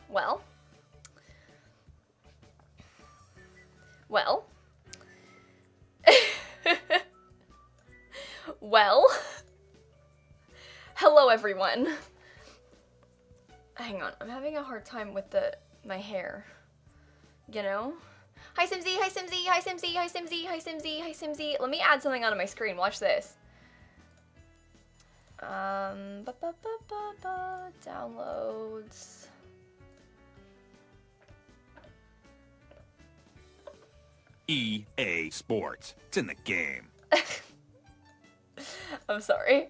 Well. Well. Well. Hello, everyone. Hang on, I'm having a hard time with my hair. You know? Hi, Simsie, hi, Simsie, hi, Simsie, hi, Simsie, hi, Simsie, hi, Simsie. Let me add something onto my screen. Watch this. Downloads. EA Sports. It's in the game. I'm sorry.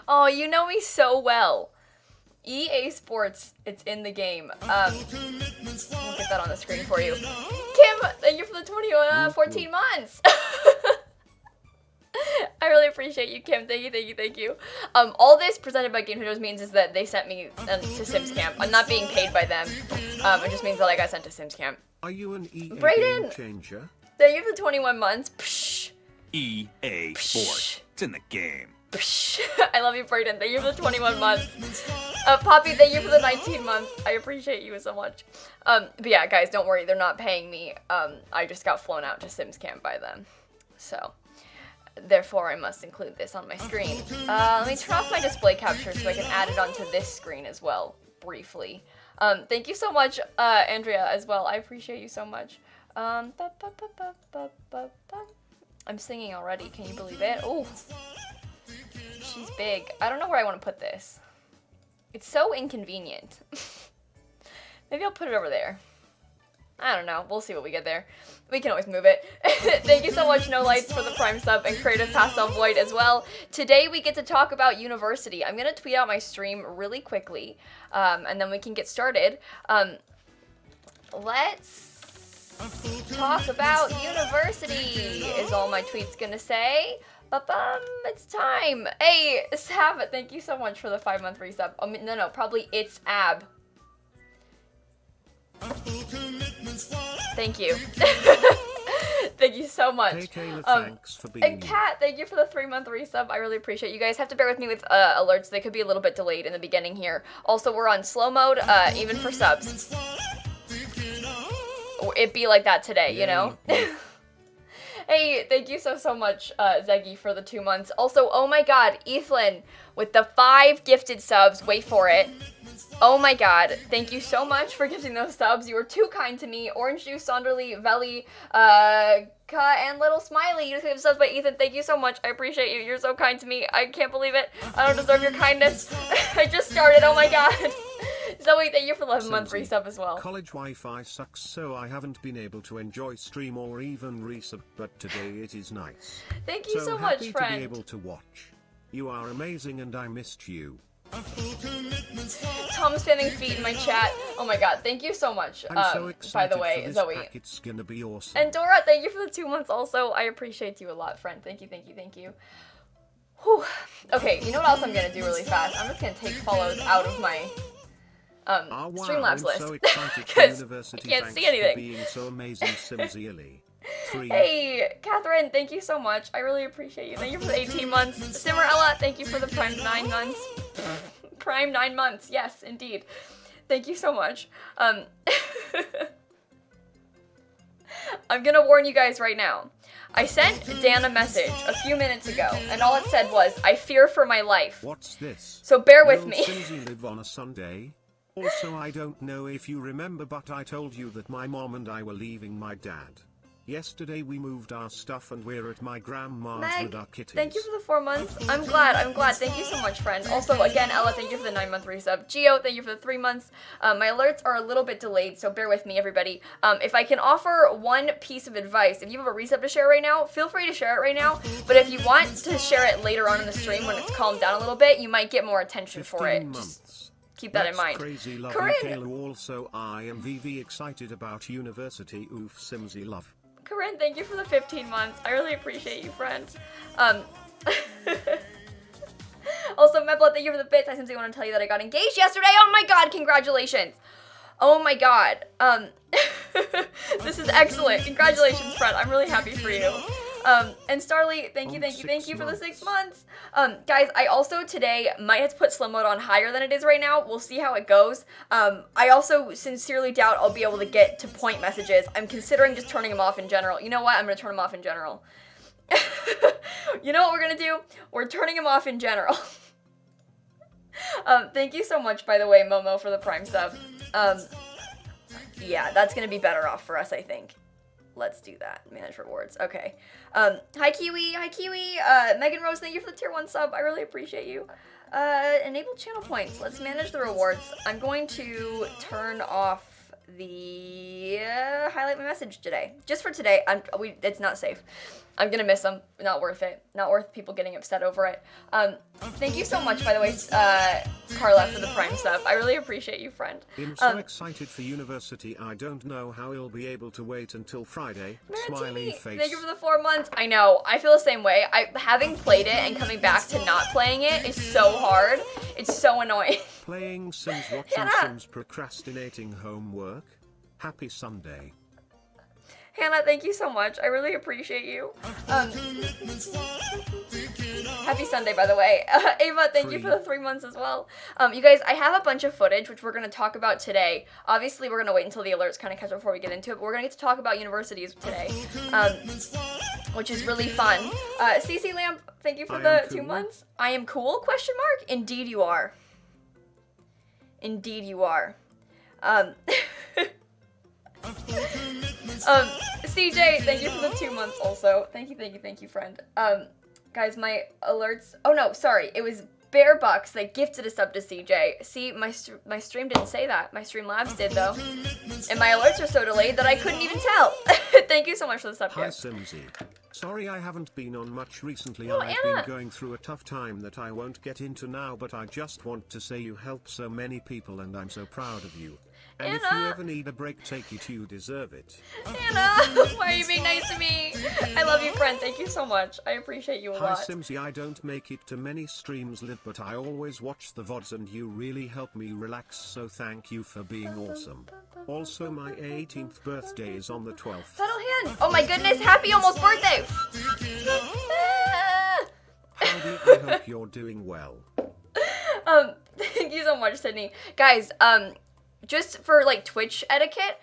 Oh, you know me so well. EA Sports, it's in the game. I'll get that on the screen for you. Kim, thank you for the 14 months. I really appreciate you, Kim. Thank you, thank you, thank you. All this presented by Game Changers means is that they sent me to Sims Camp. I'm not being paid by them. It just means that I got sent to Sims Camp. Are you an EA Brayden, Game Changer? thank you for the 21 months. Psh. EA Sports. It's in the game. Psh. I love you, Brayden. Thank you for the 21 months. Poppy, thank you for the 19 months. I appreciate you so much. But yeah, guys, don't worry. They're not paying me. I just got flown out to Sims Camp by them. So, therefore, I must include this on my screen. Let me turn off my display capture so I can add it onto this screen as well, briefly. Thank you so much, Andrea, as well. I appreciate you so much. I'm singing already. Can you believe it? Oh, she's big. I don't know where I want to put this. It's so inconvenient. Maybe I'll put it over there. I don't know. We'll see what we get there. We can always move it. Thank you so much, No Lights, for the Prime sub, and Creative Pastel Void as well. Today we get to talk about university. I'm going to tweet out my stream really quickly, and then we can get started. Let's talk about university, is all my tweet's going to say. It's time. Hey, Sab, thank you so much for the 5-month resub. No, probably it's Ab. Thank you. Thank you so much. Thanks for being and Kat, thank you for the 3-month resub. I really appreciate it. You guys have to bear with me with alerts. They could be a little bit delayed in the beginning here. Also, we're on slow mode, even for subs. It be like that today, you know? Hey, thank you so much, Zeggy, for the 2 months. Also, oh my god, Ethlyn, with the 5 gifted subs. Wait for it. Oh my god, thank you so much for gifting those subs. You were too kind to me. Orange Juice, Sonderly, Veli, Ka, and Little Smiley. You gifted subs by Ethan. Thank you so much. I appreciate you. You're so kind to me. I can't believe it. I don't deserve your kindness. I just started. Oh my god. Zoe, thank you for the 11-month resub as well. College Wi-Fi sucks, so I haven't been able to enjoy stream or even resub, but today it is nice. Thank you so much, friend. To be able to watch. You are amazing and I missed you. Tom's spamming feet in my chat. Oh my god, thank you so much. I'm so excited by the way, for this Zoe. Pack. It's gonna be awesome. And Dora, thank you for the 2 months also. I appreciate you a lot, friend. Thank you, thank you, thank you. Whew. Okay, you know what else I'm gonna do really fast? I'm just gonna take follows out of my Streamlabs list. So excited because I can't see anything. Being so amazing, Simsiely. Hey, Catherine, thank you so much. I really appreciate you. Thank you for the 18 months. Simmerella, thank you for the Prime 9 months. Prime 9 months, yes, indeed. Thank you so much. I'm gonna warn you guys right now. I sent Dan a message a few minutes ago, and all it said was, I fear for my life. What's this? So bear with me. Simsie live on a Sunday? Also, I don't know if you remember, but I told you that my mom and I were leaving my dad. Yesterday we moved our stuff and we're at my grandma's with our kitties. Thank you for the 4 months. I'm glad. Thank you so much, friend. Also, again, Ella, thank you for the 9-month resub. Gio, thank you for the 3 months. My alerts are a little bit delayed, so bear with me, everybody. If I can offer one piece of advice, if you have a resub to share right now, feel free to share it right now. But if you want to share it later on in the stream when it's calmed down a little bit, you might get more attention for it. Just keep that in mind. Crazy, love Corinne! Also, I am VV excited about university. Oof, Simsie love. Corinne, thank you for the 15 months. I really appreciate you, friend. Also, Mebla, thank you for the bits. I simply want to tell you that I got engaged yesterday. Oh my god, congratulations. Oh my god. This is excellent. Congratulations, friend. I'm really happy for you. And Starly, thank you for the 6 months. Guys, I also today might have to put slow mode on higher than it is right now. We'll see how it goes. I also sincerely doubt I'll be able to get to point messages. I'm considering just turning them off in general. You know what? I'm gonna turn them off in general. You know what we're gonna do? We're turning them off in general. Thank you so much, by the way, Momo, for the Prime sub. Yeah, that's gonna be better off for us, I think. Let's do that. Manage rewards. Okay. Hi, Kiwi. Hi, Kiwi. Megan Rose, thank you for the tier 1 sub. I really appreciate you. Enable channel points. Let's manage the rewards. I'm going to turn off the highlight my message today. Just for today. It's not safe. I'm gonna miss them. Not worth it. Not worth people getting upset over it. Thank you so much, by the way, Carla, for the Prime sub. I really appreciate you, friend. I'm so excited for university. I don't know how I'll be able to wait until Friday. Smiley face. Thank you for the 4 months. I know. I feel the same way. Having played it and coming back to not playing it is so hard. It's so annoying. Playing Sims, watching Sims, procrastinating homework. Happy Sunday. Hannah, thank you so much. I really appreciate you. Happy Sunday, by the way. Ava, thank you for the 3 months as well. You guys, I have a bunch of footage, which we're going to talk about today. Obviously, we're going to wait until the alerts kind of catch up before we get into it, but we're going to get to talk about universities today, which is really fun. CC Lamp, thank you for the 2 months. I am cool, question mark? Indeed you are. Indeed you are. CJ, thank you for the 2 months also. Thank you, friend. Guys, my alerts, oh no, sorry, it was Bear Bucks that gifted a sub to CJ. See, my stream didn't say that. My Streamlabs did, though. And my alerts are so delayed that I couldn't even tell. Thank you so much for the sub Hi, gift. Simsie. Sorry I haven't been on much recently. Oh, I've Anna. been going through a tough time that I won't get into now, but I just want to say you help so many people and I'm so proud of you. And if you ever need a break, take it, you deserve it. Anna, why are you being nice to me? I love you, friend. Thank you so much. I appreciate you a Hi, lot. Simsie. I don't make it to many streams live, but I always watch the VODs and you really help me relax, so thank you for being awesome. Also, my 18th birthday is on the 12th. Settle hands. Oh my goodness, happy almost birthday. Howdy, I hope you're doing well. Thank you so much, Sydney. Guys, just for like Twitch etiquette,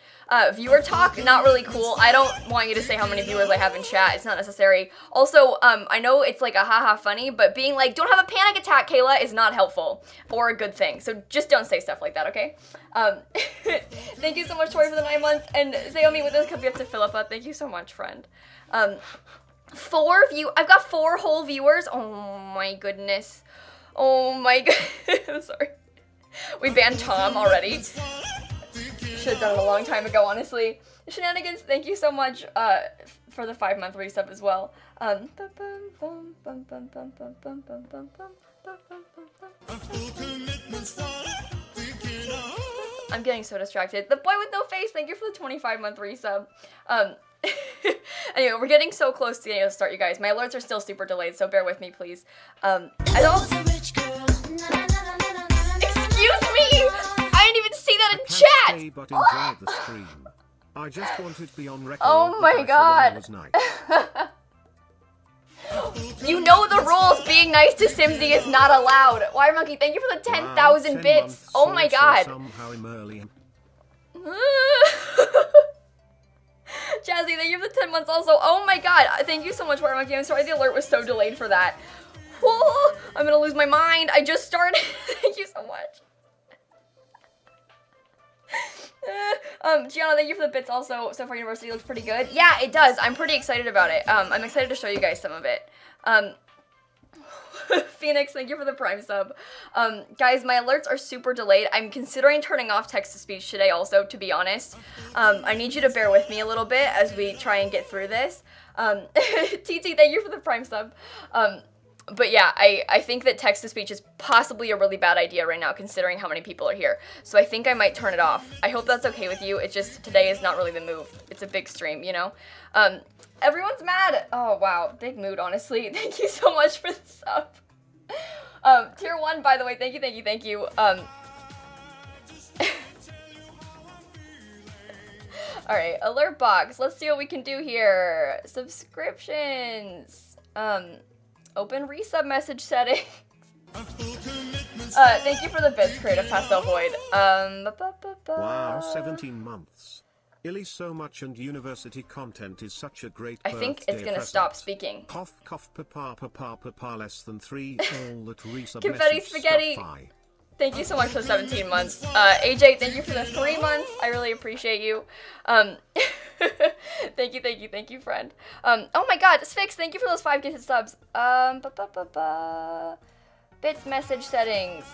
viewer talk, not really cool. I don't want you to say how many viewers I have in chat. It's not necessary. Also, I know it's like a haha funny, but being like, don't have a panic attack, Kayla, is not helpful or a good thing. So just don't say stuff like that, okay? Thank you so much, Tori, for the 9 months. And Zayomi with this cup, you have to fill up. Thank you so much, friend. I've got 4 whole viewers. Oh my goodness. Oh my god. I'm sorry. We banned Tom already. Should have done it a long time ago, honestly. Shenanigans, thank you so much for the 5-month resub as well. I'm getting so distracted. The boy with no face, thank you for the 25-month resub. Anyway, we're getting so close to the end of the start, you guys. My alerts are still super delayed, so bear with me, please. Excuse me! I didn't even see that in chat! But enjoy the stream. I just wanted to be on record. Oh my god. Was nice. You know the rules. Being nice to Simsie is not allowed. Wire Monkey, thank you for the 10,000 bits. Oh my god. Somehow I'm early. Jazzy, thank you for the 10 months also. Oh my god. Thank you so much, Wire Monkey. I'm sorry the alert was so delayed for that. Oh, I'm gonna lose my mind. I just started. Thank you so much. Gianna, thank you for the bits also. So far, University looks pretty good. Yeah, it does. I'm pretty excited about it. I'm excited to show you guys some of it. Phoenix, thank you for the Prime sub. Guys, my alerts are super delayed. I'm considering turning off text-to-speech today also, to be honest. I need you to bear with me a little bit as we try and get through this. TT, thank you for the Prime sub. But yeah, I think that text-to-speech is possibly a really bad idea right now, considering how many people are here. So I think I might turn it off. I hope that's okay with you. It's just, today is not really the move. It's a big stream, you know? Everyone's mad. Oh, wow. Big mood, honestly. Thank you so much for the sub. Tier 1, by the way. Thank you. Alright, alert box. Let's see what we can do here. Subscriptions. Open resub message settings. Thank you for the bits, Creative Pastel Void. Wow, 17 months. Illy so much and university content is such a great I think it's birthday gonna present. stop speaking. Cough, cough, papa, less than 3, all that resub Confetti message spaghetti. stop by. Thank you so much for the 17 months. AJ, thank you for the 3 months. I really appreciate you. Thank you, friend. Oh my god, Sphinx, thank you for those 5 gifted subs. Bits message settings.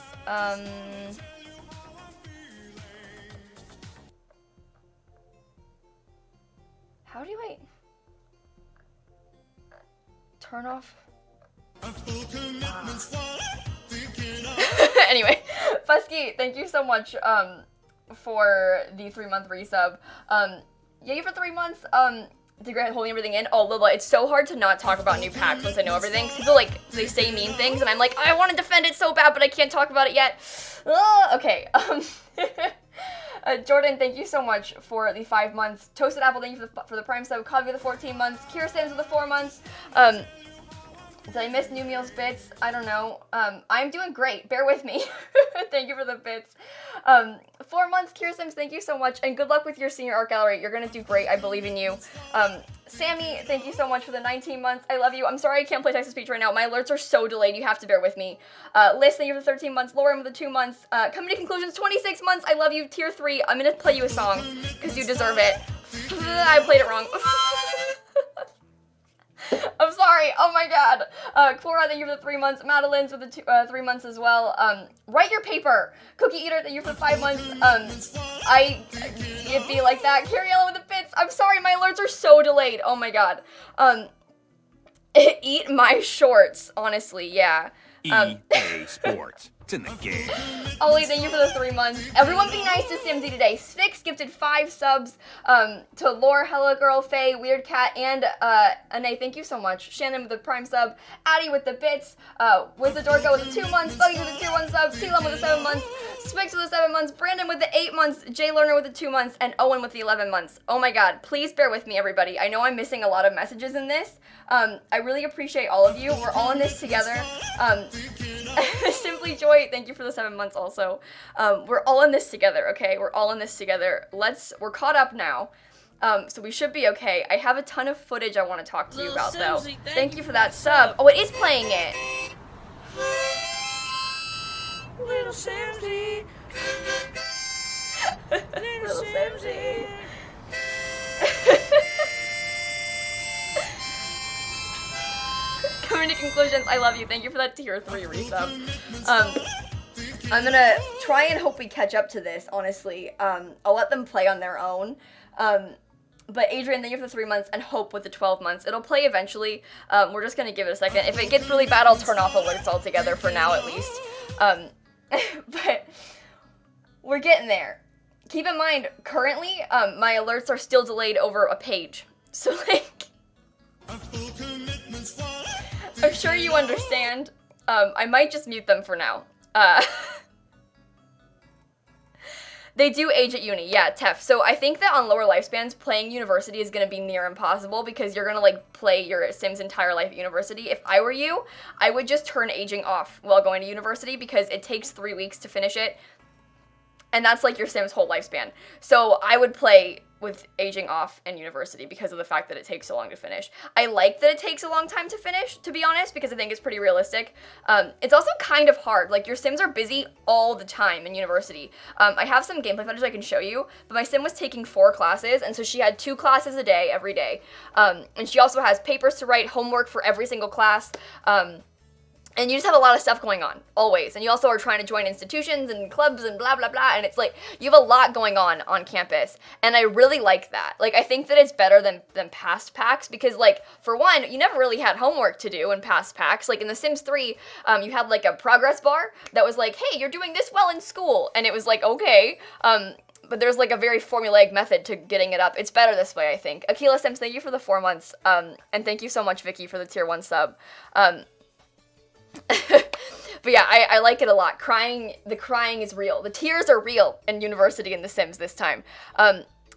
How do I turn off? Anyway, Fusky, thank you so much for the 3-month resub. Yay for 3 months. To grant holding everything in. Oh, Lila, it's so hard to not talk about new packs once I know everything. People they say mean things, and I'm like, I want to defend it so bad, but I can't talk about it yet. Okay. Jordan, thank you so much for the 5 months. Toasted Apple, thank you for the Prime sub. Cogby, the 14 months. Kira Sims with the 4 months. Did I miss New Meals bits? I don't know. I'm doing great. Bear with me. Thank you for the bits. 4 months, Kira Sims, thank you so much. And good luck with your senior art gallery. You're going to do great. I believe in you. Sammy, thank you so much for the 19 months. I love you. I'm sorry I can't play text-to-speech right now. My alerts are so delayed. You have to bear with me. Liz, thank you for the 13 months. Lauren with the 2 months. Coming to conclusions, 26 months. I love you. Tier 3. I'm going to play you a song because you deserve it. I played it wrong. I'm sorry. Oh my god. Clara, thank you for the 3 months. Madeline's with the 3 months as well. Write your paper. Cookie Eater, thank you for the 5 months. It'd be like that. Cariella with the bits. I'm sorry, my alerts are so delayed. Oh my god. Eat my shorts, honestly, yeah. EA Sports. It's in the game. Ollie, thank you for the 3 months. Everyone be nice to Simsy today. Sphinx gifted 5 subs to Lore, Hella Girl, Faye, Weird Cat, and Ane, thank you so much. Shannon with the Prime sub. Addie with the bits. Wizardorgo with the 2 months. Buggy with the tier 1 sub. T-Lum with the 7 months. Sphinx with the 7 months. Brandon with the 8 months. Jay Lerner with the 2 months. And Owen with the 11 months. Oh my god, please bear with me, everybody. I know I'm missing a lot of messages in this. I really appreciate all of you. We're all in this together. Simply Joy, thank you for the 7 months also. We're all in this together, okay? We're all in this together. We're caught up now. So we should be okay. I have a ton of footage I want to talk to you about, though. Thank you for that sub. Oh, it is playing it. Little Simsie. Little Simsie. Coming to conclusions, I love you. Thank you for that tier 3 resub. I'm gonna try and hope we catch up to this, honestly. I'll let them play on their own. But Adrian, thank you for the 3 months, and Hope with the 12 months. It'll play eventually. We're just gonna give it a second. If it gets really bad, I'll turn off alerts altogether for now, at least. But we're getting there. Keep in mind, currently, my alerts are still delayed over a page. So, like, I'm sure you understand. I might just mute them for now. They do age at uni, yeah, Tef. So I think that on lower lifespans, playing university is going to be near impossible because you're going to, like, play your Sims entire life at university. If I were you, I would just turn aging off while going to university because it takes 3 weeks to finish it. And that's, like, your Sims' whole lifespan. So I would play with aging off in university because of the fact that it takes so long to finish. I like that it takes a long time to finish, to be honest, because I think it's pretty realistic. It's also kind of hard. Like, your Sims are busy all the time in university. I have some gameplay footage I can show you, but my Sim was taking 4 classes, and so she had 2 classes a day, every day. And she also has papers to write, homework for every single class. And you just have a lot of stuff going on, always. And you also are trying to join institutions and clubs and blah, blah, blah. And it's like, you have a lot going on campus. And I really like that. Like, I think that it's better than past packs because, like, for one, you never really had homework to do in past packs. Like, in The Sims 3, you had, like, a progress bar that was like, hey, you're doing this well in school. And it was like, okay. But there's, like, a very formulaic method to getting it up. It's better this way, I think. Akila Sims, thank you for the 4 months. And thank you so much, Vicky, for the tier 1 sub. But yeah, I like it a lot. The crying is real. The tears are real in university in The Sims this time.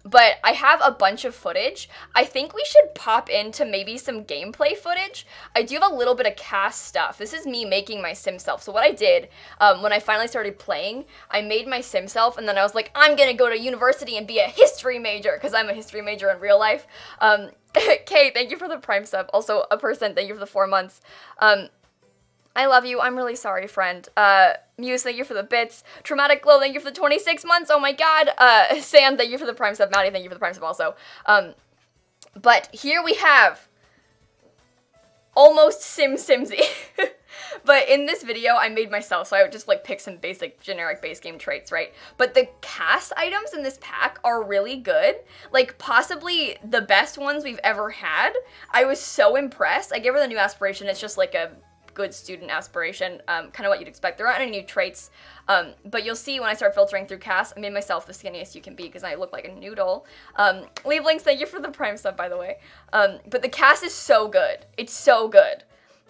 but I have a bunch of footage. I think we should pop into maybe some gameplay footage. I do have a little bit of cast stuff. This is me making my sim self. So what I did when I finally started playing, I made my sim self, and then I was like, I'm gonna go to university and be a history major, because I'm a history major in real life. Kay, thank you for the Prime sub. Also, a person, thank you for the 4 months. I love you. I'm really sorry, friend. Muse, thank you for the bits. Traumatic Glow, thank you for the 26 months. Oh my god. Sam, thank you for the Prime sub. Maddie, thank you for the Prime sub also. But here we have almost simsie. But in this video, I made myself, so I would just like pick some basic generic base game traits, right? But the cast items in this pack are really good. Like possibly the best ones we've ever had. I was so impressed. I gave her the new aspiration. It's just like a good student aspiration, kind of what you'd expect. There aren't any new traits, but you'll see when I start filtering through cast, I made myself the skinniest you can be because I look like a noodle. Leave links, thank you for the Prime sub, by the way. But the cast is so good. It's so good.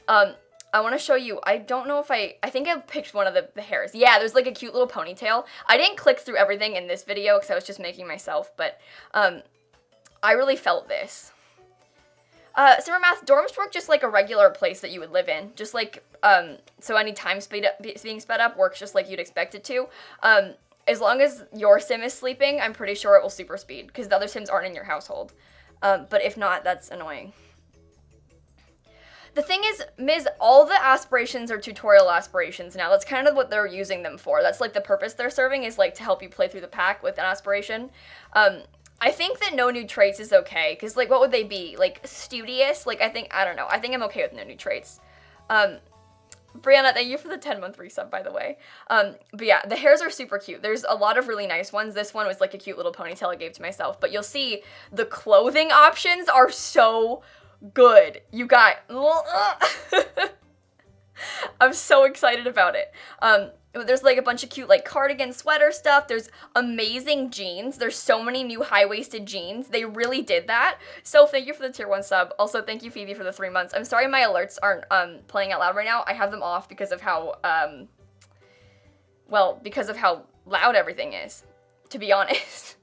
I want to show you, I don't know if I think I picked one of the hairs. Yeah, there's like a cute little ponytail. I didn't click through everything in this video because I was just making myself, but I really felt this. Simmer Math, dorms work just like a regular place that you would live in. Just like, so any time being sped up works just like you'd expect it to. As long as your sim is sleeping, I'm pretty sure it will super speed, because the other sims aren't in your household. But if not, that's annoying. The thing is, Ms., all the aspirations are tutorial aspirations now. That's kind of what they're using them for. That's like the purpose they're serving, is like to help you play through the pack with an aspiration. I think that no new traits is okay, because, like, what would they be? Like, studious? Like, I don't know. I think I'm okay with no new traits. Brianna, thank you for the 10-month resub, by the way. But yeah, the hairs are super cute. There's a lot of really nice ones. This one was, like, a cute little ponytail I gave to myself. But you'll see the clothing options are so good. You got... I'm so excited about it. There's like a bunch of cute like cardigan sweater stuff. There's amazing jeans. There's so many new high-waisted jeans. They really did that. So thank you for the tier 1 sub. Also thank you Phoebe for the 3 months. I'm sorry my alerts aren't playing out loud right now. I have them off because of how because of how loud everything is, to be honest.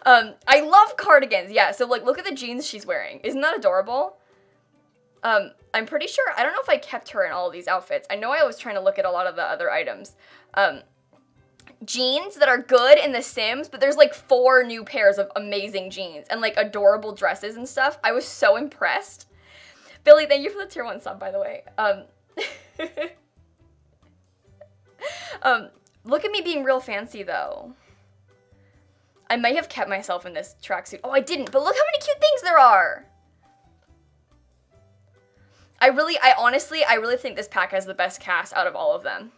I love cardigans. Yeah, so like look at the jeans she's wearing. Isn't that adorable? I'm pretty sure, I don't know if I kept her in all of these outfits. I know I was trying to look at a lot of the other items. Jeans that are good in The Sims, but there's like 4 new pairs of amazing jeans and like adorable dresses and stuff. I was so impressed. Billy, thank you for the tier 1 sub, by the way. Look at me being real fancy though. I might have kept myself in this tracksuit. Oh, I didn't, but look how many cute things there are. I really think this pack has the best cast out of all of them.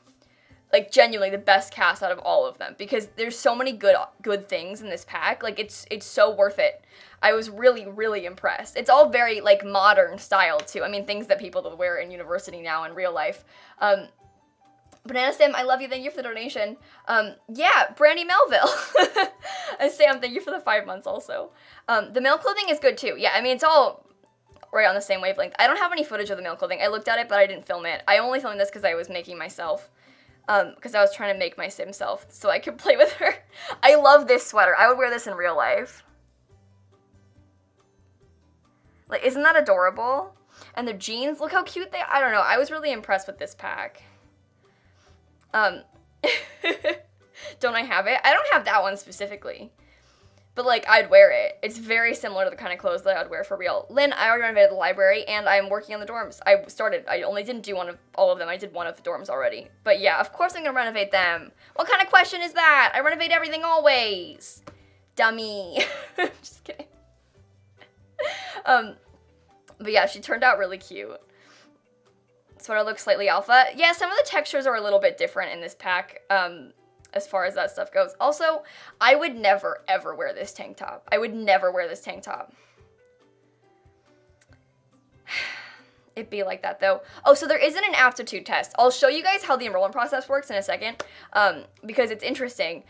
Like, genuinely, the best cast out of all of them. Because there's so many good things in this pack. Like, it's so worth it. I was really, really impressed. It's all very, like, modern style, too. I mean, things that people wear in university now in real life. Banana Sim, I love you. Thank you for the donation. Yeah, Brandy Melville. And Sam, thank you for the 5 months also. The male clothing is good, too. Yeah, I mean, it's all... right on the same wavelength. I don't have any footage of the male clothing. I looked at it, but I didn't film it. I only filmed this because I was making myself. Because I was trying to make my sim self so I could play with her. I love this sweater. I would wear this in real life. Like, isn't that adorable? And the jeans, look how cute they are. I don't know. I was really impressed with this pack. Don't I have it? I don't have that one specifically. But, like, I'd wear it. It's very similar to the kind of clothes that I'd wear for real. Lynn, I already renovated the library, and I'm working on the dorms. I only didn't do all of them. I did one of the dorms already. But, yeah, of course I'm going to renovate them. What kind of question is that? I renovate everything always. Dummy. Just kidding. But, yeah, she turned out really cute. Sweater looks slightly alpha. Yeah, some of the textures are a little bit different in this pack. As far as that stuff goes. Also, I would never, ever wear this tank top. I would never wear this tank top. it be like that though. Oh, so there isn't an aptitude test. I'll show you guys how the enrollment process works in a second, because it's interesting.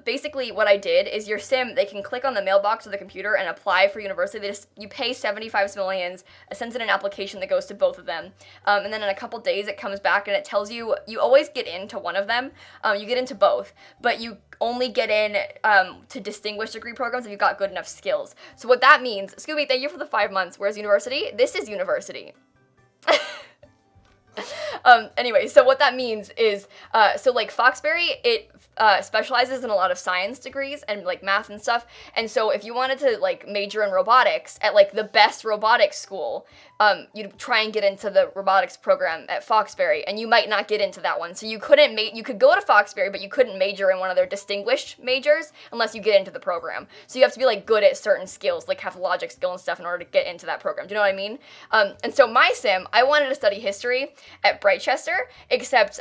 Basically what I did is your sim, they can click on the mailbox of the computer and apply for university. You pay 75 simoleons, it sends in an application that goes to both of them, and then in a couple days it comes back and it tells you, you always get into one of them, you get into both, but you only get in to distinguished degree programs if you've got good enough skills. So what that means, Scooby, thank you for the 5 months, whereas university, this is university. Anyway, so what that means is, so like Foxbury, it specializes in a lot of science degrees and like math and stuff, and so if you wanted to like major in robotics at like the best robotics school, you'd try and get into the robotics program at Foxbury, and you might not get into that one, so you couldn't you could go to Foxbury, but you couldn't major in one of their distinguished majors unless you get into the program. So you have to be like good at certain skills, like have logic skill and stuff in order to get into that program. Do you know what I mean? And so my sim, I wanted to study history at Brightchester, except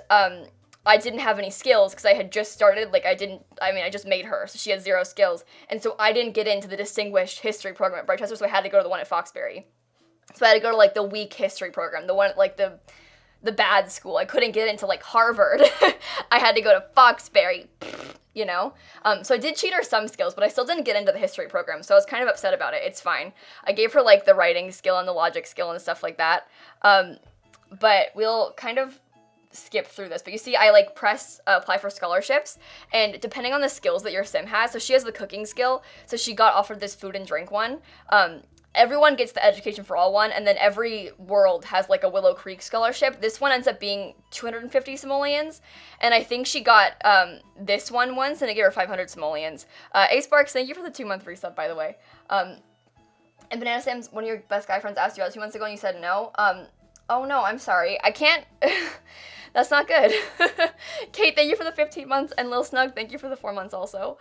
I didn't have any skills because I had just started, like I just made her, so she had 0 skills, and so I didn't get into the distinguished history program at Brightchester, so I had to go to the one at Foxbury. So I had to go to like the weak history program, the one like the bad school. I couldn't get into like Harvard. I had to go to Foxbury, you know? So I did cheat her some skills, but I still didn't get into the history program, so I was kind of upset about it. It's fine. I gave her like the writing skill and the logic skill and stuff like that. But we'll kind of skip through this. But you see, I like press apply for scholarships, and depending on the skills that your sim has, so she has the cooking skill, so she got offered this food and drink one. Everyone gets the education for all one, and then every world has like a Willow Creek scholarship. This one ends up being 250 simoleons, and I think she got this one once, and it gave her 500 simoleons. Ace Sparks, thank you for the 2-month resub, by the way. And Banana Sims, one of your best guy friends asked you out 2 months ago, and you said no. Oh no, I'm sorry. I can't. That's not good. Kate, thank you for the 15 months, and Lil Snug, thank you for the 4 months also.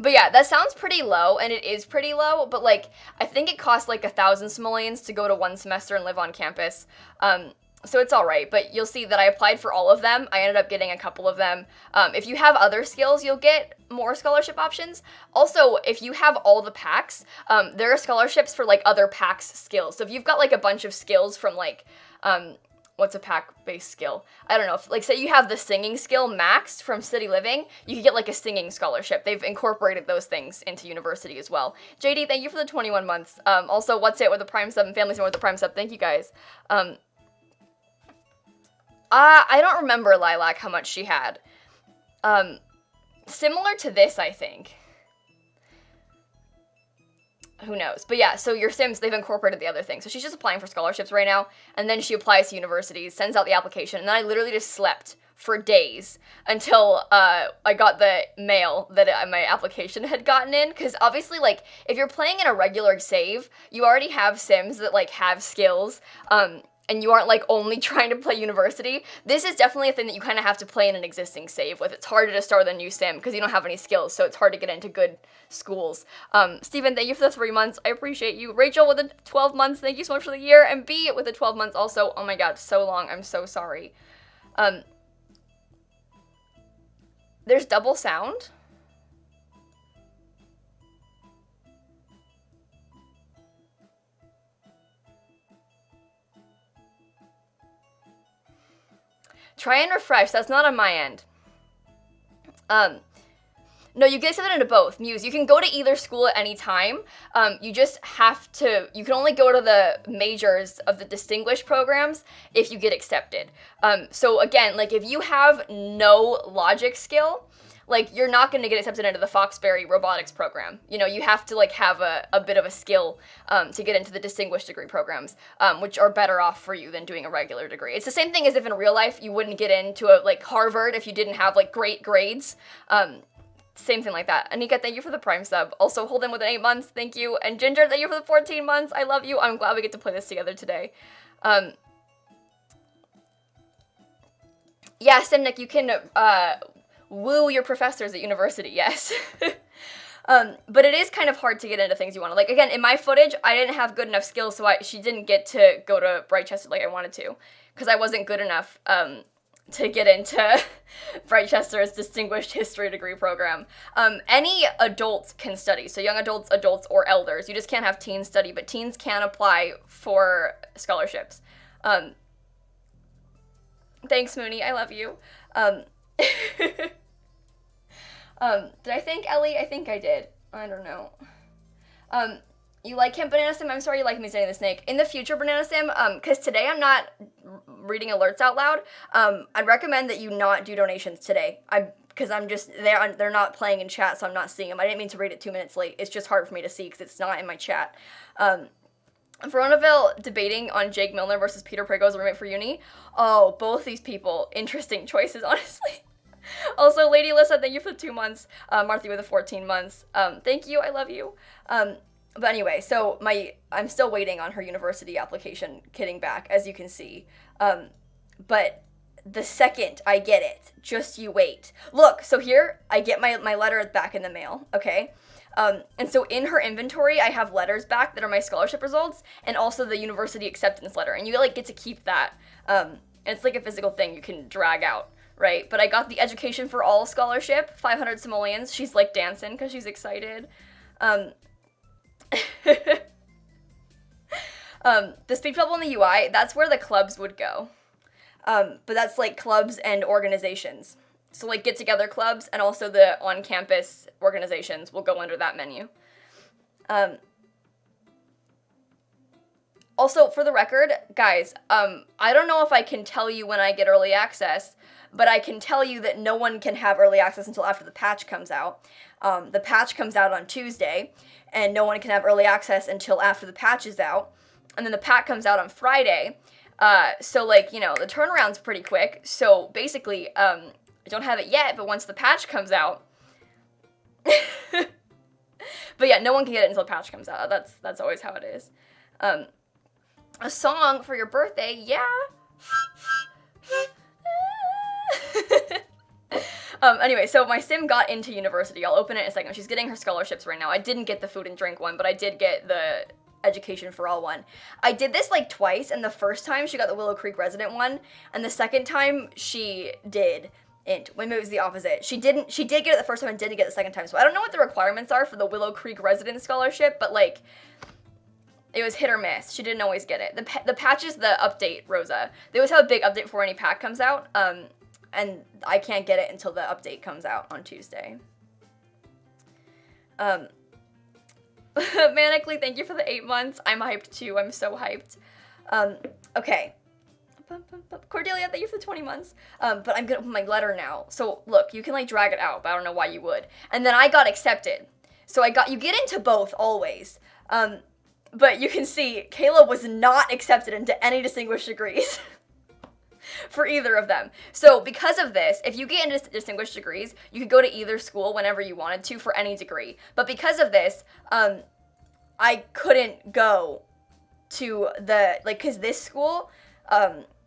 But yeah, that sounds pretty low, and it is pretty low, but like, I think it costs like 1,000 simoleons to go to 1 semester and live on campus. So it's alright, but you'll see that I applied for all of them. I ended up getting a couple of them. If you have other skills, you'll get more scholarship options. Also, if you have all the packs, there are scholarships for like other packs skills. So if you've got like a bunch of skills from like, what's a pack-based skill? I don't know, if, like say you have the singing skill maxed from City Living, you can get like a singing scholarship. They've incorporated those things into university as well. JD, thank you for the 21 months. Also, What's It with the Prime Sub and Family Summer with the Prime Sub, thank you guys. I don't remember, Lilac, how much she had. Similar to this, I think. Who knows? But yeah, so your Sims, they've incorporated the other thing. So she's just applying for scholarships right now, and then she applies to universities, sends out the application, and then I literally just slept for days until I got the mail that my application had gotten in, because obviously, like, if you're playing in a regular save, you already have Sims that, like, have skills, and you aren't, like, only trying to play university. This is definitely a thing that you kind of have to play in an existing save with. It's harder to start with a new sim because you don't have any skills, so it's hard to get into good schools. Steven, thank you for the 3 months. I appreciate you. Rachel with the 12 months, thank you so much for the year. And B with the 12 months also. Oh my god, so long. I'm so sorry. There's double sound. Try and refresh. That's not on my end. No, you get accepted into both. Muse, you can go to either school at any time. You just have to, you can only go to the majors of the distinguished programs if you get accepted. So again, like if you have no logic skill, like you're not going to get accepted into the Foxbury robotics program. You know, you have to like have a bit of a skill to get into the distinguished degree programs, which are better off for you than doing a regular degree. It's the same thing as if in real life you wouldn't get into a like Harvard if you didn't have like great grades. Same thing like that. Anika, thank you for the Prime sub. Also, Holden with an 8 months, thank you. And Ginger, thank you for the 14 months. I love you. I'm glad we get to play this together today. Yeah, Simnik, you can woo your professors at university, yes. But it is kind of hard to get into things you want to. Like, again, in my footage, I didn't have good enough skills, so she didn't get to go to Brightchester like I wanted to, because I wasn't good enough to get into Brightchester's Distinguished History Degree program. Any adults can study, so young adults, adults, or elders. You just can't have teens study, but teens can apply for scholarships. Thanks, Mooney. I love you. Did I thank Ellie? I think I did. I don't know. You like him, Banana Sim? I'm sorry you like me saying the snake. In the future, Banana Sim, because today I'm not reading alerts out loud, I'd recommend that you not do donations today. Because I'm just, they're not playing in chat, so I'm not seeing them. I didn't mean to read it 2 minutes late. It's just hard for me to see because it's not in my chat. Veronaville debating on Jake Milner versus Peter Prago's roommate for uni. Oh, both these people, interesting choices, honestly. Also, Lady Alyssa, thank you for the 2 months. Martha with the 14 months. Thank you, I love you. But anyway, so I'm still waiting on her university application getting back, as you can see. But the second I get it, just you wait. Look, so here, I get my letter back in the mail, okay? And so in her inventory, I have letters back that are my scholarship results, and also the university acceptance letter, and you like get to keep that. And it's like a physical thing you can drag out, right? But I got the Education for All scholarship, 500 simoleons. She's like dancing because she's excited. The speech bubble in the UI, that's where the clubs would go. But that's like clubs and organizations. So like get-together clubs and also the on-campus organizations will go under that menu. Also, for the record, guys, I don't know if I can tell you when I get early access, but I can tell you that no one can have early access until after the patch comes out. The patch comes out on Tuesday, and no one can have early access until after the patch is out. And then the patch comes out on Friday. So, like, you know, the turnaround's pretty quick. So, basically, I don't have it yet, but once the patch comes out... But yeah, no one can get it until the patch comes out. That's always how it is. A song for your birthday, yeah. Anyway, so my sim got into university. I'll open it in a second. She's getting her scholarships right now. I didn't get the food and drink one, but I did get the Education for All one. I did this like twice, and the first time she got the Willow Creek resident one, and the second time she did. And maybe it was the opposite. She did get it the first time and didn't get it the second time. So I don't know what the requirements are for the Willow Creek resident scholarship, but like, it was hit or miss. She didn't always get it. The patch is the update, Rosa. They always have a big update before any pack comes out, and I can't get it until the update comes out on Tuesday. Manically, thank you for the 8 months. I'm hyped too. I'm so hyped. Okay. Cordelia, thank you for the 20 months. But I'm gonna open my letter now. So look, you can like drag it out, but I don't know why you would. And then I got accepted. So you get into both always. But you can see Kayla was not accepted into any distinguished degrees for either of them. So because of this, if you get into distinguished degrees, you could go to either school whenever you wanted to for any degree. But because of this, I couldn't go to because this school,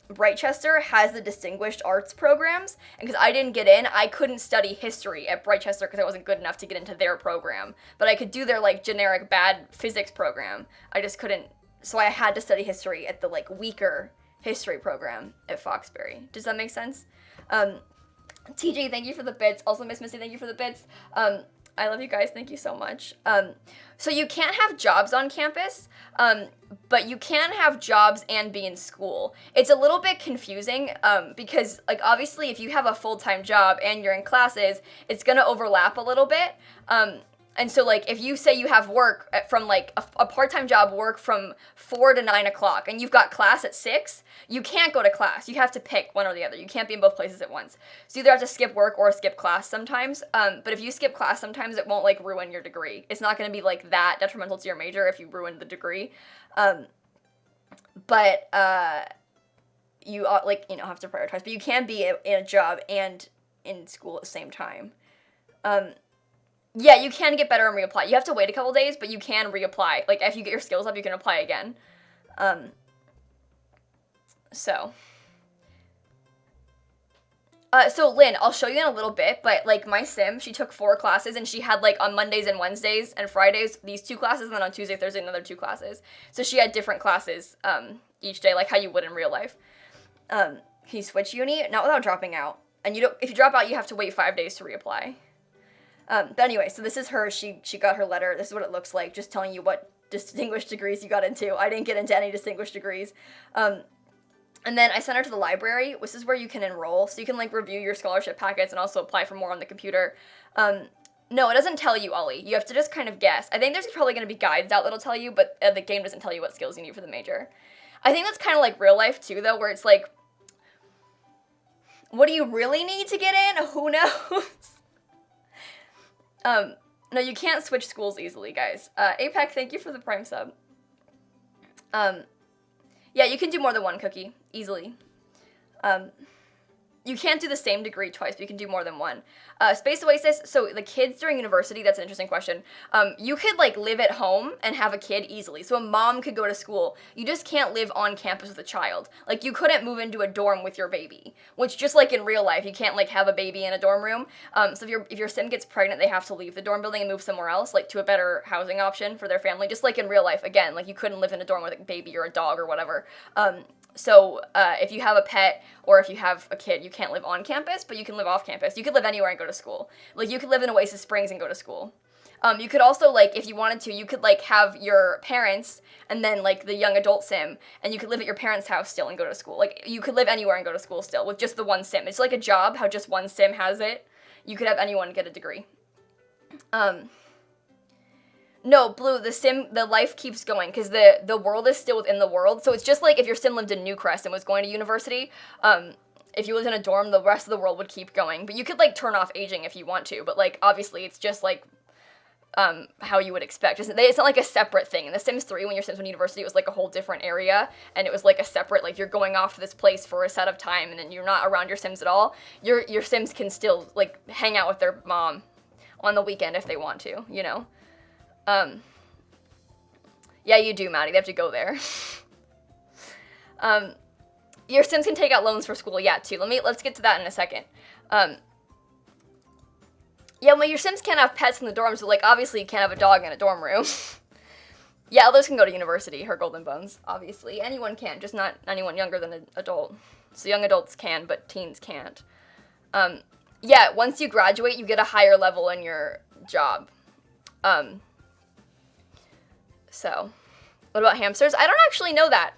Brightchester has the distinguished arts programs, and because I didn't get in, I couldn't study history at Brightchester because I wasn't good enough to get into their program. But I could do their like generic bad physics program. I just couldn't, so I had to study history at the like weaker history program at Foxbury. Does that make sense? TJ, thank you for the bits. Also, Miss Missy, thank you for the bits. I love you guys. Thank you so much. So you can't have jobs on campus, but you can have jobs and be in school. It's a little bit confusing because, like, obviously if you have a full-time job and you're in classes, it's going to overlap a little bit. And so, like, if you say you have work from, like, a part-time job work from 4 to 9 o'clock and you've got class at 6, you can't go to class. You have to pick one or the other. You can't be in both places at once. So you either have to skip work or skip class sometimes. But if you skip class sometimes, it won't, like, ruin your degree. It's not going to be, like, that detrimental to your major if you ruin the degree. But you, like, you know, have to prioritize. But you can be in a job and in school at the same time. Yeah, you can get better and reapply. You have to wait a couple days, but you can reapply. Like, if you get your skills up, you can apply again. So Lynn, I'll show you in a little bit, but, like, my sim, she took 4 classes, and she had, like, on Mondays and Wednesdays and Fridays, these 2 classes, and then on Tuesday, Thursday, another 2 classes. So she had different classes, each day, like how you would in real life. Can you switch uni? Not without dropping out. And if you drop out, you have to wait 5 days to reapply. But anyway, so this is her. She got her letter. This is what it looks like, just telling you what distinguished degrees you got into. I didn't get into any distinguished degrees. And then I sent her to the library. This is where you can enroll, so you can like review your scholarship packets and also apply for more on the computer. No, it doesn't tell you, Ollie. You have to just kind of guess. I think there's probably going to be guides out that'll tell you, but the game doesn't tell you what skills you need for the major. I think that's kind of like real life too, though, where it's like, what do you really need to get in? Who knows? No, you can't switch schools easily, guys. APEC, thank you for the Prime sub. Yeah, you can do more than one cookie, easily. You can't do the same degree twice, but you can do more than one. Space Oasis, so the kids during university, that's an interesting question. You could, like, live at home and have a kid easily. So a mom could go to school. You just can't live on campus with a child. Like, you couldn't move into a dorm with your baby, which just like in real life, you can't, like, have a baby in a dorm room. So if your sim gets pregnant, they have to leave the dorm building and move somewhere else, like, to a better housing option for their family. Just like in real life, again, like, you couldn't live in a dorm with a baby or a dog or whatever. So if you have a pet or if you have a kid, you can't live on campus, but you can live off campus. You could live anywhere and go to school. Like, you could live in Oasis Springs and go to school. You could also, like, if you wanted to, you could, like, have your parents and then, like, the young adult sim, and you could live at your parents' house still and go to school. Like, you could live anywhere and go to school still with just the one sim. It's like a job, how just one sim has it. You could have anyone get a degree. No, Blue, the life keeps going, because the world is still within the world, so it's just like if your sim lived in Newcrest and was going to university, if you lived in a dorm, the rest of the world would keep going, but you could, like, turn off aging if you want to, but, like, obviously, it's just, like, how you would expect. It's not, like, a separate thing. In The Sims 3, when your Sims went to university, it was, like, a whole different area, and it was, like, a separate, like, you're going off to this place for a set of time, and then you're not around your Sims at all. Your Sims can still, like, hang out with their mom on the weekend if they want to, you know? Yeah, you do, Maddie. They have to go there. Your Sims can take out loans for school, yeah, too. Let's get to that in a second. Yeah, well, your Sims can't have pets in the dorms, but, like, obviously you can't have a dog in a dorm room. Yeah, others can go to university, her golden bones, obviously. Anyone can, just not anyone younger than an adult. So young adults can, but teens can't. Yeah, once you graduate, you get a higher level in your job. So, what about hamsters? I don't actually know that,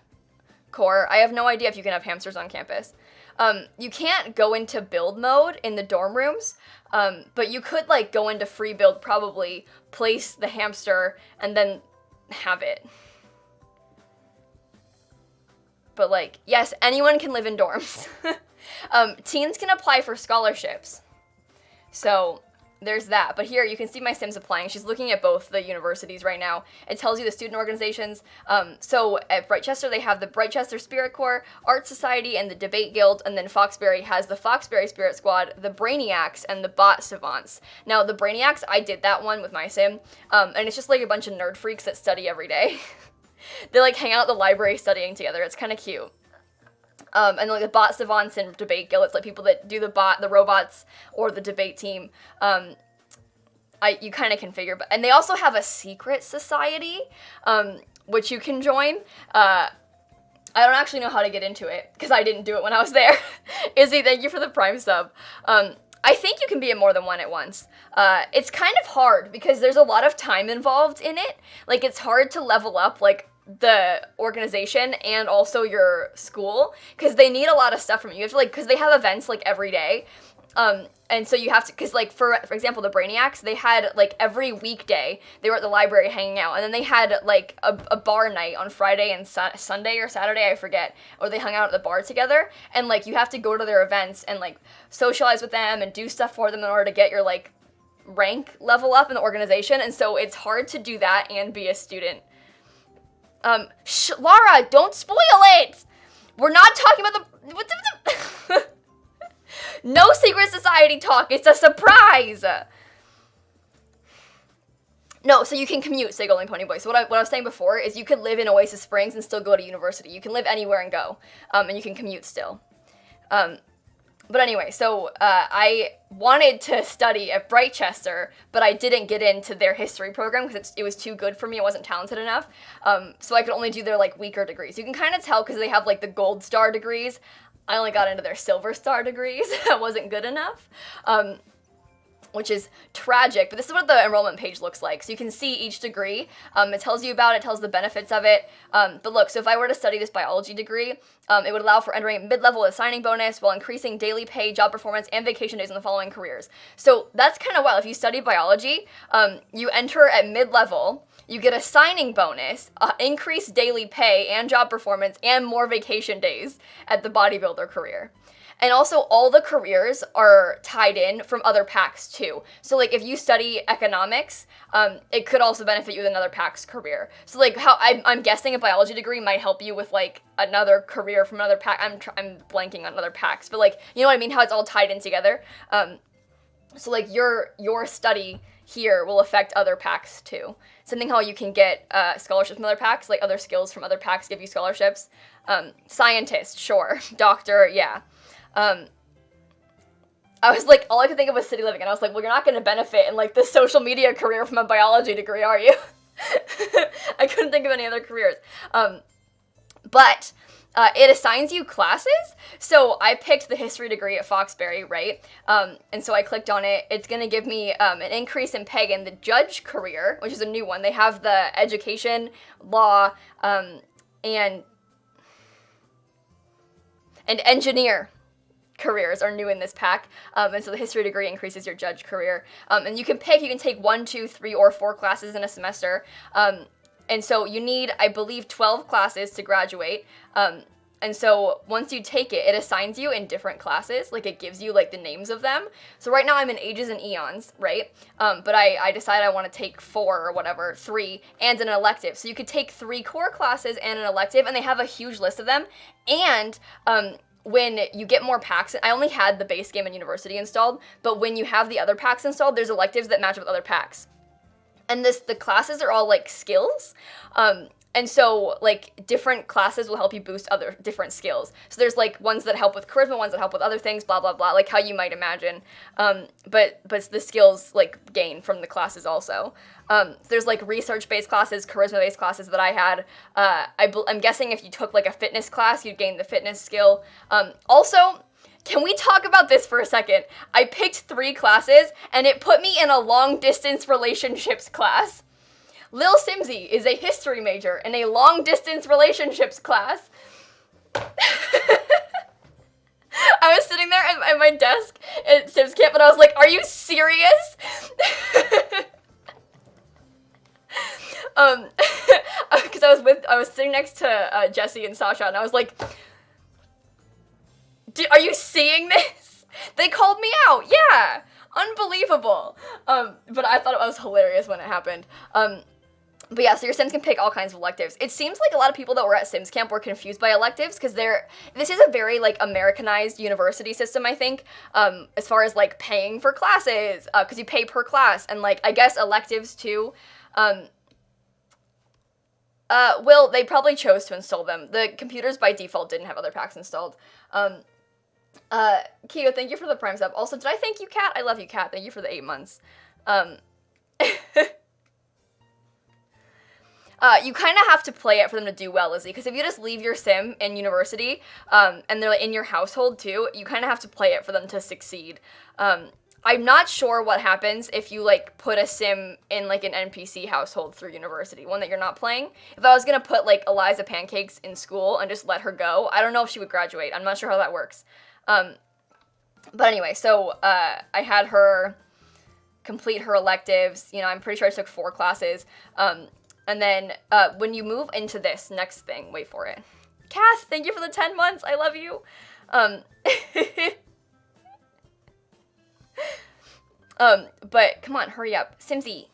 Core. I have no idea if you can have hamsters on campus. You can't go into build mode in the dorm rooms, but you could, like, go into free build, probably, place the hamster, and then have it. But, like, yes, anyone can live in dorms. Teens can apply for scholarships. So, there's that. But here, you can see my Sims applying. She's looking at both the universities right now. It tells you the student organizations. So at Brightchester, they have the Brightchester Spirit Corps, Art Society, and the Debate Guild. And then Foxbury has the Foxbury Spirit Squad, the Brainiacs, and the Bot Savants. Now, the Brainiacs, I did that one with my Sim. And it's just like a bunch of nerd freaks that study every day. They, like, hang out at the library studying together. It's kind of cute. And like the bot savants and debate guild, it's like people that do the robots or the debate team. You kind of configure, and they also have a secret society, which you can join. I don't actually know how to get into it because I didn't do it when I was there. Izzy, thank you for the Prime sub. I think you can be in more than one at once. It's kind of hard because there's a lot of time involved in it. Like, it's hard to level up, like, the organization and also your school because they need a lot of stuff from you. You have to, like, because they have events, like, every day. And so you have to, because, like, for example, the Brainiacs, they had, like, every weekday, they were at the library hanging out, and then they had, like, a bar night on Friday and Sunday or Saturday, I forget, or they hung out at the bar together, and, like, you have to go to their events and, like, socialize with them and do stuff for them in order to get your, like, rank level up in the organization, and so it's hard to do that and be a student. Laura, don't spoil it! We're not talking about the no secret society talk, it's a surprise! No, so you can commute, say Golden Pony Boy. So what I was saying before is you could live in Oasis Springs and still go to university. You can live anywhere and go, and you can commute still. But anyway, so I wanted to study at Brightchester, but I didn't get into their history program because it was too good for me. I wasn't talented enough. So I could only do their, like, weaker degrees. You can kind of tell because they have, like, the gold star degrees. I only got into their silver star degrees. That wasn't good enough. which is tragic, but this is what the enrollment page looks like. So you can see each degree. It tells you about it, tells the benefits of it. But look, so if I were to study this biology degree, it would allow for entering mid-level with a signing bonus while increasing daily pay, job performance, and vacation days in the following careers. So that's kind of wild. If you study biology, you enter at mid-level, you get a signing bonus, increased daily pay and job performance, and more vacation days at the bodybuilder career. And also, all the careers are tied in from other packs, too. So, like, if you study economics, it could also benefit you with another pack's career. So, like, how I'm guessing a biology degree might help you with, like, another career from another pack. I'm blanking on other packs. But, like, you know what I mean? How it's all tied in together. So, like, your study here will affect other packs, too. Something how you can get scholarships from other packs, like, other skills from other packs give you scholarships. Scientist, sure. Doctor, yeah. I was like, all I could think of was city living, and I was like, well, you're not going to benefit in, like, the social media career from a biology degree, are you? I couldn't think of any other careers. But it assigns you classes, so I picked the history degree at Foxbury, right? And so I clicked on it. It's going to give me an increase in pay in the judge career, which is a new one. They have the education, law, and engineer careers are new in this pack, and so the history degree increases your judge career, and you can take 1, 2, 3, or 4 classes in a semester, and so you need, I believe, 12 classes to graduate, and so once you take it, it assigns you in different classes, like it gives you like the names of them. So right now I'm in ages and eons, right? But I decided I want to take 4 or whatever, 3, and an elective. So you could take 3 core classes and an elective, and they have a huge list of them, and when you get more packs, I only had the base game and university installed, but when you have the other packs installed, there's electives that match with other packs. And the classes are all like skills. And so like different classes will help you boost other different skills. So there's like ones that help with charisma, ones that help with other things, blah, blah, blah, like how you might imagine. But the skills like gain from the classes also. There's like research-based classes, charisma-based classes that I had. I'm guessing if you took like a fitness class, you'd gain the fitness skill. Also, can we talk about this for a second? I picked 3 classes, and it put me in a long-distance relationships class. Lilsimsie is a history major in a long-distance relationships class. I was sitting there at my desk at Sims Camp, and I was like, are you serious? Because I was sitting next to Jesse and Sasha, and I was like, are you seeing this? They called me out, yeah, unbelievable. But I thought it was hilarious when it happened. But yeah, so your Sims can pick all kinds of electives. It seems like a lot of people that were at Sims Camp were confused by electives because this is a very like Americanized university system, I think, as far as like paying for classes, because you pay per class, and like I guess electives too. Well, they probably chose to install them. The computers by default didn't have other packs installed. Keo, thank you for the Prime sub. Also, did I thank you, Kat? I love you, Kat. Thank you for the 8 months. You kind of have to play it for them to do well, Lizzie, because if you just leave your sim in university, and they're like, in your household too, you kind of have to play it for them to succeed. I'm not sure what happens if you, like, put a sim in, like, an NPC household through university, one that you're not playing. If I was gonna put, like, Eliza Pancakes in school and just let her go, I don't know if she would graduate. I'm not sure how that works. But anyway, so, I had her complete her electives. You know, I'm pretty sure I took 4 classes. And then, when you move into this next thing, wait for it. Kath, thank you for the 10 months. I love you. But come on, hurry up. Simsie.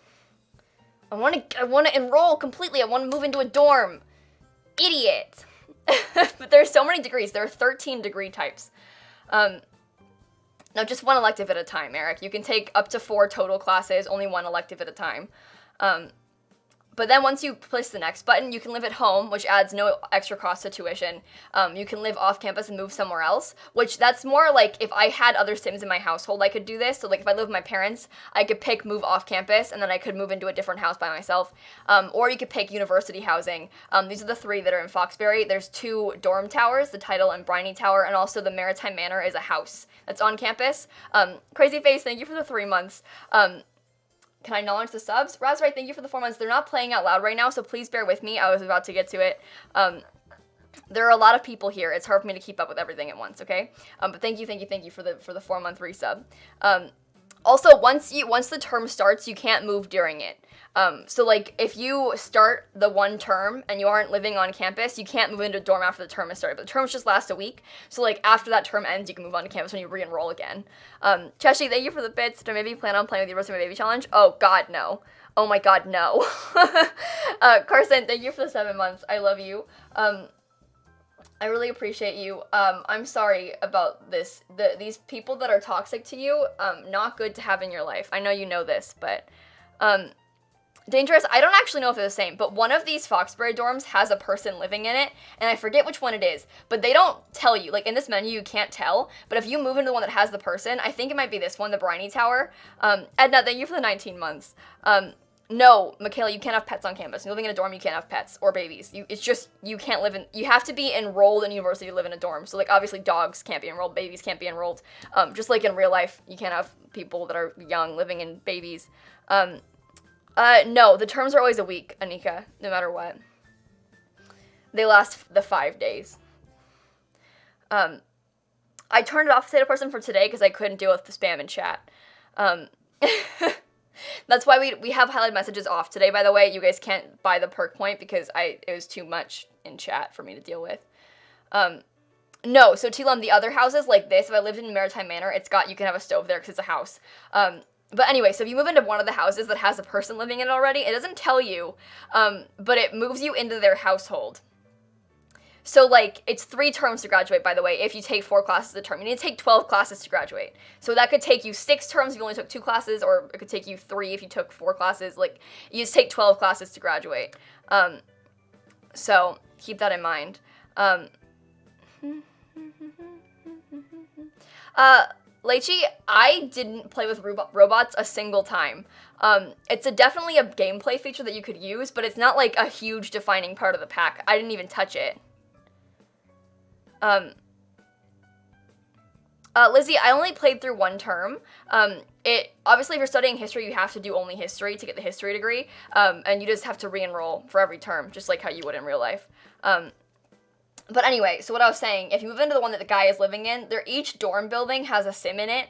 I want to enroll completely. I want to move into a dorm. Idiot. But there's so many degrees. There are 13 degree types. No, just 1 elective at a time, Eric. You can take up to 4 total classes, only 1 elective at a time. But then once you place the next button, you can live at home, which adds no extra cost to tuition. You can live off campus and move somewhere else, which that's more like if I had other Sims in my household, I could do this. So like if I live with my parents, I could pick move off campus, and then I could move into a different house by myself. Or you could pick university housing. These are the 3 that are in Foxbury. There's 2 dorm towers, the Title and Briny Tower, and also the Maritime Manor is a house that's on campus. Crazy Face, thank you for the 3 months. Can I acknowledge the subs? Raspberry, thank you for the 4 months. They're not playing out loud right now, so please bear with me. I was about to get to it. There are a lot of people here. It's hard for me to keep up with everything at once, okay? But thank you for the 4-month resub. Also, once the term starts, you can't move during it. So like if you start the 1 term and you aren't living on campus, you can't move into a dorm after the term has started. But the terms just last a week. So like after that term ends, you can move on to campus when you re-enroll again. Cheshi, thank you for the bits. Do I maybe plan on playing with you Roasting My Baby challenge? Oh god, no. Oh my god, no. Carson, thank you for the 7 months. I love you. I really appreciate you. I'm sorry about this. These people that are toxic to you, not good to have in your life. I know you know this, but Dangerous, I don't actually know if they're the same, but one of these Foxbury dorms has a person living in it, and I forget which one it is, but they don't tell you. Like, in this menu, you can't tell, but if you move into the one that has the person, I think it might be this one, the Briny Tower. Edna, thank you for the 19 months. No, Michaela, you can't have pets on campus. You're living in a dorm, you can't have pets or babies. It's just, you can't live in, you have to be enrolled in university to live in a dorm. So, like, obviously dogs can't be enrolled, babies can't be enrolled. Just like in real life, you can't have people that are young living in babies. No, the terms are always a week, Anika, no matter what. They last the 5 days. I turned it off to say to person for today because I couldn't deal with the spam in chat. That's why we have highlighted messages off today, by the way. You guys can't buy the perk point because it was too much in chat for me to deal with. No, so Tilam, the other houses like this, if I lived in Maritime Manor, you can have a stove there because it's a house. But anyway, so if you move into one of the houses that has a person living in it already, it doesn't tell you, but it moves you into their household. So, like, it's 3 terms to graduate, by the way, if you take 4 classes a term. You need to take 12 classes to graduate. So that could take you 6 terms if you only took 2 classes, or it could take you 3 if you took 4 classes. Like, you just take 12 classes to graduate. So, keep that in mind. Leichi, I didn't play with robots a single time. It's definitely a gameplay feature that you could use, but it's not like a huge defining part of the pack. I didn't even touch it. Lizzie, I only played through 1 term. Obviously, if you're studying history, you have to do only history to get the history degree, and you just have to re-enroll for every term, just like how you would in real life. But anyway, so what I was saying, if you move into the one that the guy is living in, each dorm building has a sim in it.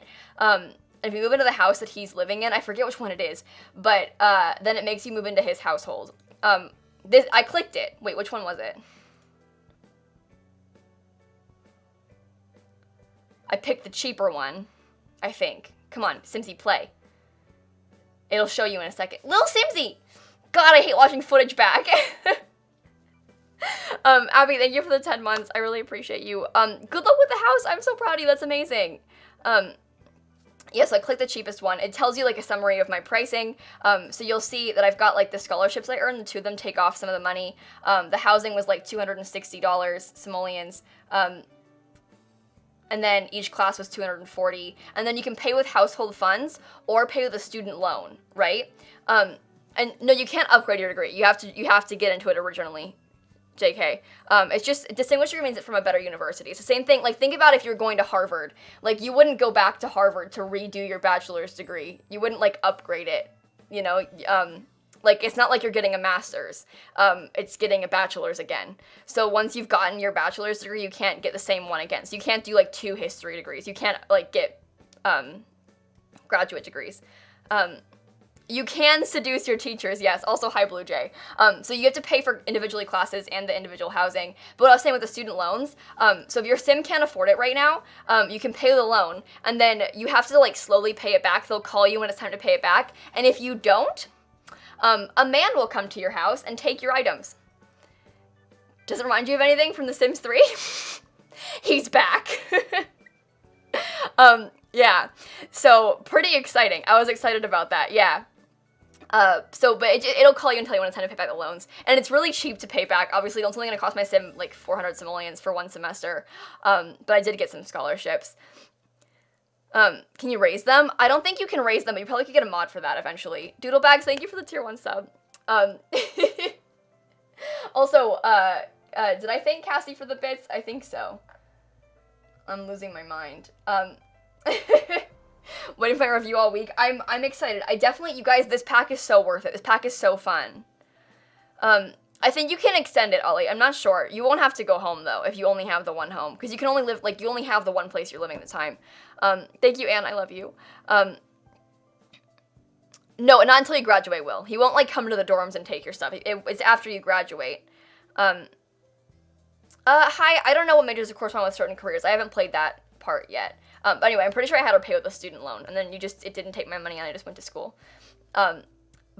If you move into the house that he's living in, I forget which one it is, but then it makes you move into his household. I clicked it. Wait, which one was it? I picked the cheaper one, I think. Come on, Simsie, play. It'll show you in a second. lilsimsie! God, I hate watching footage back. Abby, thank you for the 10 months. I really appreciate you. Good luck with the house. I'm so proud of you. That's amazing. Yes, I clicked the cheapest one. It tells you, like, a summary of my pricing. So you'll see that I've got, like, the scholarships I earned. The 2 of them take off some of the money. The housing was, like, $260 simoleons. And then each class was $240. And then you can pay with household funds or pay with a student loan, right? And no, you can't upgrade your degree. You have to get into it originally. JK. It's just distinguish your means from a better university. It's the same thing. Like, think about if you're going to Harvard. Like, you wouldn't go back to Harvard to redo your bachelor's degree. You wouldn't, like, upgrade it. You know, like, it's not like you're getting a master's. It's getting a bachelor's again. So once you've gotten your bachelor's degree, you can't get the same one again. So you can't do, like, 2 history degrees. You can't, like, get graduate degrees. You can seduce your teachers, yes. Also, hi, Blue Jay. So you have to pay for individually classes and the individual housing. But what I was saying with the student loans, so if your sim can't afford it right now, you can pay the loan, and then you have to, like, slowly pay it back. They'll call you when it's time to pay it back. And if you don't, a man will come to your house and take your items. Does it remind you of anything from The Sims 3? He's back. Yeah. So, pretty exciting. I was excited about that, yeah. But it'll call you and tell you when it's time to pay back the loans. And it's really cheap to pay back. Obviously, it's only going to cost my sim like 400 simoleons for one semester. But I did get some scholarships. Can you raise them? I don't think you can raise them, but you probably could get a mod for that eventually. Doodlebags, thank you for the tier 1 sub. Also, did I thank Cassie for the bits? I think so. I'm losing my mind. Waiting for my review all week. I'm excited. You guys, this pack is so worth it. This pack is so fun. I think you can extend it, Ollie. I'm not sure. You won't have to go home, though, if you only have the one home. Because you can only live, you only have the one place you're living at the time. Thank you, Anne. I love you. No, not until you graduate, Will. He won't, come to the dorms and take your stuff. It's after you graduate. Hi, I don't know what majors correspond with certain careers. I haven't played that part yet. But anyway, I'm pretty sure I had her pay with a student loan. And then it didn't take my money and I just went to school.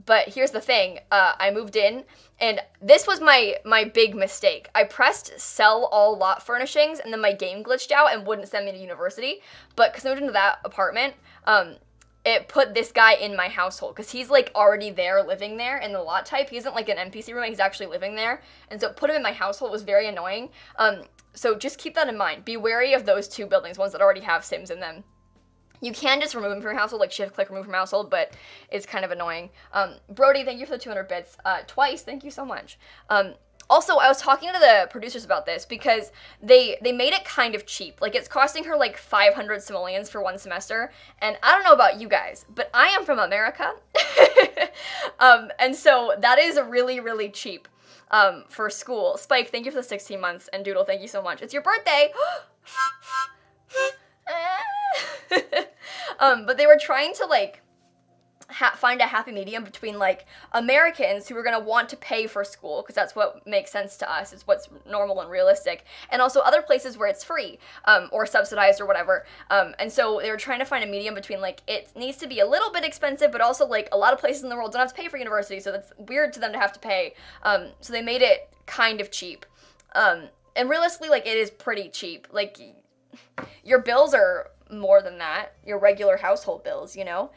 But here's the thing, I moved in, and this was my big mistake. I pressed sell all lot furnishings, and then my game glitched out and wouldn't send me to university. But because I moved into that apartment, it put this guy in my household, because he's, already there, living there in the lot type. He isn't, an NPC roommate, he's actually living there. And so it put him in my household. It was very annoying. So just keep that in mind. Be wary of those two buildings, ones that already have Sims in them. You can just remove them from your household, shift-click remove from household, but it's kind of annoying. Brody, thank you for the 200 bits. Twice, thank you so much. Also, I was talking to the producers about this because they made it kind of cheap. It's costing her 500 simoleons for one semester, and I don't know about you guys, but I am from America. And so that is really, really cheap for school. Spike, thank you for the 16 months, and Doodle, thank you so much. It's your birthday! But they were trying to, find a happy medium between, Americans who are going to want to pay for school, because that's what makes sense to us, it's what's normal and realistic, and also other places where it's free, or subsidized or whatever, and so they were trying to find a medium between, it needs to be a little bit expensive, but also, a lot of places in the world don't have to pay for university, so that's weird to them to have to pay, so they made it kind of cheap, and realistically, it is pretty cheap, your bills are more than that, your regular household bills, you know?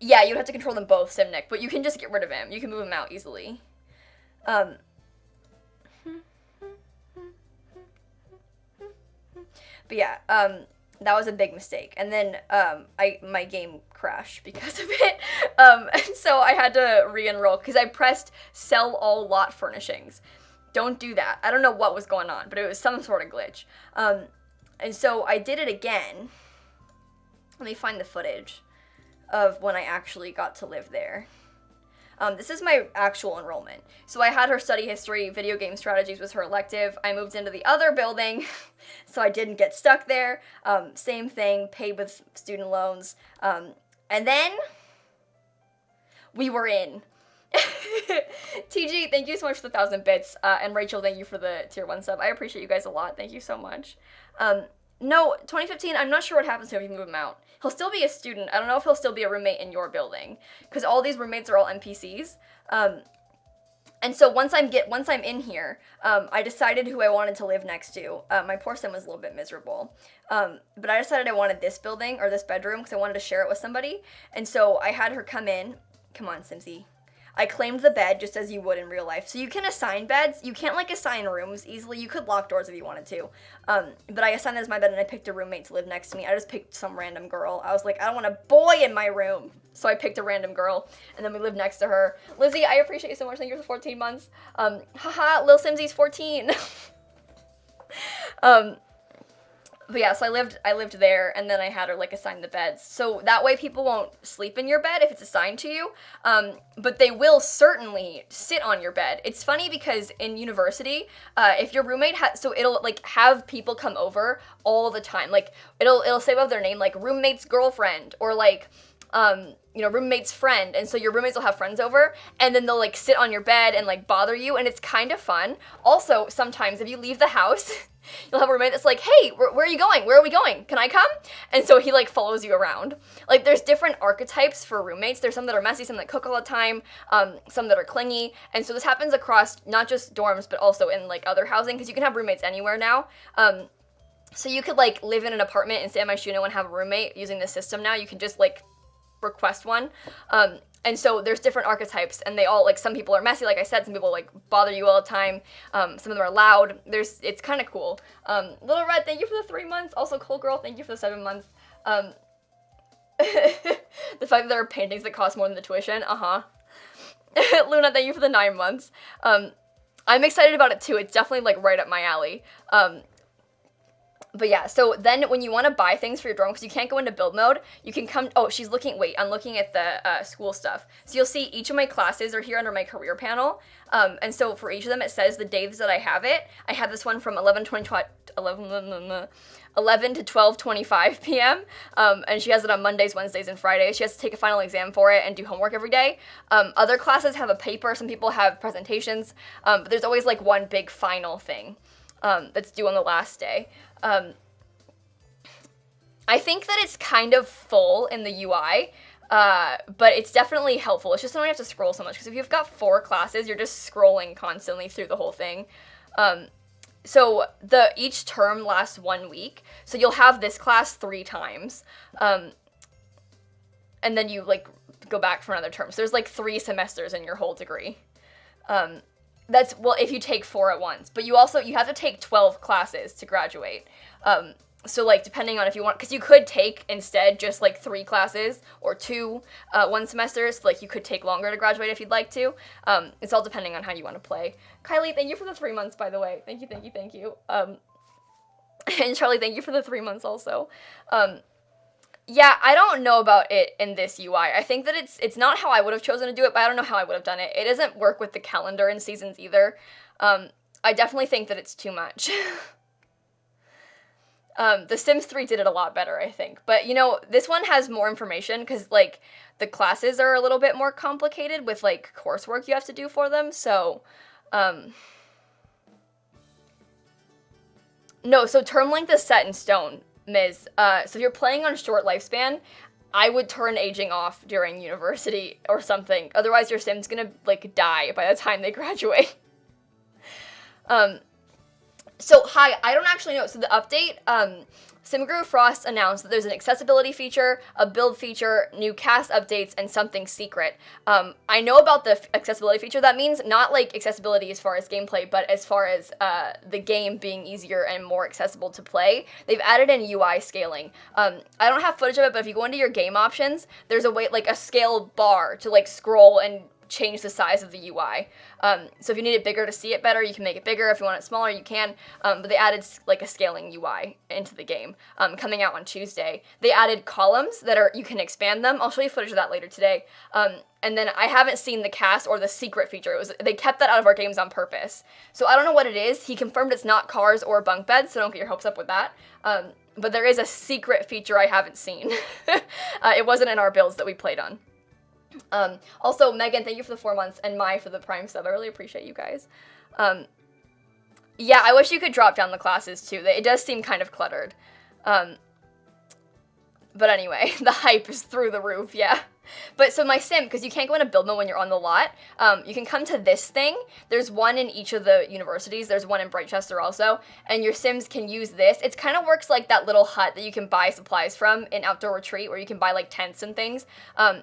Yeah, you'd have to control them both, Simnick, but you can just get rid of him. You can move him out easily. But yeah, that was a big mistake. And then my game crashed because of it. And so I had to re-enroll because I pressed sell all lot furnishings. Don't do that. I don't know what was going on, but it was some sort of glitch. And so I did it again. Let me find the footage of when I actually got to live there. This is my actual enrollment. So I had her study history, video game strategies was her elective. I moved into the other building, so I didn't get stuck there. Same thing, paid with student loans. And then we were in. TG, thank you so much for the 1,000 bits. And Rachel, thank you for the tier 1 sub. I appreciate you guys a lot. Thank you so much. No, 2015, I'm not sure what happens to him if you move him out. He'll still be a student. I don't know if he'll still be a roommate in your building, because all these roommates are all NPCs. And so once I'm in here, I decided who I wanted to live next to. My poor sim was a little bit miserable. But I decided I wanted this building, or this bedroom, because I wanted to share it with somebody. And so I had her come in. Come on, Simsie. I claimed the bed just as you would in real life. So you can assign beds. You can't, assign rooms easily. You could lock doors if you wanted to. But I assigned that as my bed, and I picked a roommate to live next to me. I just picked some random girl. I was like, I don't want a boy in my room. So I picked a random girl, and then we lived next to her. Lizzie, I appreciate you so much. Thank you for 14 months. Haha, lilsimsie's 14. But yeah, so I lived there, and then I had her, assign the beds. So that way people won't sleep in your bed if it's assigned to you, but they will certainly sit on your bed. It's funny because in university, if your roommate so it'll, have people come over all the time. It'll say above their name, roommate's girlfriend, or, roommate's friend, and so your roommates will have friends over, and then they'll, sit on your bed and, bother you, and it's kind of fun. Also, sometimes if you leave the house, you'll have a roommate that's like, hey, where are you going? Where are we going? Can I come? And so he, follows you around. There's different archetypes for roommates. There's some that are messy, some that cook all the time, some that are clingy, and so this happens across not just dorms, but also in, other housing, because you can have roommates anywhere now. So you could, live in an apartment and stay at my Shuno and have a roommate using this system now. You can just, request one. And so there's different archetypes, and they all, like, some people are messy, like I said, some people, like, bother you all the time, some of them are loud, it's kind of cool. Little Red, thank you for the 3 months, also Cool Girl, thank you for the 7 months. The fact that there are paintings that cost more than the tuition, Luna, thank you for the 9 months. I'm excited about it too, it's definitely, like, right up my alley. But yeah, so then when you want to buy things for your dorm, because you can't go into build mode, you can come, I'm looking at the school stuff. So you'll see each of my classes are here under my career panel. And so for each of them, it says the days that I have it. I have this one from 11 to 12:25 p.m. And she has it on Mondays, Wednesdays, and Fridays. She has to take a final exam for it and do homework every day. Other classes have a paper. Some people have presentations. But there's always like one big final thing that's due on the last day. I think that it's kind of full in the UI, but it's definitely helpful. It's just so you don't have to scroll so much, because if you've got 4 classes, you're just scrolling constantly through the whole thing. So each term lasts 1 week, so you'll have this class 3 times, and then you, like, go back for another term. So there's, like, 3 semesters in your whole degree. That's, well, if you take 4 at once, but you have to take 12 classes to graduate. So, like, depending on if you want, because you could take instead just, like, 3 classes or 2 one semester, so, like, you could take longer to graduate if you'd like to. It's all depending on how you want to play. Kylie, thank you for the 3 months, by the way. Thank you. And Charlie, thank you for the 3 months also. Yeah, I don't know about it in this UI. I think that it's not how I would have chosen to do it, but I don't know how I would have done it. It doesn't work with the calendar in seasons either. I definitely think that it's too much. The Sims 3 did it a lot better, I think. But, you know, this one has more information because, like, the classes are a little bit more complicated with, like, coursework you have to do for them. So, no, so term length is set in stone, Ms. So if you're playing on short lifespan, I would turn aging off during university or something. Otherwise, your Sim's gonna, like, die by the time they graduate. So, hi, I don't actually know. So the update, SimGuru Frost announced that there's an accessibility feature, a build feature, new cast updates, and something secret. I know about the accessibility feature. That means not, like, accessibility as far as gameplay, but as far as the game being easier and more accessible to play. They've added in UI scaling. I don't have footage of it, but if you go into your game options, there's a way, like, a scale bar to, like, scroll and change the size of the UI. So if you need it bigger to see it better, you can make it bigger. If you want it smaller, you can. But they added, like, a scaling UI into the game, coming out on Tuesday. They added columns that you can expand them. I'll show you footage of that later today. And then I haven't seen the cast or the secret feature. They kept that out of our games on purpose. So I don't know what it is. He confirmed it's not cars or bunk beds, so don't get your hopes up with that. But there is a secret feature I haven't seen. It wasn't in our builds that we played on. Also, Megan, thank you for the 4 months, and Mai for the Prime sub. I really appreciate you guys. Yeah, I wish you could drop down the classes, too. It does seem kind of cluttered. But anyway, the hype is through the roof, yeah. But so my sim, because you can't go into build mode when you're on the lot, you can come to this thing. There's one in each of the universities. There's one in Brightchester also, and your sims can use this. It kind of works like that little hut that you can buy supplies from in Outdoor Retreat, where you can buy, like, tents and things.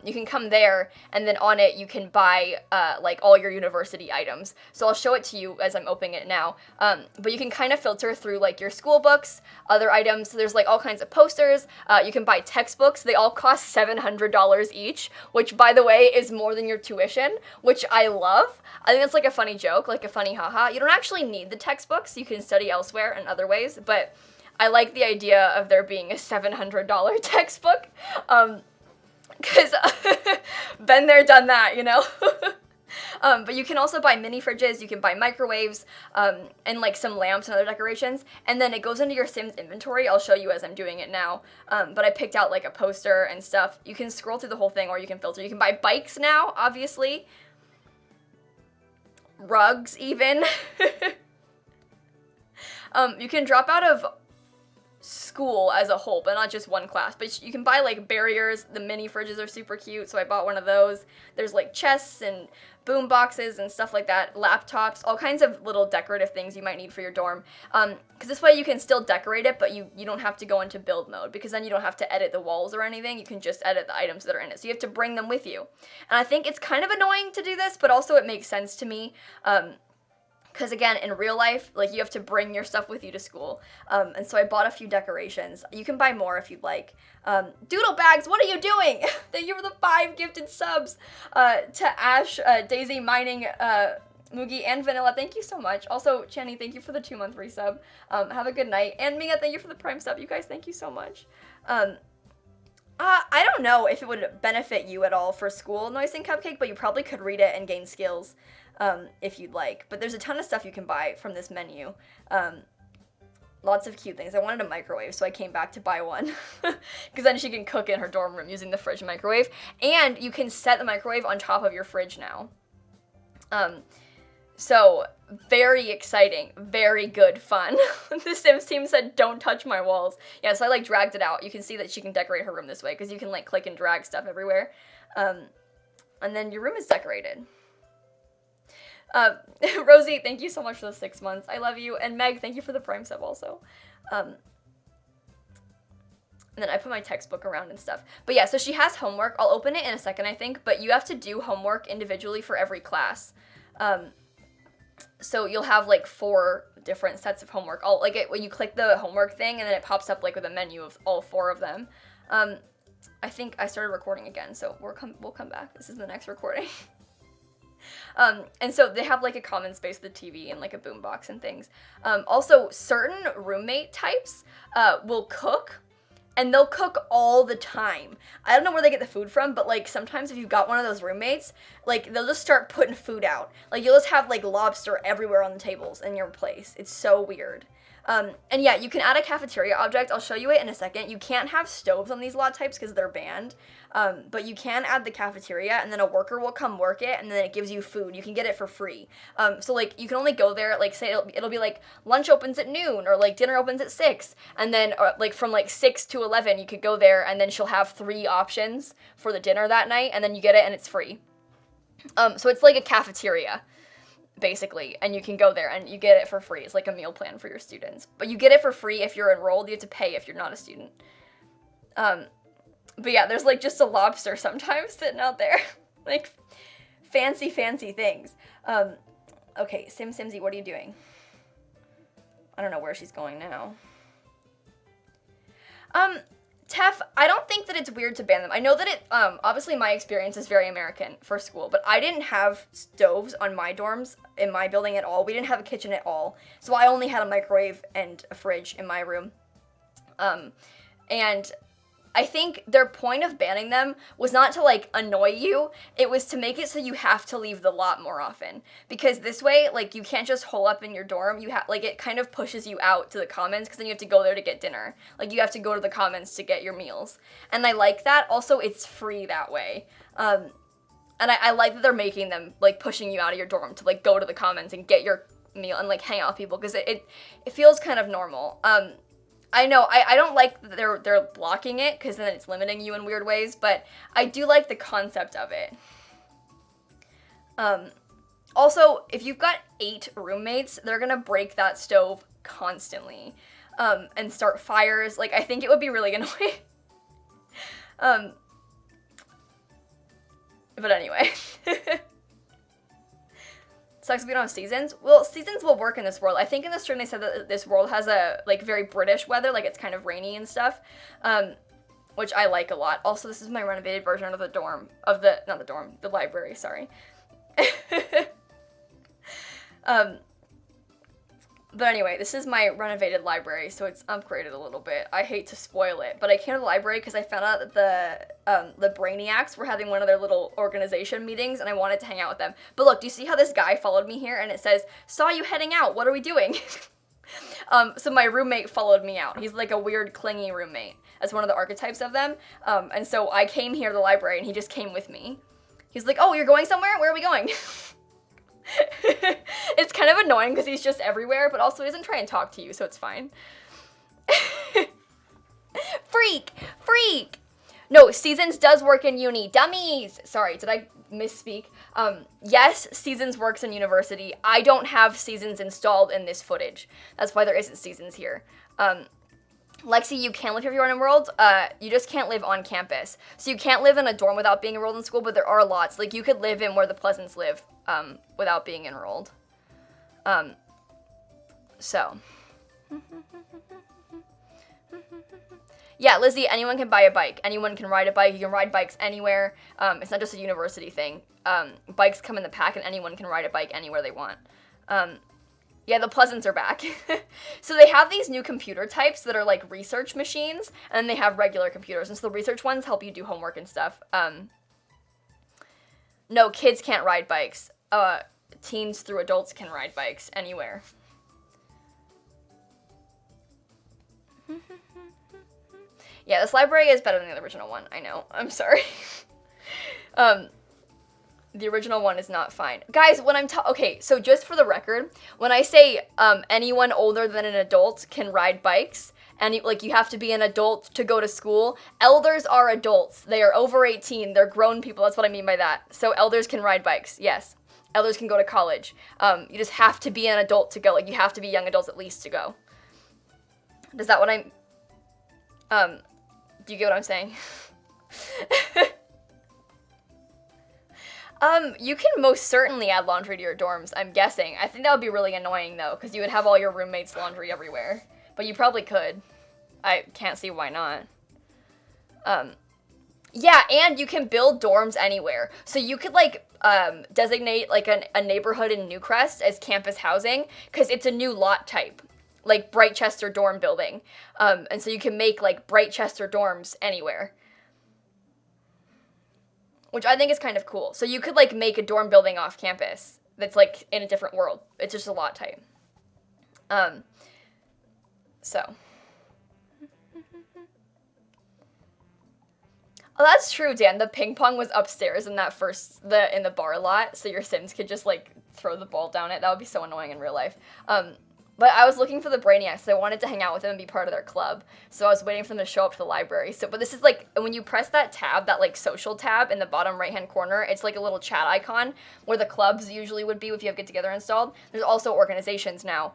You can come there, and then on it you can buy like all your university items. So I'll show it to you as I'm opening it now. But you can kind of filter through, like, your school books, other items. So there's, like, all kinds of posters. You can buy textbooks. They all cost $700 each. Which, by the way, is more than your tuition, which I love. I think it's, like, a funny joke, like a funny haha. You don't actually need the textbooks. You can study elsewhere in other ways, but I like the idea of there being a $700 textbook, because been there, done that, you know? But you can also buy mini fridges, you can buy microwaves, and, like, some lamps and other decorations, and then it goes into your Sims inventory. I'll show you as I'm doing it now, but I picked out, like, a poster and stuff. You can scroll through the whole thing, or you can filter. You can buy bikes now, obviously. Rugs, even. You can drop out of school as a whole, but not just one class. But you can buy like barriers. The mini fridges are super cute, so I bought one of those. There's like chests and boom boxes and stuff like that, laptops, all kinds of little decorative things you might need for your dorm. Because this way you can still decorate it, but you don't have to go into build mode, because then you don't have to edit the walls or anything. You can just edit the items that are in it. So you have to bring them with you. And I think it's kind of annoying to do this, but also it makes sense to me. Because again, in real life, like, you have to bring your stuff with you to school. And so I bought a few decorations. You can buy more if you'd like. Doodle Bags, what are you doing? Thank you for the 5 gifted subs. To Ash, Daisy, Mining, Moogie, and Vanilla, thank you so much. Also, Channy, thank you for the 2-month resub. Have a good night. And Mia, thank you for the Prime sub. You guys, thank you so much. I don't know if it would benefit you at all for school, Noise and Cupcake, but you probably could read it and gain skills. If you'd like. But there's a ton of stuff you can buy from this menu. Lots of cute things. I wanted a microwave, so I came back to buy one. Because then she can cook in her dorm room using the fridge and microwave. And you can set the microwave on top of your fridge now. So, very exciting. Very good fun. The Sims team said, don't touch my walls. Yeah, so I, like, dragged it out. You can see that she can decorate her room this way, because you can, like, click and drag stuff everywhere. And then your room is decorated. Rosie, thank you so much for the 6 months. I love you. And Meg, thank you for the Prime sub also. And then I put my textbook around and stuff. But yeah, so she has homework. I'll open it in a second, I think. But you have to do homework individually for every class. So you'll have like 4 different sets of homework. When you click the homework thing, and then it pops up like with a menu of all 4 of them. I think I started recording again, so we'll come back. This is the next recording. And so they have like a common space with a TV and like a boombox and things. Also, certain roommate types will cook, and they'll cook all the time. I don't know where they get the food from, but like sometimes if you've got one of those roommates, like they'll just start putting food out. Like you'll just have like lobster everywhere on the tables in your place. It's so weird. And yeah, you can add a cafeteria object. I'll show you it in a second. You can't have stoves on these lot types because they're banned. But you can add the cafeteria, and then a worker will come work it, and then it gives you food. You can get it for free. So like you can only go there, like say it'll be like lunch opens at noon, or like dinner opens at 6, and then like from like 6 to 11 you could go there, and then she'll have 3 options for the dinner that night, and then you get it and it's free. So it's like a cafeteria, basically, and you can go there and you get it for free. It's like a meal plan for your students, but you get it for free if you're enrolled. You have to pay if you're not a student. But yeah, there's like just a lobster sometimes sitting out there. Like fancy things. Okay, Simsie, what are you doing? I don't know where she's going now. Tef, I don't think that it's weird to ban them. I know that it, obviously my experience is very American for school, but I didn't have stoves on my dorms in my building at all. We didn't have a kitchen at all. So I only had a microwave and a fridge in my room. And I think their point of banning them was not to, like, annoy you. It was to make it so you have to leave the lot more often. Because this way, like, you can't just hole up in your dorm. You have, like, it kind of pushes you out to the commons, because then you have to go there to get dinner. Like, you have to go to the commons to get your meals. And I like that. Also, it's free that way. And I like that they're making them, like, pushing you out of your dorm to, like, go to the commons and get your meal and, like, hang out with people, because it feels kind of normal. I know, I don't like that they're blocking it, because then it's limiting you in weird ways, but I do like the concept of it. Also, if you've got 8 roommates, they're gonna break that stove constantly, and start fires. Like, I think it would be really annoying. But anyway. Sucks if we don't have seasons. Well, seasons will work in this world. I think in the stream they said that this world has a, like, very British weather, like it's kind of rainy and stuff, which I like a lot. Also, this is my renovated version of the dorm, the library, sorry. But anyway, this is my renovated library, so it's upgraded a little bit. I hate to spoil it, but I came to the library because I found out that the Brainiacs were having one of their little organization meetings, and I wanted to hang out with them. But look, do you see how this guy followed me here? And it says, "Saw you heading out. What are we doing?" So my roommate followed me out. He's like a weird, clingy roommate. That's one of the archetypes of them. And so I came here to the library, and he just came with me. He's like, "Oh, you're going somewhere? Where are we going?" It's kind of annoying because he's just everywhere, but also he doesn't try and talk to you, so it's fine. Freak! No, Seasons does work in uni. Dummies! Sorry, did I misspeak? Yes, Seasons works in university. I don't have Seasons installed in this footage. That's why there isn't Seasons here. Lexi, you can live here if you're enrolled. You just can't live on campus. So you can't live in a dorm without being enrolled in school, but there are lots. Like, you could live in where the Pleasants live, without being enrolled. So. Yeah, Lizzie, anyone can buy a bike. Anyone can ride a bike. You can ride bikes anywhere. It's not just a university thing. Bikes come in the pack, and anyone can ride a bike anywhere they want. Yeah, the Pleasants are back. So they have these new computer types that are like research machines, and they have regular computers. And so the research ones help you do homework and stuff. No, kids can't ride bikes. Teens through adults can ride bikes anywhere. Yeah, this library is better than the original one. I know. I'm sorry. The original one is not fine. Guys, when I'm okay, so just for the record, when I say anyone older than an adult can ride bikes, and like you have to be an adult to go to school, elders are adults. They are over 18. They're grown people. That's what I mean by that. So elders can ride bikes. Yes. Elders can go to college. You just have to be an adult to go. Like, you have to be young adults at least to go. Is that what I'm... do you get what I'm saying? You can most certainly add laundry to your dorms, I'm guessing. I think that would be really annoying, though, because you would have all your roommates' laundry everywhere. But you probably could. I can't see why not. Yeah, and you can build dorms anywhere. So you could, like, designate, like, a neighborhood in Newcrest as campus housing, because it's a new lot type. Like, Brightchester dorm building. And so you can make, like, Brightchester dorms anywhere. Which I think is kind of cool. So you could, like, make a dorm building off campus that's, like, in a different world. It's just a lot type. So. Oh, that's true, Dan. The ping pong was upstairs in that in the bar lot, so your Sims could just, like, throw the ball down it. That would be so annoying in real life. But I was looking for the Brainiacs, so I wanted to hang out with them and be part of their club. So I was waiting for them to show up to the library. But this is, like, when you press that tab, that, like, social tab in the bottom right-hand corner, it's, like, a little chat icon where the clubs usually would be if you have Get Together installed. There's also organizations now,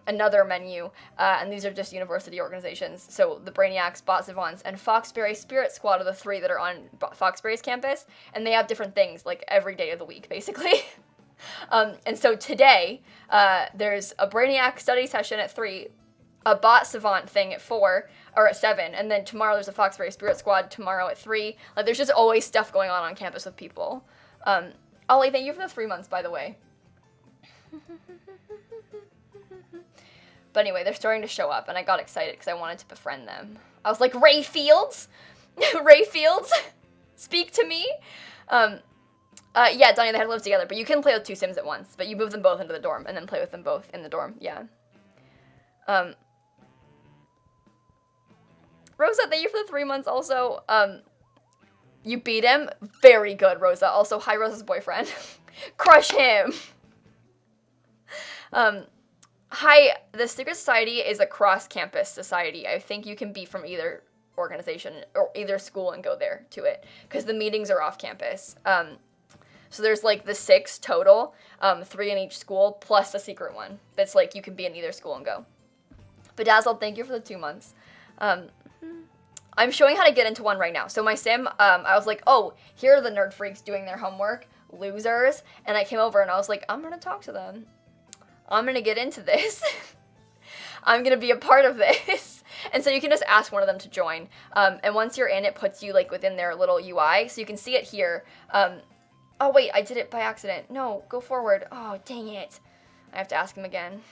another menu, and these are just university organizations. So the Brainiacs, Bot Savants, and Foxberry Spirit Squad are the three that are on Foxberry's campus, and they have different things, like, every day of the week, basically. And so today, there's a Brainiac study session at 3, a Bot Savant thing at 4, or at 7, and then tomorrow there's a Foxberry Spirit Squad tomorrow at 3. Like, there's just always stuff going on campus with people. Ollie, thank you for the 3 months, by the way. But anyway, they're starting to show up, and I got excited because I wanted to befriend them. I was like, Ray Fields? Ray Fields? Speak to me? Yeah, Donnie, they had to live together, but you can play with 2 Sims at once, but you move them both into the dorm, and then play with them both in the dorm, yeah. Rosa, thank you for the 3 months also. You beat him? Very good, Rosa. Also, hi, Rosa's boyfriend. Crush him! Hi, the Secret Society is a cross-campus society. I think you can be from either organization, or either school and go there to it, because the meetings are off campus. So there's, like, the 6 total, 3 in each school, plus a secret one. That's, like, you can be in either school and go. Bedazzled, thank you for the 2 months. I'm showing how to get into one right now. So my sim, I was like, oh, here are the nerd freaks doing their homework, losers. And I came over and I was like, I'm going to talk to them. I'm going to get into this. I'm going to be a part of this. And so you can just ask one of them to join. And once you're in, it puts you, like, within their little UI. So you can see it here. Oh, wait, I did it by accident. No, go forward. Oh, dang it. I have to ask him again.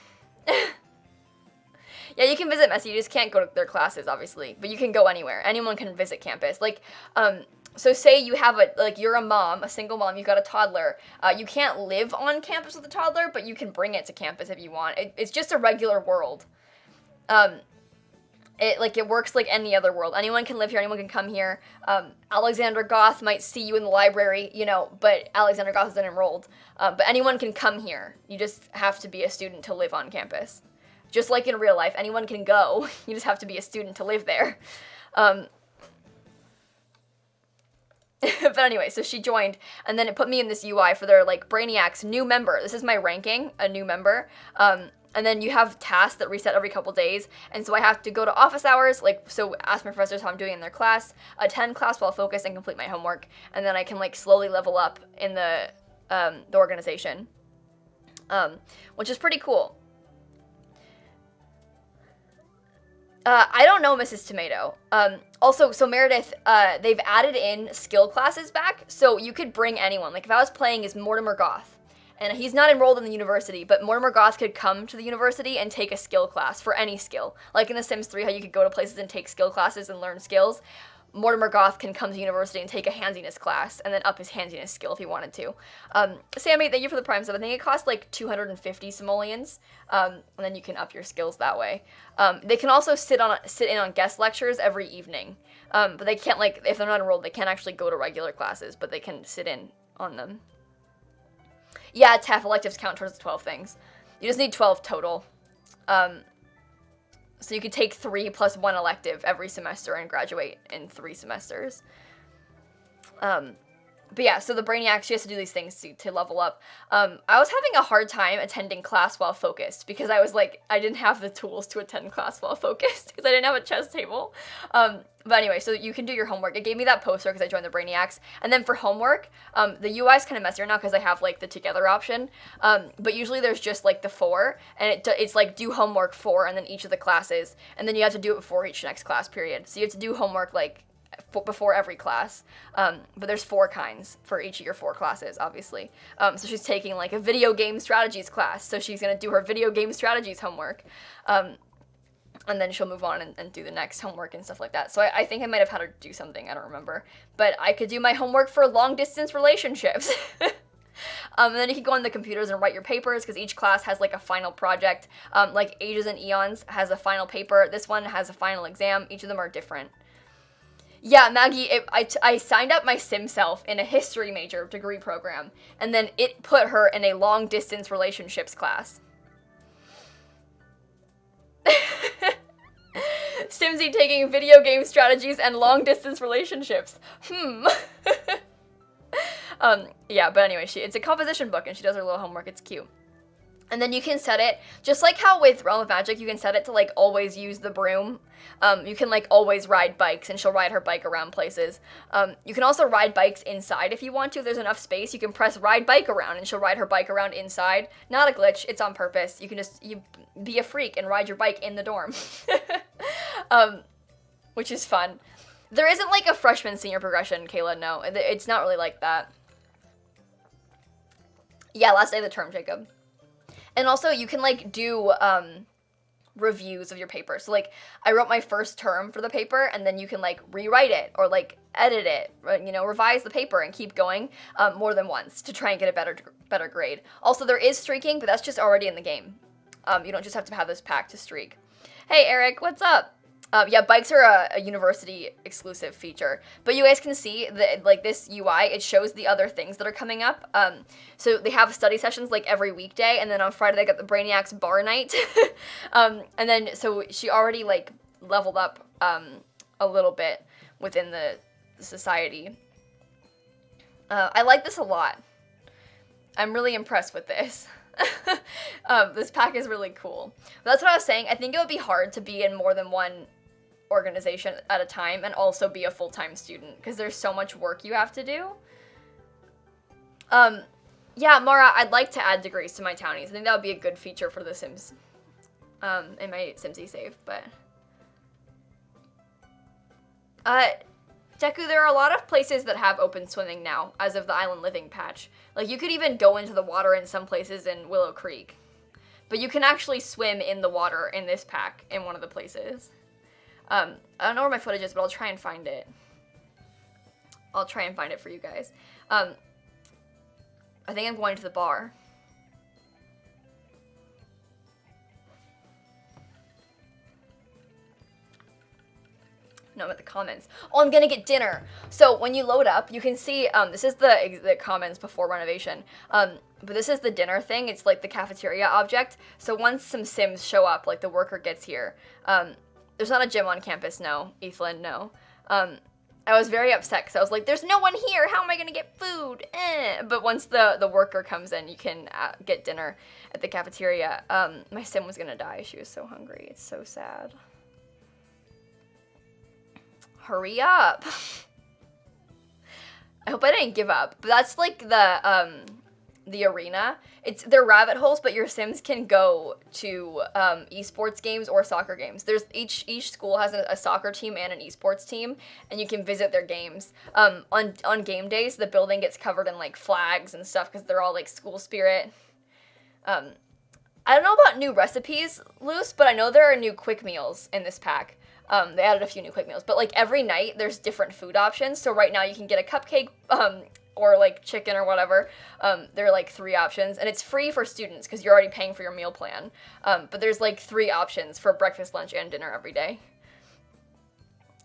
Yeah, you can visit Messi. You just can't go to their classes, obviously. But you can go anywhere. Anyone can visit campus. Like, so say you have you're a mom, a single mom, you've got a toddler. You can't live on campus with a toddler, but you can bring it to campus if you want. It's just a regular world. It works like any other world. Anyone can live here, anyone can come here. Alexander Goth might see you in the library, but Alexander Goth isn't enrolled. But anyone can come here. You just have to be a student to live on campus. Just like in real life, anyone can go. You just have to be a student to live there. But anyway, so she joined, and then it put me in this UI for their, like, Brainiacs new member. This is my ranking, a new member. And then you have tasks that reset every couple days, and so I have to go to office hours, like, so ask my professors how I'm doing in their class, attend class while focused, and complete my homework, and then I can, like, slowly level up in the organization, which is pretty cool. I don't know Mrs. Tomato. Also, so Meredith, they've added in skill classes back, so you could bring anyone. Like, if I was playing as Mortimer Goth, and he's not enrolled in the university, but Mortimer Goth could come to the university and take a skill class for any skill. Like in The Sims 3, how you could go to places and take skill classes and learn skills. Mortimer Goth can come to university and take a handiness class and then up his handiness skill if he wanted to. Sammy, thank you for the Prime sub. I think it costs like 250 simoleons, and then you can up your skills that way. They can also sit in on guest lectures every evening, but they can't, like, if they're not enrolled, they can't actually go to regular classes, but they can sit in on them. Yeah, TEF electives count towards the 12 things. You just need 12 total. So you could take 3 plus 1 elective every semester and graduate in 3 semesters. But yeah, so the Brainiac, she has to do these things to level up. I was having a hard time attending class while focused because I was like, I didn't have the tools to attend class while focused because I didn't have a chess table. But anyway, so you can do your homework. It gave me that poster because I joined the Brainiacs. And then for homework, the UI is kind of messier now because I have like the together option. But usually there's just like the 4, and it's like do homework 4 and then each of the classes. And then you have to do it before each next class period. So you have to do homework like before every class, but there's 4 kinds for each of your 4 classes, obviously. So she's taking like a video game strategies class, so she's gonna do her video game strategies homework, and then she'll move on and do the next homework and stuff like that. So I think I might have had her do something, I don't remember, but I could do my homework for long distance relationships. And then you can go on the computers and write your papers, because each class has like a final project. Like Ages and Eons has a final paper, this one has a final exam, each of them are different. Yeah, Maggie, I signed up my sim self in a history major degree program, and then it put her in a long-distance relationships class. Simsie taking video game strategies and long-distance relationships. Yeah, but anyway, it's a composition book, and she does her little homework. It's cute. And then you can set it, just like how with Realm of Magic, you can set it to, like, always use the broom. You can, like, always ride bikes, and she'll ride her bike around places. You can also ride bikes inside if you want to. If there's enough space, you can press ride bike around, and she'll ride her bike around inside. Not a glitch, it's on purpose. You can just, be a freak and ride your bike in the dorm. Which is fun. There isn't, like, a freshman senior progression, Kayla, no. It's not really like that. Yeah, last day of the term, Jacob. And also, you can, like, do, reviews of your paper. So, like, I wrote my first term for the paper, and then you can, like, rewrite it, or, like, edit it, you know, revise the paper, and keep going, more than once, to try and get a better grade. Also, there is streaking, but that's just already in the game. You don't just have to have this pack to streak. Hey, Eric, what's up? Yeah, bikes are a university exclusive feature, but you guys can see that, like, this UI, it shows the other things that are coming up. So they have study sessions like every weekday, and then on Friday they got the Brainiacs bar night. And then, so she already, like, leveled up a little bit within the society. I like this a lot. I'm really impressed with this. This pack is really cool. But that's what I was saying. I think it would be hard to be in more than one organization at a time and also be a full-time student, because there's so much work you have to do. Yeah, Mara, I'd like to add degrees to my townies. I think that would be a good feature for The Sims, in my Simsie save, but... Deku, there are a lot of places that have open swimming now, as of the Island Living patch. Like, you could even go into the water in some places in Willow Creek. But you can actually swim in the water in this pack, in one of the places. I don't know where my footage is, but I'll try and find it. I'll try and find it for you guys. I think I'm going to the bar. No, I'm at the comments. Oh, I'm gonna get dinner. So when you load up, you can see, this is the comments before renovation. But this is the dinner thing. It's like the cafeteria object. So once some Sims show up, like the worker gets here, There's not a gym on campus, no. Ethan, no. I was very upset because I was like, there's no one here. How am I going to get food? But once the worker comes in, you can get dinner at the cafeteria. My sim was going to die. She was so hungry. It's so sad. Hurry up. I hope I didn't give up. But that's like the arena. They're rabbit holes, but your Sims can go to esports games or soccer games. There's each school has a soccer team and an esports team, and you can visit their games. On game days, the building gets covered in like flags and stuff because they're all like school spirit. I don't know about new recipes, Luce, but I know there are new quick meals in this pack. They added a few new quick meals, but like every night there's different food options. So right now you can get a cupcake, or like chicken or whatever. There are like 3 options, and it's free for students because you're already paying for your meal plan. But there's like 3 options for breakfast, lunch, and dinner every day.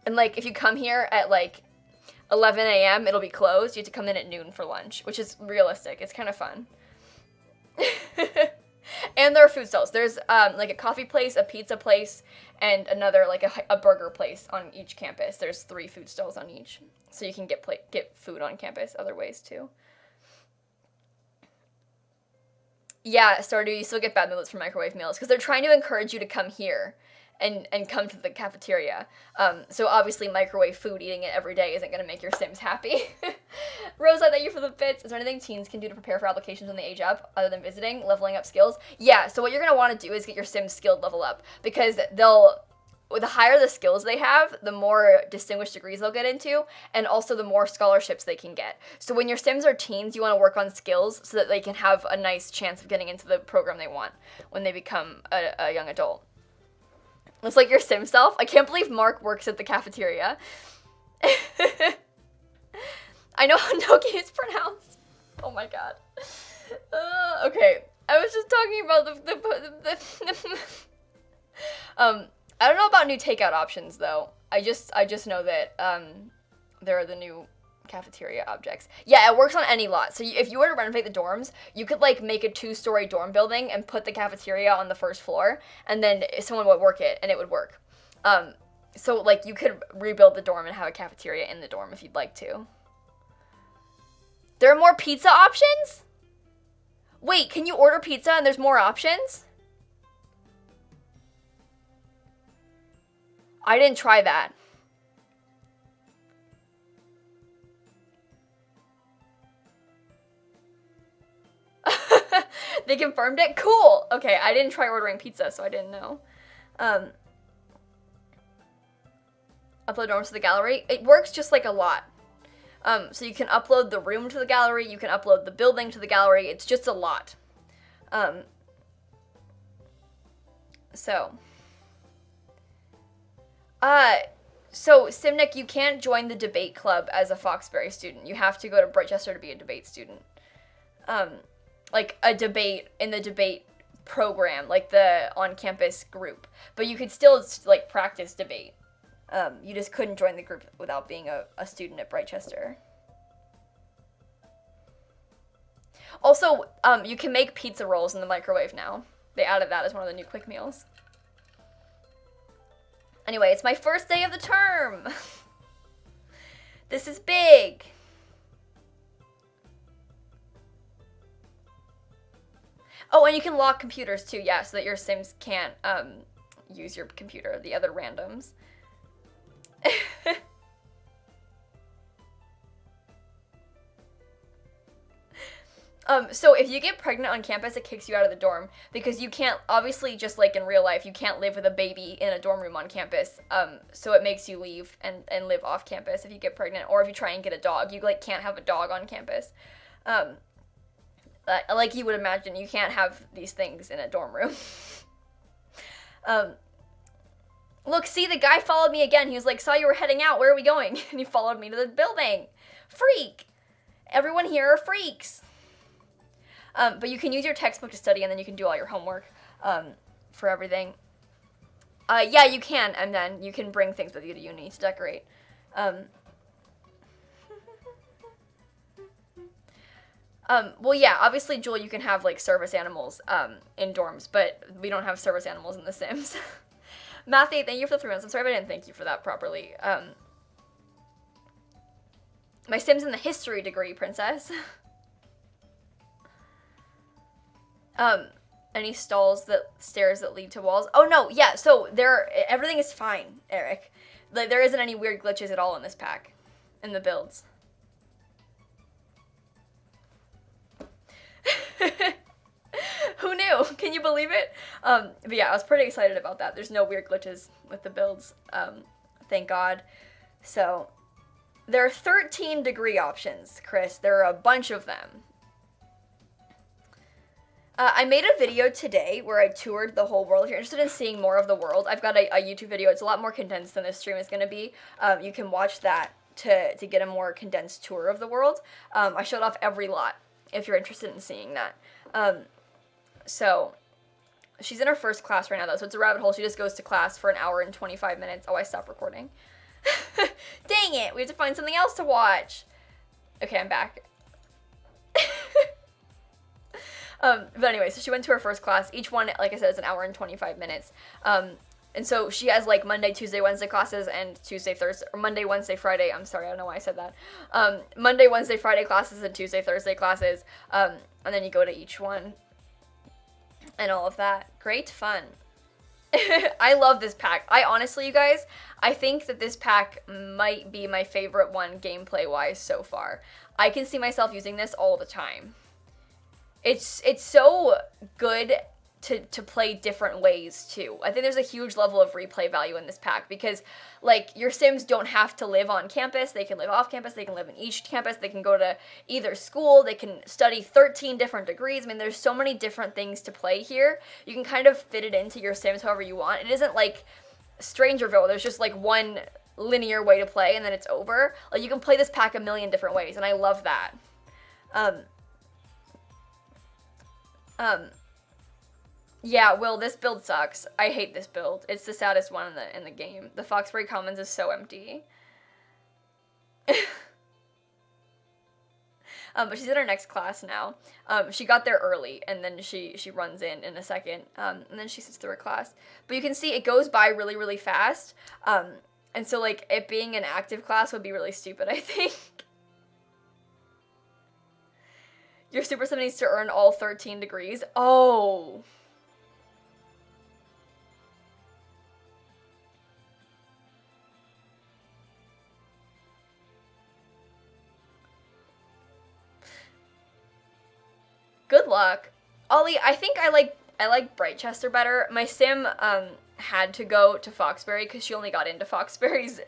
And like if you come here at like 11 a.m., it'll be closed. You have to come in at noon for lunch, which is realistic. It's kind of fun. And there are food stalls. There's like a coffee place, a pizza place, and another like a burger place on each campus. There's 3 food stalls on each, so you can get food on campus other ways too. Yeah, Stardew, you still get bad moodlets for microwave meals because they're trying to encourage you to come here and come to the cafeteria. So obviously microwave food, eating it every day isn't going to make your Sims happy. Rosa, thank you for the bits. Is there anything teens can do to prepare for applications when they age up other than visiting, leveling up skills? Yeah, so what you're going to want to do is get your Sims skilled level up because the higher the skills they have, the more distinguished degrees they'll get into, and also the more scholarships they can get. So when your Sims are teens, you want to work on skills so that they can have a nice chance of getting into the program they want when they become a young adult. It's like your Sim self. I can't believe Mark works at the cafeteria. I know how Noki is pronounced. Oh my god. Okay, I was just talking about the I don't know about new takeout options though. I just know that there are the new cafeteria objects. Yeah, it works on any lot. So if you were to renovate the dorms, you could like make a 2-story dorm building and put the cafeteria on the first floor, and then someone would work it and it would work. So like you could rebuild the dorm and have a cafeteria in the dorm if you'd like to. There are more pizza options? Wait, can you order pizza and there's more options? I didn't try that. They confirmed it? Cool! Okay, I didn't try ordering pizza, so I didn't know. Upload dorms to the gallery. It works just like a lot. So you can upload the room to the gallery, you can upload the building to the gallery. It's just a lot. So Simnick, you can't join the debate club as a Foxbury student. You have to go to Brightchester to be a debate student. Like a debate in the debate program, like the on-campus group. But you could still like practice debate. You just couldn't join the group without being a student at Brightchester. Also, you can make pizza rolls in the microwave now. They added that as one of the new quick meals. Anyway, it's my first day of the term. This is big. Oh, and you can lock computers too, yeah, so that your Sims can't use your computer, the other randoms. So if you get pregnant on campus, it kicks you out of the dorm because you can't, obviously, just like in real life, you can't live with a baby in a dorm room on campus. So it makes you leave and live off campus if you get pregnant, or if you try and get a dog, you like can't have a dog on campus. Like you would imagine, you can't have these things in a dorm room. Look, see, the guy followed me again. He was like, saw you were heading out. Where are we going? And he followed me to the building. Freak. Everyone here are freaks. But you can use your textbook to study, and then you can do all your homework for everything. Yeah, you can, and then you can bring things with you to uni to decorate. Well, yeah, obviously, Jewel, you can have, like, service animals in dorms, but we don't have service animals in The Sims. Matthew, thank you for the 3 months. I'm sorry if I didn't thank you for that properly. My Sims in the history degree, princess. Any stairs that lead to walls? Oh no, yeah, so everything is fine, Eric. Like, there isn't any weird glitches at all in this pack, in the builds. Who knew? Can you believe it? But yeah, I was pretty excited about that. There's no weird glitches with the builds, thank God. So, there are 13 degree options, Chris. There are a bunch of them. I made a video today where I toured the whole world. If you're interested in seeing more of the world, I've got a YouTube video. It's a lot more condensed than this stream is going to be. You can watch that to get a more condensed tour of the world. I showed off every lot if you're interested in seeing that. So, she's in her first class right now, though, so it's a rabbit hole. She just goes to class for an hour and 25 minutes. Oh, I stopped recording. Dang it! We have to find something else to watch. Okay, I'm back. But anyway, so she went to her first class. Each one, like I said, is an hour and 25 minutes. And so she has, like, Monday, Tuesday, Wednesday classes and Tuesday, Thursday, or Monday, Wednesday, Friday. I'm sorry, I don't know why I said that. Monday, Wednesday, Friday classes and Tuesday, Thursday classes. And then you go to each one and all of that. Great fun. I love this pack. I honestly, you guys, I think that this pack might be my favorite one gameplay-wise so far. I can see myself using this all the time. It's so good to play different ways, too. I think there's a huge level of replay value in this pack because, like, your Sims don't have to live on campus. They can live off campus. They can live in each campus. They can go to either school. They can study 13 different degrees. I mean, there's so many different things to play here. You can kind of fit it into your Sims however you want. It isn't like Strangerville. There's just, like, one linear way to play and then it's over. Like, you can play this pack a million different ways, and I love that. Yeah, Will, this build sucks. I hate this build. It's the saddest one in the game. The Foxbury Commons is so empty. But she's in her next class now. She got there early, and then she runs in a second, and then she sits through her class. But you can see it goes by really, really fast. And so, like, it being an active class would be really stupid, I think. Your Super Sim needs to earn all 13 degrees. Oh. Good luck. Ollie, I think I like Brightchester better. My Sim had to go to Foxbury because she only got into Foxbury's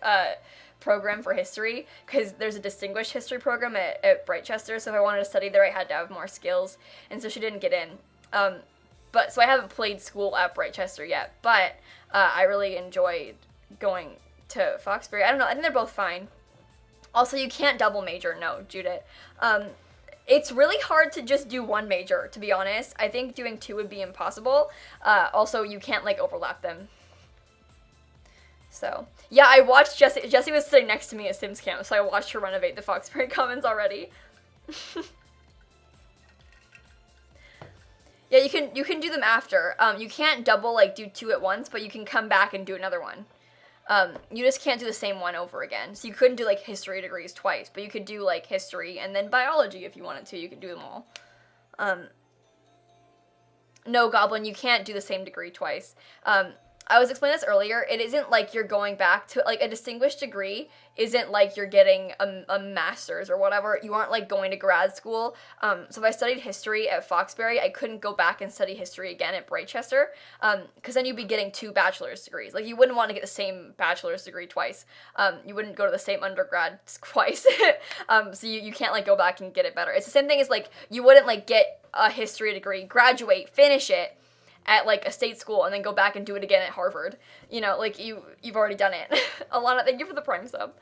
program for history because there's a distinguished history program at Brightchester, so if I wanted to study there I had to have more skills, and so she didn't get in. But so I haven't played school at Brightchester yet, but I really enjoyed going to Foxbury. I don't know, I think they're both fine. Also, you can't double major, no, Judith. It's really hard to just do one major, to be honest. I think doing two would be impossible. Also, you can't, like, overlap them. So, yeah, I watched Jessie. Jessie was sitting next to me at Sims Camp, so I watched her renovate the Foxbury Commons already. Yeah, you can do them after. You can't double, like, do two at once, but you can come back and do another one. You just can't do the same one over again. So you couldn't do, like, history degrees twice, but you could do, like, history and then biology if you wanted to. You could do them all. No, Goblin, you can't do the same degree twice. I was explaining this earlier. It isn't like you're going back to, like, a distinguished degree isn't like you're getting a master's or whatever. You aren't, like, going to grad school. So if I studied history at Foxbury, I couldn't go back and study history again at Brightchester, because then you'd be getting 2 bachelor's degrees. Like, you wouldn't want to get the same bachelor's degree twice. You wouldn't go to the same undergrad twice. So you can't, like, go back and get it better. It's the same thing as, like, you wouldn't, like, get a history degree, graduate, finish it, at, like, a state school and then go back and do it again at Harvard. You know, like, you've already done it. Alana, thank you for the Prime sub.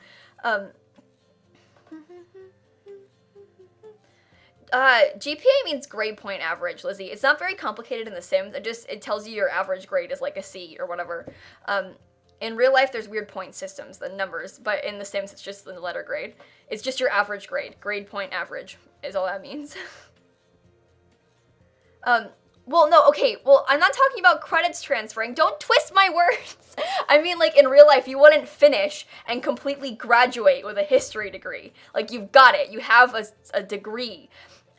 GPA means grade point average, Lizzie. It's not very complicated in The Sims. It tells you your average grade is, like, a C or whatever. In real life, there's weird point systems, the numbers, but in The Sims, it's just the letter grade. It's just your average grade. Grade point average is all that means. Well, no, okay, well, I'm not talking about credits transferring. Don't twist my words. I mean, like, in real life, you wouldn't finish and completely graduate with a history degree. Like, you've got it. You have a degree.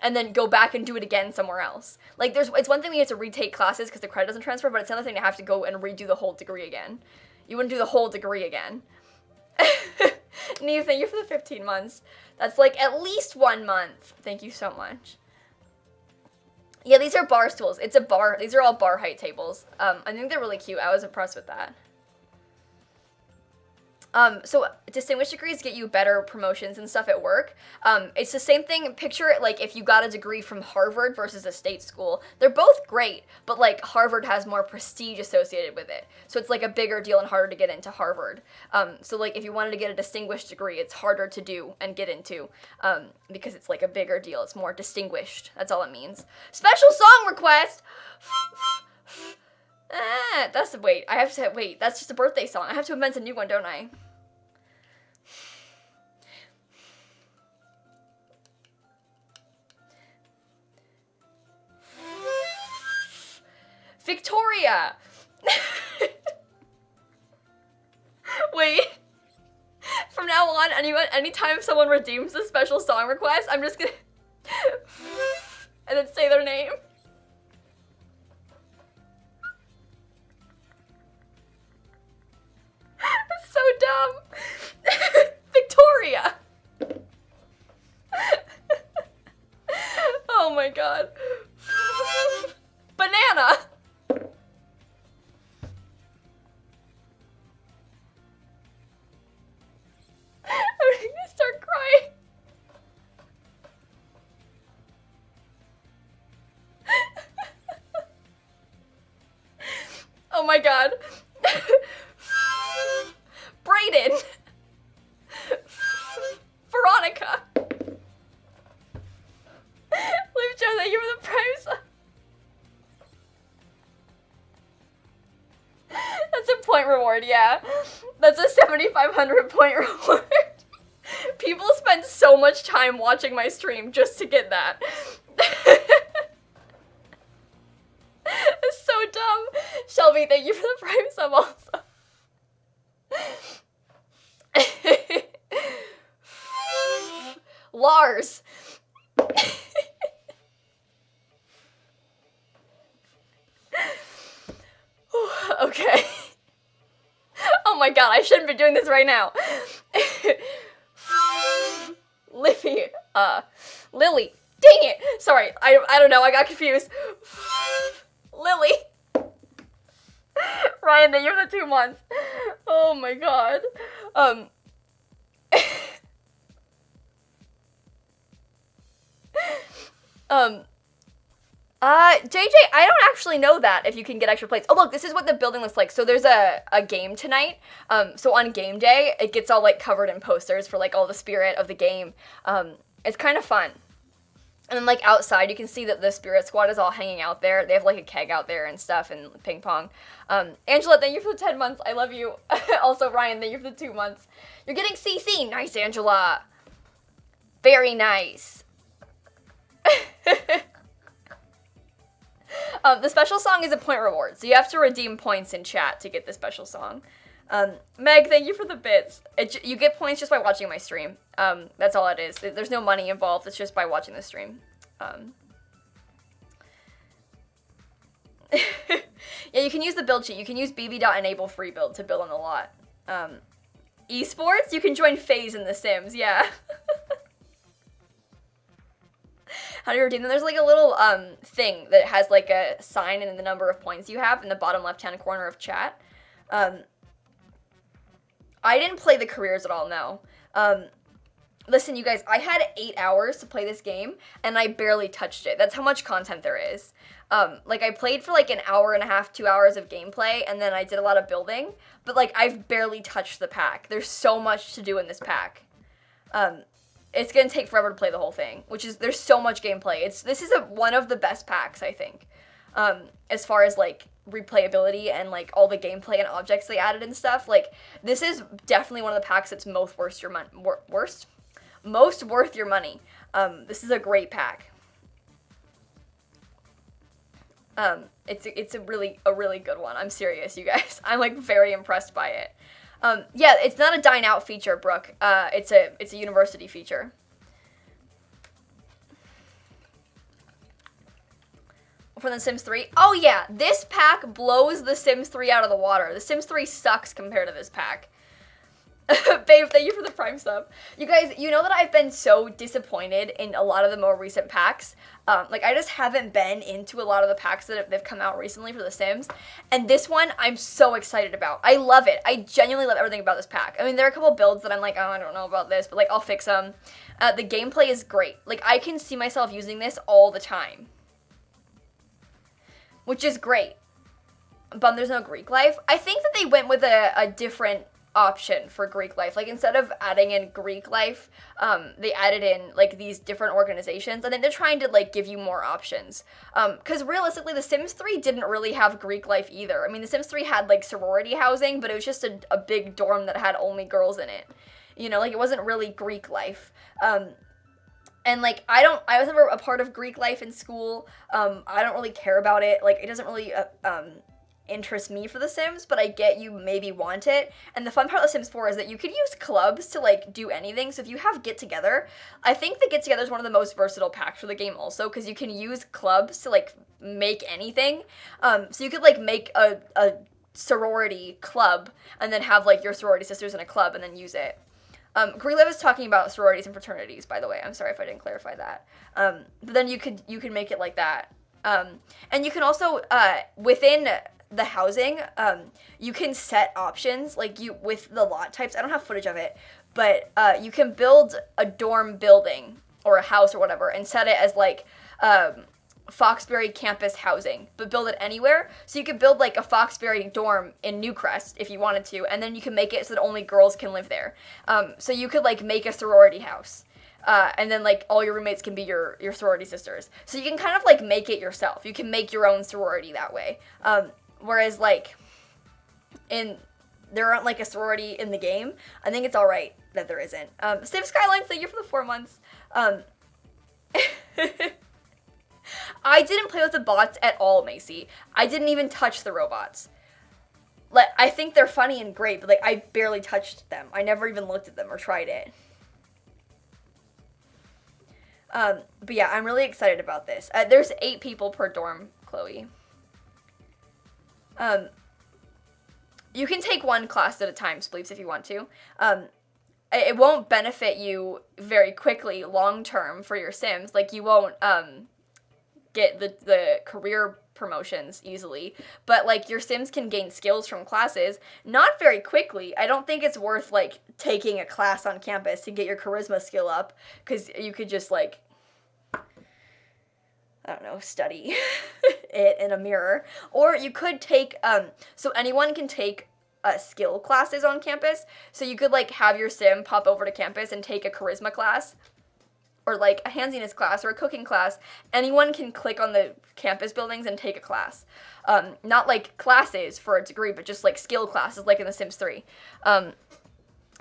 And then go back and do it again somewhere else. Like, it's one thing when you have to retake classes because the credit doesn't transfer, but it's another thing to have to go and redo the whole degree again. You wouldn't do the whole degree again. Neve, thank you for the 15 months. That's, like, at least 1 month. Thank you so much. Yeah, these are bar stools. It's a bar. These are all bar height tables. I think they're really cute. I was impressed with that. So distinguished degrees get you better promotions and stuff at work. It's the same thing. Picture it like if you got a degree from Harvard versus a state school. They're both great, but like Harvard has more prestige associated with it. So it's like a bigger deal and harder to get into Harvard. So like if you wanted to get a distinguished degree, it's harder to do and get into because it's like a bigger deal. It's more distinguished. That's all it means. Special song request! Wait, that's just a birthday song. I have to invent a new one, don't I? Victoria! Wait. From now on, anytime someone redeems a special song request, I'm just gonna and then say their name. That's so dumb. Victoria. Oh my god. Banana. I'm gonna start crying. Oh my god. Brayden. Veronica. Liv Joe, thank you for the prize. That's a point reward, yeah. That's a 7,500 point reward. People spend so much time watching my stream just to get that. It's so dumb. Shelby, thank you for the prime sub also. Lars. Okay. Oh my god, I shouldn't be doing this right now. Livy, Lily. Dang it! Sorry, I don't know, I got confused. Lily. Ryan, then you're the 2 months. Oh my god. JJ, I don't actually know that if you can get extra plates. Oh, look, this is what the building looks like. So there's a game tonight. So on game day, it gets all, like, covered in posters for, like, all the spirit of the game. It's kind of fun. And then, like, outside, you can see that the spirit squad is all hanging out there. They have, like, a keg out there and stuff and ping pong. Angela, thank you for the 10 months. I love you. Also, Ryan, thank you for the 2 months. You're getting CC. Nice, Angela. Very nice. The special song is a point reward, so you have to redeem points in chat to get the special song. Meg, thank you for the bits. You get points just by watching my stream. That's all it is. There's no money involved, it's just by watching the stream. Yeah, you can use the build sheet. You can use bb.enable free build to build on the lot. Esports? You can join FaZe in The Sims, yeah. How do you redeem them? There's like a little thing that has like a sign and the number of points you have in the bottom left-hand corner of chat. I didn't play the careers at all, no. Listen, you guys, I had 8 hours to play this game, and I barely touched it. That's how much content there is. Like, I played for like an hour and a half, 2 hours of gameplay, and then I did a lot of building, but like, I've barely touched the pack. There's so much to do in this pack. It's gonna take forever to play the whole thing, there's so much gameplay. This is one of the best packs, I think. As far as like replayability and like all the gameplay and objects they added and stuff. Like, this is definitely one of the packs that's most worth your money. Most worth your money. This is a great pack. It's a really good one. I'm serious, you guys. I'm like very impressed by it. Yeah, it's not a dine out feature, Brooke. It's a university feature. From The Sims 3. Oh yeah, this pack blows The Sims 3 out of the water. The Sims 3 sucks compared to this pack. Babe, thank you for the Prime sub. You guys, you know that I've been so disappointed in a lot of the more recent packs. Like, I just haven't been into a lot of the packs that they've come out recently for The Sims. And this one, I'm so excited about. I love it. I genuinely love everything about this pack. I mean, there are a couple builds that I'm like, oh, I don't know about this, but, like, I'll fix them. The gameplay is great. Like, I can see myself using this all the time. Which is great. But there's no Greek life. I think that they went with a different option for Greek life. Like, instead of adding in Greek life, they added in, like, these different organizations. I think they're trying to, like, give you more options. Because realistically, The Sims 3 didn't really have Greek life either. I mean, The Sims 3 had, like, sorority housing, but it was just a big dorm that had only girls in it. You know, like, it wasn't really Greek life. And, like, I was never a part of Greek life in school. I don't really care about it. Like, it doesn't really, interest me for The Sims, but I get you maybe want it. And the fun part of The Sims 4 is that you could use clubs to, like, do anything. So if you have Get Together, I think the Get Together is one of the most versatile packs for the game also, because you can use clubs to, like, make anything. So you could, like, make a sorority club and then have, like, your sorority sisters in a club and then use it. Grelev is talking about sororities and fraternities, by the way. I'm sorry if I didn't clarify that. But then you could make it like that. And you can also, within the housing, you can set options, like with the lot types. I don't have footage of it, but you can build a dorm building or a house or whatever and set it as, like, Foxbury campus housing, but build it anywhere. So you could build, like, a Foxbury dorm in Newcrest if you wanted to, and then you can make it so that only girls can live there. So you could, like, make a sorority house. And then, like, all your roommates can be your sorority sisters. So you can kind of, like, make it yourself. You can make your own sorority that way. Whereas, like, there aren't, like, a sorority in the game. I think it's alright that there isn't. Save Skyline, thank you for the 4 months. I didn't play with the bots at all, Macy. I didn't even touch the robots. Like, I think they're funny and great, but, like, I barely touched them. I never even looked at them or tried it. But yeah, I'm really excited about this. There's 8 people per dorm, Chloe. You can take one class at a time, Spleeps, if you want to. It won't benefit you very quickly long-term for your Sims. Like, you won't, get the career promotions easily, but, like, your Sims can gain skills from classes, not very quickly. I don't think it's worth, like, taking a class on campus to get your charisma skill up, because you could just, like, I don't know, study it in a mirror. Or you could take, so anyone can take skill classes on campus, so you could, like, have your Sim pop over to campus and take a charisma class, or, like, a handsiness class, or a cooking class. Anyone can click on the campus buildings and take a class. Not, like, classes for a degree, but just, like, skill classes, like in The Sims 3.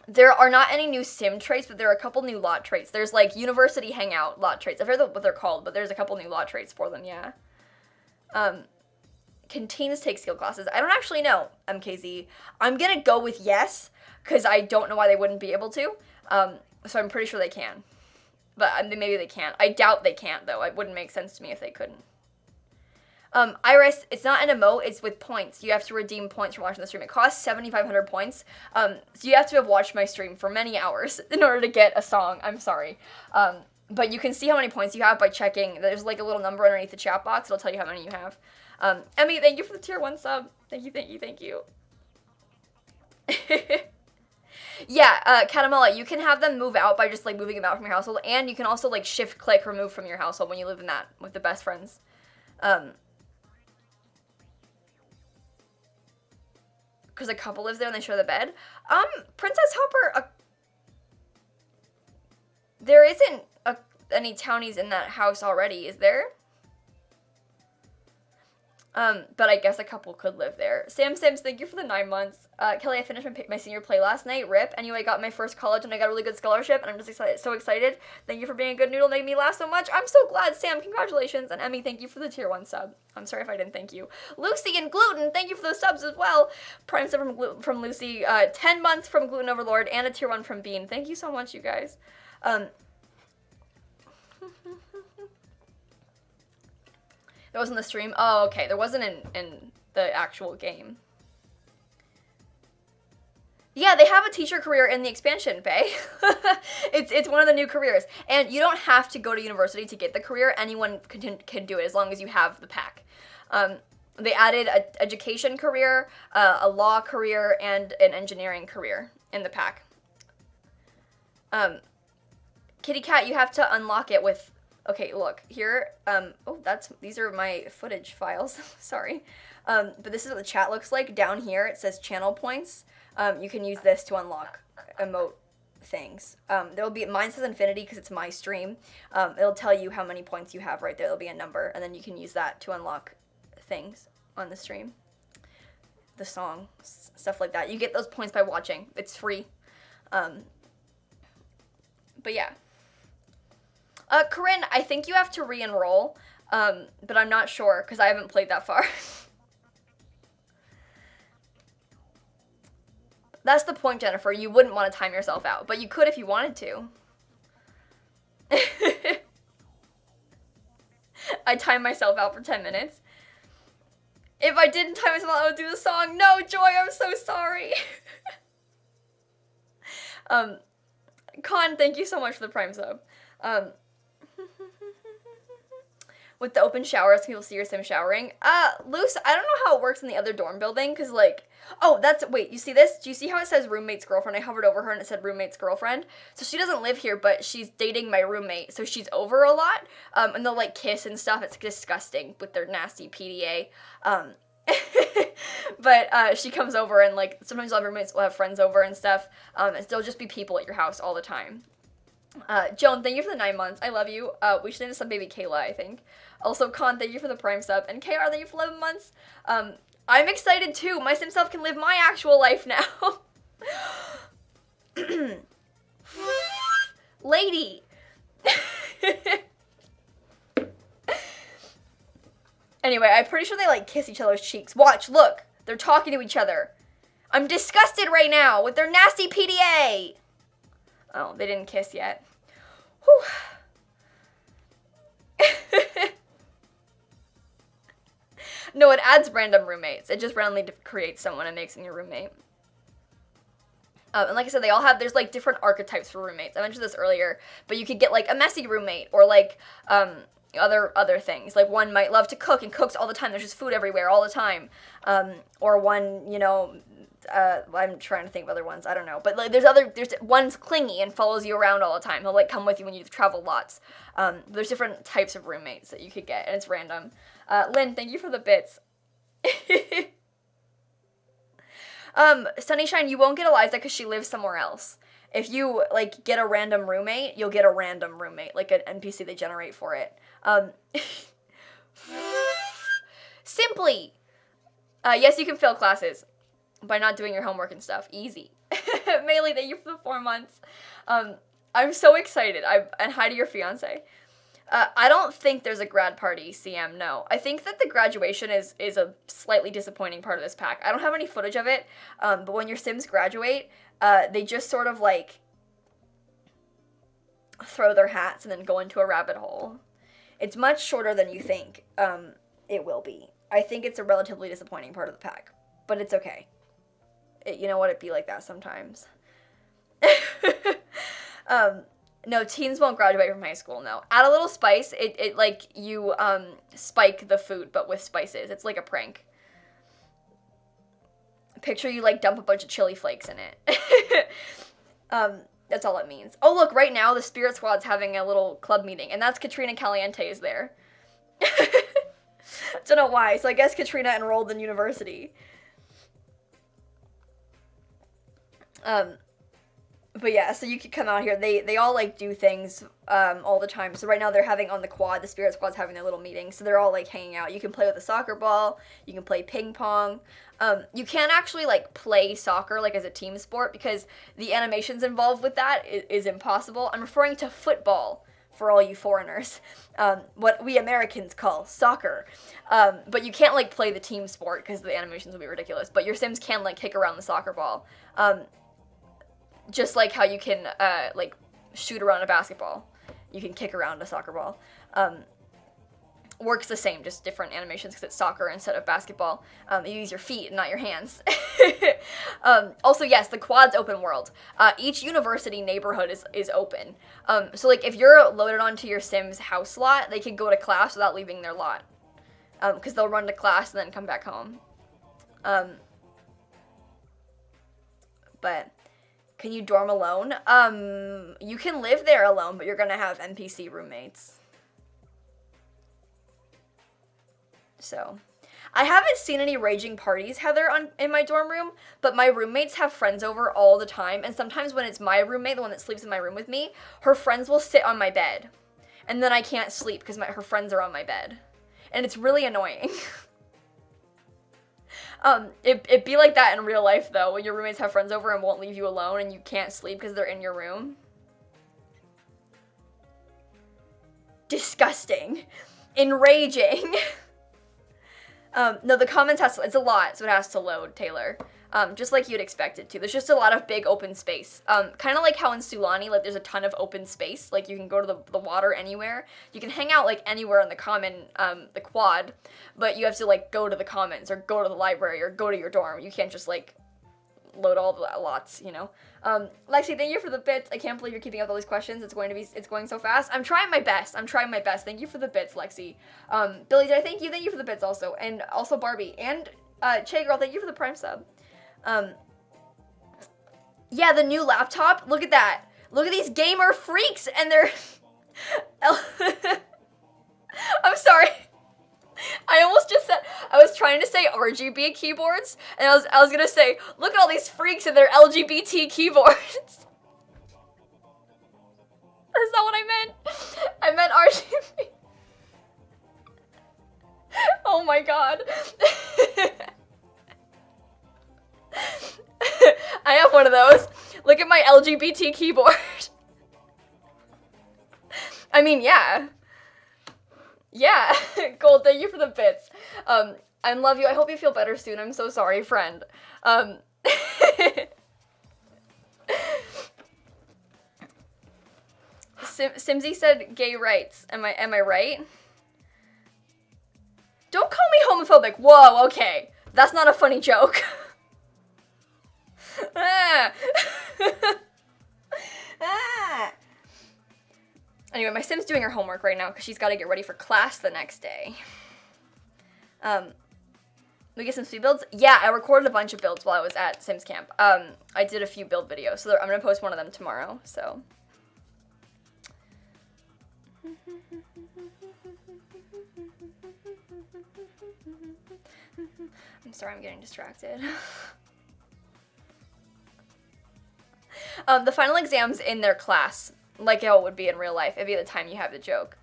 There are not any new Sim traits, but there are a couple new lot traits. There's, like, University Hangout lot traits. I've heard what they're called, but there's a couple new lot traits for them, yeah. Can teens take skill classes? I don't actually know, MKZ. I'm gonna go with yes, because I don't know why they wouldn't be able to. So I'm pretty sure they can. But maybe they can't. I doubt they can't, though. It wouldn't make sense to me if they couldn't. Iris, it's not an emote, it's with points. You have to redeem points from watching the stream. It costs 7,500 points. So you have to have watched my stream for many hours in order to get a song. I'm sorry. But you can see how many points you have by checking. There's, like, a little number underneath the chat box. It'll tell you how many you have. Emmy, thank you for the tier 1 sub. Thank you, thank you, thank you. Yeah, Katamala, you can have them move out by just, like, moving them out from your household, and you can also, like, shift-click remove from your household when you live in that with the best friends. Because a couple lives there and they share the bed. Princess Hopper, there isn't any townies in that house already, is there? But I guess a couple could live there. Sam Sims, thank you for the 9 months. Kelly, I finished my senior play last night. RIP. Anyway, I got my first college and I got a really good scholarship and I'm just so excited. Thank you for being a good noodle, making me laugh so much. I'm so glad, Sam. Congratulations. And Emmy, thank you for the tier 1 sub. I'm sorry if I didn't thank you. Lucy and Gluten, thank you for those subs as well. Prime sub from Lucy. 10 months from Gluten Overlord and a tier 1 from Bean. Thank you so much, you guys. There wasn't the stream? Oh, okay. There wasn't in the actual game. Yeah, they have a teacher career in the expansion, Faye. It's one of the new careers. And you don't have to go to university to get the career. Anyone can do it as long as you have the pack. They added an education career, a law career, and an engineering career in the pack. Kitty Cat, you have to unlock it with... Okay, look, here, oh, these are my footage files, sorry. But this is what the chat looks like. Down here, it says channel points. You can use this to unlock emote things. There'll be, mine says infinity because it's my stream. It'll tell you how many points you have right there. There'll be a number, and then you can use that to unlock things on the stream. The song, stuff like that. You get those points by watching. It's free. But yeah. Corinne, I think you have to re-enroll, but I'm not sure because I haven't played that far. That's the point, Jennifer. You wouldn't want to time yourself out, but you could if you wanted to. I time myself out for 10 minutes. If I didn't time myself out, I would do the song. No, Joy, I'm so sorry. Con, thank you so much for the Prime sub. With the open showers, people see your sim showering. Luce, I don't know how it works in the other dorm building, because, like, oh, wait, you see this? Do you see how it says roommate's girlfriend? I hovered over her and it said roommate's girlfriend. So she doesn't live here, but she's dating my roommate, so she's over a lot, and they'll, like, kiss and stuff. It's disgusting with their nasty PDA. But she comes over and, like, sometimes all roommates will have friends over and stuff, and there'll just be people at your house all the time. Joan, thank you for the 9 months. I love you. We should name some baby Kayla, I think. Also, Con, thank you for the Prime sub. And KR, thank you for 11 months. I'm excited too. My sim self can live my actual life now. Lady. Anyway, I'm pretty sure they, like, kiss each other's cheeks. Watch, look. They're talking to each other. I'm disgusted right now with their nasty PDA. Oh, they didn't kiss yet. Whew. No, it adds random roommates. It just randomly creates someone and makes them your roommate. And like I said, there's, like, different archetypes for roommates. I mentioned this earlier, but you could get, like, a messy roommate or, like, other things. Like, one might love to cook and cooks all the time. There's just food everywhere all the time. Or one, you know... I'm trying to think of other ones. I don't know. But, like, there's one's clingy and follows you around all the time. He'll, like, come with you when you travel lots. There's different types of roommates that you could get, and it's random. Lynn, thank you for the bits. Sunnyshine, you won't get Eliza because she lives somewhere else. If you, like, get a random roommate, you'll get a random roommate, like an NPC they generate for it. Simply. Yes, you can fail classes by not doing your homework and stuff. Easy. Melee, thank you for the 4 months. I'm so excited. And hi to your fiance. I don't think there's a grad party, CM, no. I think that the graduation is a slightly disappointing part of this pack. I don't have any footage of it, but when your Sims graduate, they just sort of, like, throw their hats and then go into a rabbit hole. It's much shorter than you think it will be. I think it's a relatively disappointing part of the pack, but it's okay. You know what, it'd be like that sometimes. No, teens won't graduate from high school, no. Add a little spice, it like, you, spike the food, but with spices. It's like a prank. Picture you, like, dump a bunch of chili flakes in it. That's all it means. Oh, look, right now, the Spirit Squad's having a little club meeting, and that's Katrina Caliente is there. Don't know why, so I guess Katrina enrolled in university. But yeah, so you could come out here. They all like do things all the time. So right now they're having on the quad, the spirit squad's having their little meeting. So they're all like hanging out. You can play with a soccer ball. You can play ping pong. You can't actually like play soccer like as a team sport because the animations involved with that is impossible. I'm referring to football for all you foreigners. What we Americans call soccer. But you can't like play the team sport because the animations will be ridiculous. But your Sims can like kick around the soccer ball. Just like how you can, like, shoot around a basketball. You can kick around a soccer ball. Works the same, just different animations because it's soccer instead of basketball. You use your feet and not your hands. Also, yes, the quad's open world. Each university neighborhood is open. So, like, if you're loaded onto your Sim's house lot, they can go to class without leaving their lot. Because they'll run to class and then come back home. But... Can you dorm alone? You can live there alone, but you're gonna have NPC roommates. So, I haven't seen any raging parties, Heather, in my dorm room, but my roommates have friends over all the time, and sometimes when it's my roommate, the one that sleeps in my room with me, her friends will sit on my bed, and then I can't sleep because her friends are on my bed, and it's really annoying. It'd be like that in real life, though, when your roommates have friends over and won't leave you alone and you can't sleep because they're in your room. Disgusting. Enraging. No, the comments it's a lot, so it has to load, Taylor. Just like you'd expect it to. There's just a lot of big open space. Kind of like how in Sulani, like, there's a ton of open space. Like, you can go to the water anywhere. You can hang out, like, anywhere in the common, the quad, but you have to, like, go to the commons, or go to the library, or go to your dorm. You can't just, like, load all the lots, you know? Lexi, thank you for the bits. I can't believe you're keeping up with all these questions. It's going so fast. I'm trying my best. Thank you for the bits, Lexi. Billy, did I thank you? Thank you for the bits also. And also Barbie. And, Che Girl, thank you for the Prime sub. Yeah, the new laptop. Look at that. Look at these gamer freaks and they're... I'm sorry. I almost just said... I was trying to say RGB keyboards, and I was gonna say, look at all these freaks and their LGBT keyboards. That's not what I meant. I meant RGB. Oh my god. I have one of those. Look at my LGBT keyboard. I mean, yeah. Yeah. Gold, thank you for the bits. I love you. I hope you feel better soon. I'm so sorry, friend. Simsie said gay rights. Am I right? Don't call me homophobic. Whoa, okay. That's not a funny joke. Anyway, my Sim's doing her homework right now because she's got to get ready for class the next day. We get some speed builds? Yeah, I recorded a bunch of builds while I was at Sims Camp. I did a few build videos, so I'm going to post one of them tomorrow, so. I'm sorry, I'm getting distracted. The final exam's in their class, like how it would be in real life. It'd be the time you have the joke.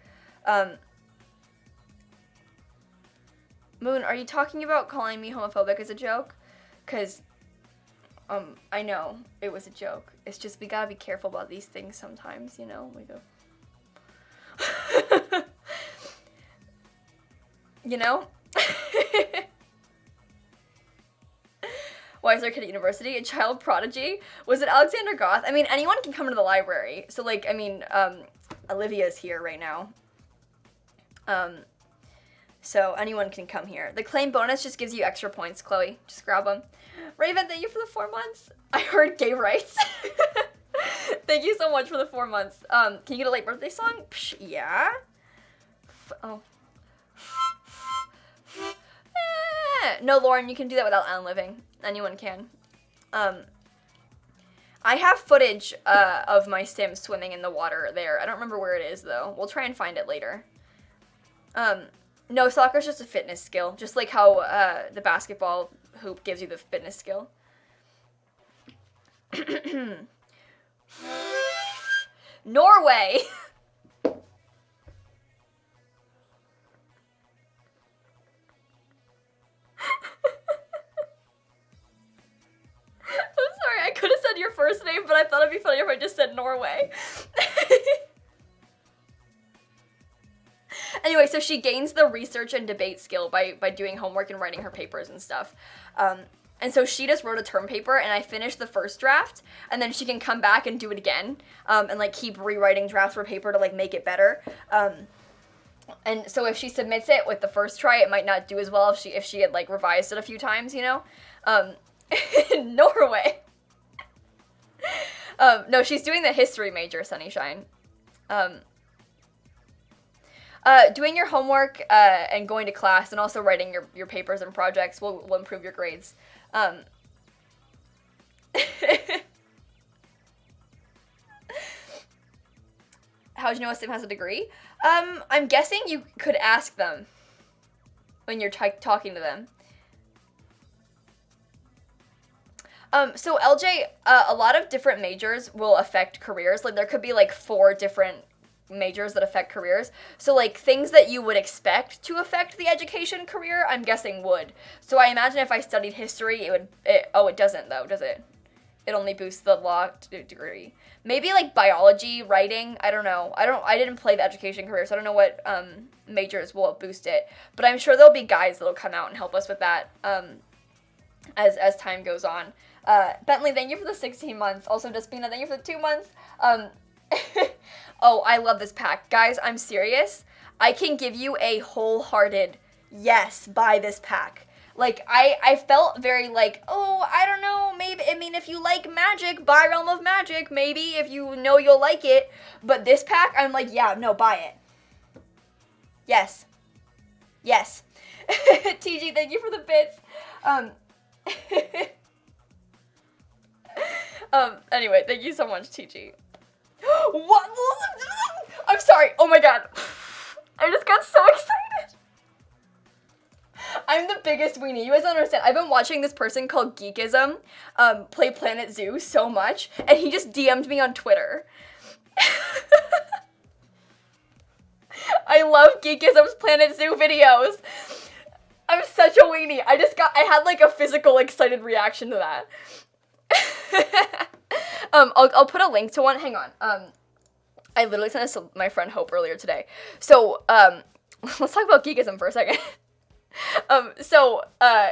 Moon, are you talking about calling me homophobic as a joke? Because, I know it was a joke. It's just we gotta be careful about these things sometimes, you know? We go... You know? Why is there a kid at university? A child prodigy? Was it Alexander Goth? I mean, anyone can come into the library. So, like, I mean, Olivia's here right now. So anyone can come here. The claim bonus just gives you extra points, Chloe. Just grab them. Raven, thank you for the 4 months. I heard gay rights. Thank you so much for the 4 months. Can you get a late birthday song? Psh, yeah. Oh. No, Lauren, you can do that without Alan living. Anyone can. I have footage of my Sim swimming in the water there. I don't remember where it is, though. We'll try and find it later. No, soccer's just a fitness skill. Just like how the basketball hoop gives you the fitness skill. Norway. I'm sorry, I could have said your first name, but I thought it'd be funny if I just said Norway. Anyway, so she gains the research and debate skill by doing homework and writing her papers and stuff. And so she just wrote a term paper, and I finished the first draft, and then she can come back and do it again, and, like, keep rewriting drafts for paper to, like, make it better. And so if she submits it with the first try, it might not do as well if she had, like, revised it a few times, you know? Norway. No, she's doing the history major, Sunnyshine. Doing your homework and going to class and also writing your papers and projects will improve your grades. How'd you know a sim has a degree? I'm guessing you could ask them when you're talking to them. So LJ, a lot of different majors will affect careers. Like, there could be, like, 4 different majors that affect careers. So, like, things that you would expect to affect the education career, I'm guessing would. So I imagine if I studied history, it doesn't, though, does it? It only boosts the law degree. Maybe, like, biology, writing, I don't know. I didn't play the education career, so I don't know what majors will boost it. But I'm sure there'll be guys that'll come out and help us with that as time goes on. Bentley, thank you for the 16 months. Also, Despina, thank you for the 2 months. Oh, I love this pack. Guys, I'm serious. I can give you a wholehearted yes, buy this pack. Like, I felt very like, oh, I don't know, maybe, I mean, if you like magic, buy Realm of Magic, maybe, if you know you'll like it. But this pack, I'm like, yeah, no, buy it. Yes. Yes. TG, thank you for the bits. Anyway, thank you so much, TG. What? I'm sorry. Oh my god. I just got so excited. I'm the biggest weenie. You guys don't understand. I've been watching this person called Geekism play Planet Zoo so much, and he just DM'd me on Twitter. I love Geekism's Planet Zoo videos. I'm such a weenie. I had like a physical excited reaction to that. I'll put a link to one. Hang on. I literally sent this to my friend Hope earlier today. So, let's talk about Geekism for a second.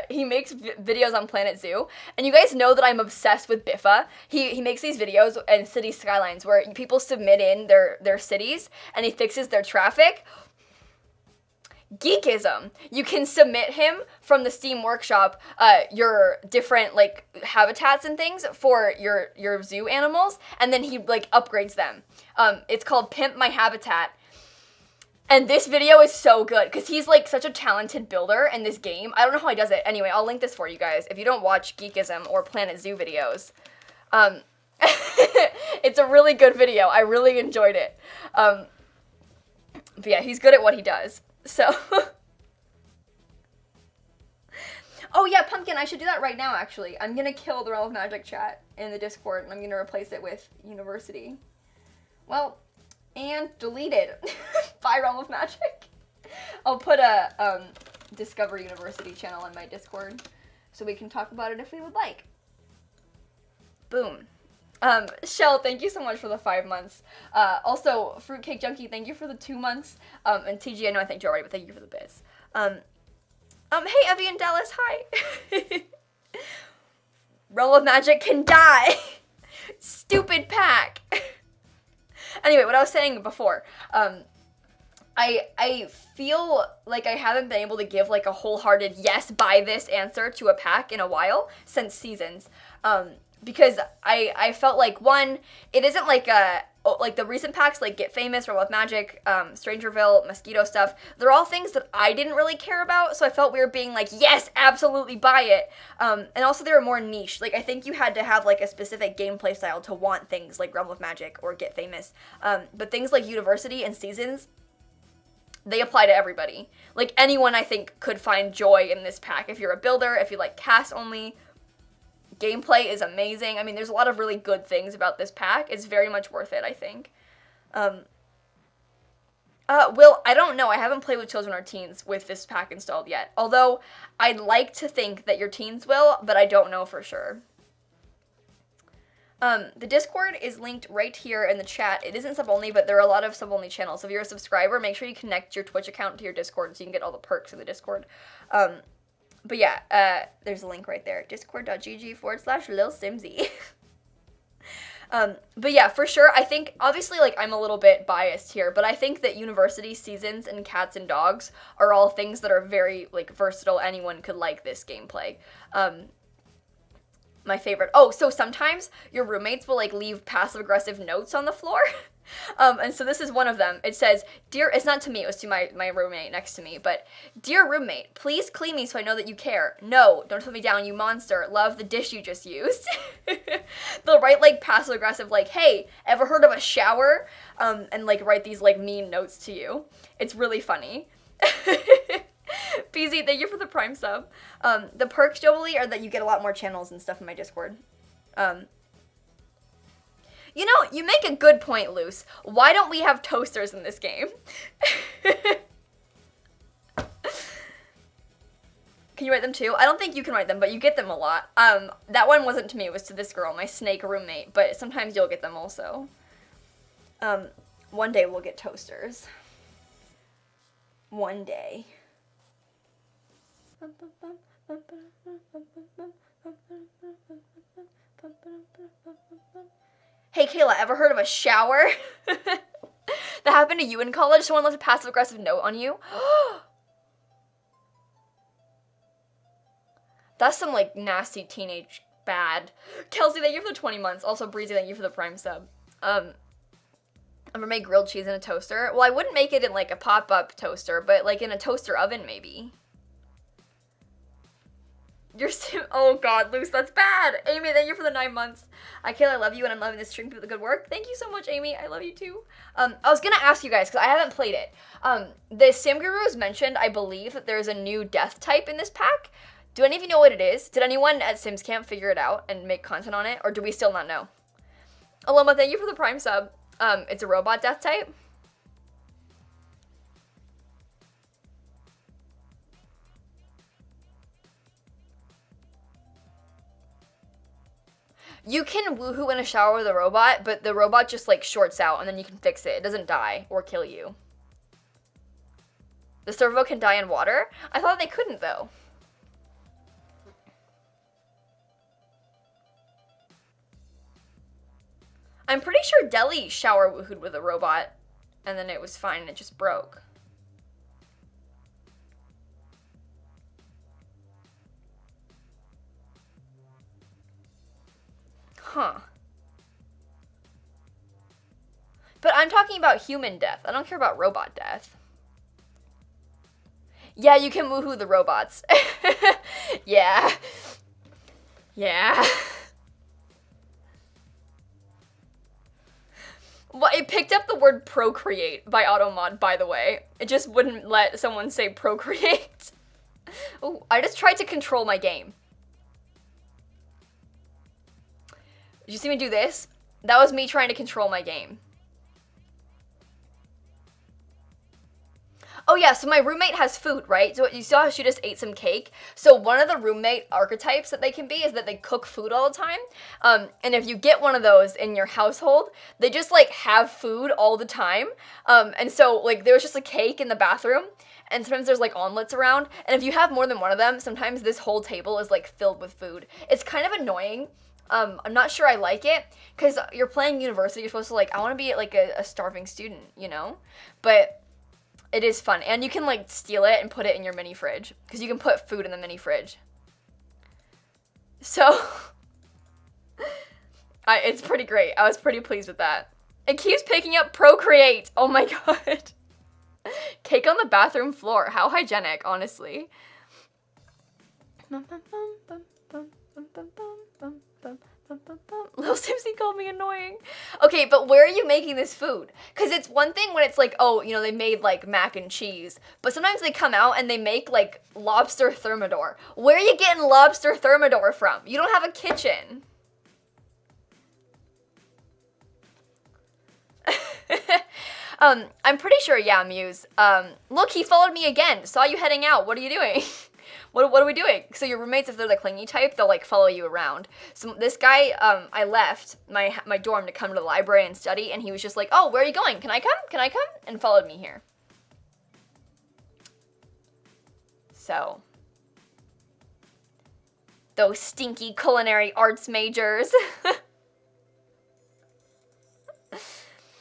He makes videos on Planet Zoo, and you guys know that I'm obsessed with Biffa. He makes these videos and city skylines where people submit in their cities, and he fixes their traffic. Geekism. You can submit him from the Steam Workshop, your different, like, habitats and things for your zoo animals, and then he, like, upgrades them. It's called Pimp My Habitat. And this video is so good, because he's, like, such a talented builder in this game. I don't know how he does it. Anyway, I'll link this for you guys. If you don't watch Geekism or Planet Zoo videos, it's a really good video. I really enjoyed it. But yeah, he's good at what he does. So, oh yeah, Pumpkin, I should do that right now, actually. I'm gonna kill the Realm of Magic chat in the Discord, and I'm gonna replace it with University. Well, and deleted by Realm of Magic. I'll put a Discover University channel on my Discord, so we can talk about it if we would like. Boom. Shell, thank you so much for the 5 months. Also, Fruitcake Junkie, thank you for the 2 months. And TG, I know I thanked you already, but thank you for the bits. Hey, Evie and Dallas, hi. Realm of Magic can die. Stupid pack. Anyway, what I was saying before, I feel like I haven't been able to give, like, a wholehearted yes, buy this answer to a pack in a while since Seasons. Because I felt like, one, it isn't like the recent packs, like Get Famous, Realm of Magic, Strangerville, Mosquito stuff, they're all things that I didn't really care about, so I felt weird being like, yes, absolutely buy it. And also they were more niche. Like, I think you had to have, like, a specific gameplay style to want things like Realm of Magic or Get Famous. But things like University and Seasons, they apply to everybody. Like, anyone, I think, could find joy in this pack. If you're a builder, if you like cast only, Gameplay is amazing. I mean, there's a lot of really good things about this pack. It's very much worth it, I think. Will, I don't know. I haven't played with children or teens with this pack installed yet. Although, I'd like to think that your teens will, but I don't know for sure. The Discord is linked right here in the chat. It isn't sub-only, but there are a lot of sub-only channels. So if you're a subscriber, make sure you connect your Twitch account to your Discord so you can get all the perks in the Discord. But yeah, there's a link right there. Discord.gg/lilsimsie. But yeah, for sure, I think, obviously, like, I'm a little bit biased here, but I think that university seasons and cats and dogs are all things that are very, like, versatile. Anyone could like this gameplay. My favorite, oh, so sometimes your roommates will, like, leave passive-aggressive notes on the floor. And so this is one of them. It says, dear, it's not to me, it was to my roommate next to me, but, dear roommate, please clean me so I know that you care. No, don't put me down, you monster. Love the dish you just used. They'll write, like, passive-aggressive, like, hey, ever heard of a shower? And, like, write these, like, mean notes to you. It's really funny. PZ, thank you for the Prime sub. The perks, Jolie, are that you get a lot more channels and stuff in my Discord. You know, you make a good point, Luce. Why don't we have toasters in this game? Can you write them too? I don't think you can write them, but you get them a lot. That one wasn't to me, it was to this girl, my snake roommate, but sometimes you'll get them also. One day we'll get toasters. One day. Hey Kayla, ever heard of a shower? That happened to you in college? Someone left a passive-aggressive note on you? That's some, like, nasty teenage bad. Kelsey, thank you for the 20 months. Also, Breezy, thank you for the Prime sub. I'm gonna make grilled cheese in a toaster. Well, I wouldn't make it in, like, a pop-up toaster, but, like, in a toaster oven, maybe. You're oh god, Luce, that's bad. Amy, thank you for the 9 months. Kayla, I love you and I'm loving this stream for the good work. Thank you so much, Amy. I love you too. I was gonna ask you guys, because I haven't played it. The Sim Gurus mentioned, I believe, that there's a new death type in this pack. Do any of you know what it is? Did anyone at Sims Camp figure it out and make content on it? Or do we still not know? Aloma, thank you for the Prime sub. It's a robot death type. You can woohoo in a shower with a robot, but the robot just, like, shorts out, and then you can fix it. It doesn't die or kill you. The servo can die in water? I thought they couldn't, though. I'm pretty sure Deli shower woohooed with a robot, and then it was fine, and it just broke. Huh. But I'm talking about human death. I don't care about robot death. Yeah, you can woohoo the robots. Yeah. Yeah. Well, it picked up the word procreate by automod, by the way. It just wouldn't let someone say procreate. Oh, I just tried to control my game. Did you see me do this? That was me trying to control my game. Oh yeah, so my roommate has food, right? So you saw how she just ate some cake? So one of the roommate archetypes that they can be is that they cook food all the time. And if you get one of those in your household, they just, like, have food all the time. And so, like, there was just a cake in the bathroom, and sometimes there's, like, omelets around. And if you have more than one of them, sometimes this whole table is, like, filled with food. It's kind of annoying. I'm not sure I like it, because you're playing university, you're supposed to, like, I want to be, like, a starving student, you know? But it is fun, and you can, like, steal it and put it in your mini fridge, because you can put food in the mini fridge. So, it's pretty great. I was pretty pleased with that. It keeps picking up Procreate. Oh my god. Cake on the bathroom floor. How hygienic, honestly. Lil Simsie called me annoying. Okay, but where are you making this food? Because it's one thing when it's like, oh, you know, they made like mac and cheese, but sometimes they come out and they make like lobster thermidor. Where are you getting lobster thermidor from? You don't have a kitchen. I'm pretty sure, yeah, Muse. Look, he followed me again. Saw you heading out. What are you doing? What are we doing? So your roommates, if they're the clingy type, they'll like follow you around. So this guy, I left my dorm to come to the library and study, and he was just like, oh, where are you going? Can I come? Can I come? And followed me here. So, those stinky culinary arts majors.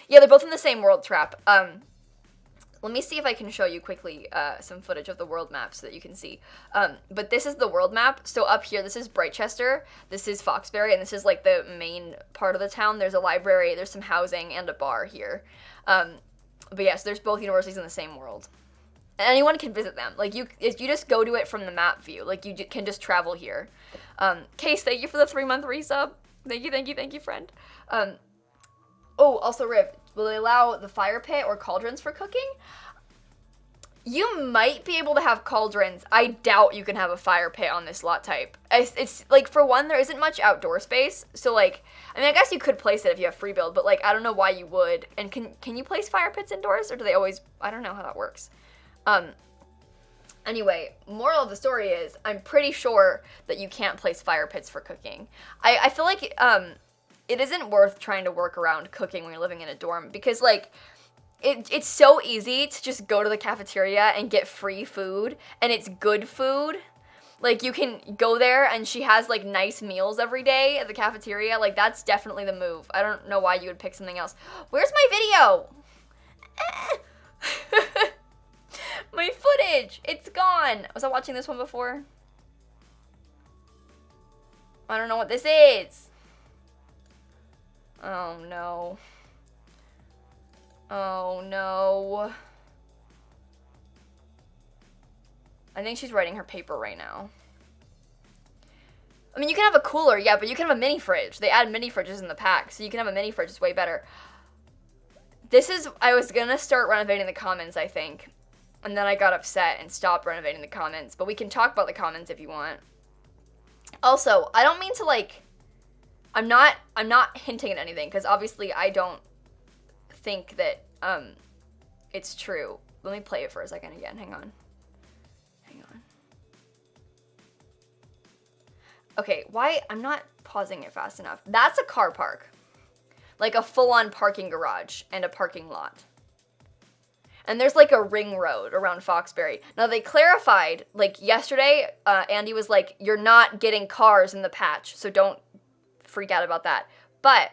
Yeah, they're both in the same world, Trap. Let me see if I can show you quickly some footage of the world map so that you can see. But this is the world map. So up here, this is Brightchester, this is Foxbury, and this is like the main part of the town. There's a library, there's some housing, and a bar here. But yes, there's both universities in the same world. And anyone can visit them. Like, you just go to it from the map view. Like, you can just travel here. Case, thank you for the 3-month resub. Thank you, friend. Oh, also, Riv, will they allow the fire pit or cauldrons for cooking? You might be able to have cauldrons. I doubt you can have a fire pit on this lot type. It's like, for one, there isn't much outdoor space. So, like, I mean, I guess you could place it if you have free build, but, like, I don't know why you would. And can you place fire pits indoors, or do they always... I don't know how that works. Anyway, moral of the story is, I'm pretty sure that you can't place fire pits for cooking. I feel like, it isn't worth trying to work around cooking when you're living in a dorm, because, like, it's so easy to just go to the cafeteria and get free food, and it's good food. Like, you can go there, and she has, like, nice meals every day at the cafeteria. Like, that's definitely the move. I don't know why you would pick something else. Where's my video? My footage! It's gone! Was I watching this one before? I don't know what this is. Oh no. Oh no. I think she's writing her paper right now. I mean, you can have a cooler, yeah, but you can have a mini fridge. They add mini fridges in the pack, so you can have a mini fridge. It's way better. This is... I was gonna start renovating the commons, I think. And then I got upset and stopped renovating the commons. But we can talk about the commons if you want. Also, I don't mean to, like... I'm not hinting at anything, because obviously I don't think that, it's true. Let me play it for a second again. Hang on. Okay, why? I'm not pausing it fast enough. That's a car park. Like a full-on parking garage and a parking lot. And there's like a ring road around Foxbury. Now they clarified, like yesterday, Andy was like, you're not getting cars in the patch, so don't freak out about that. But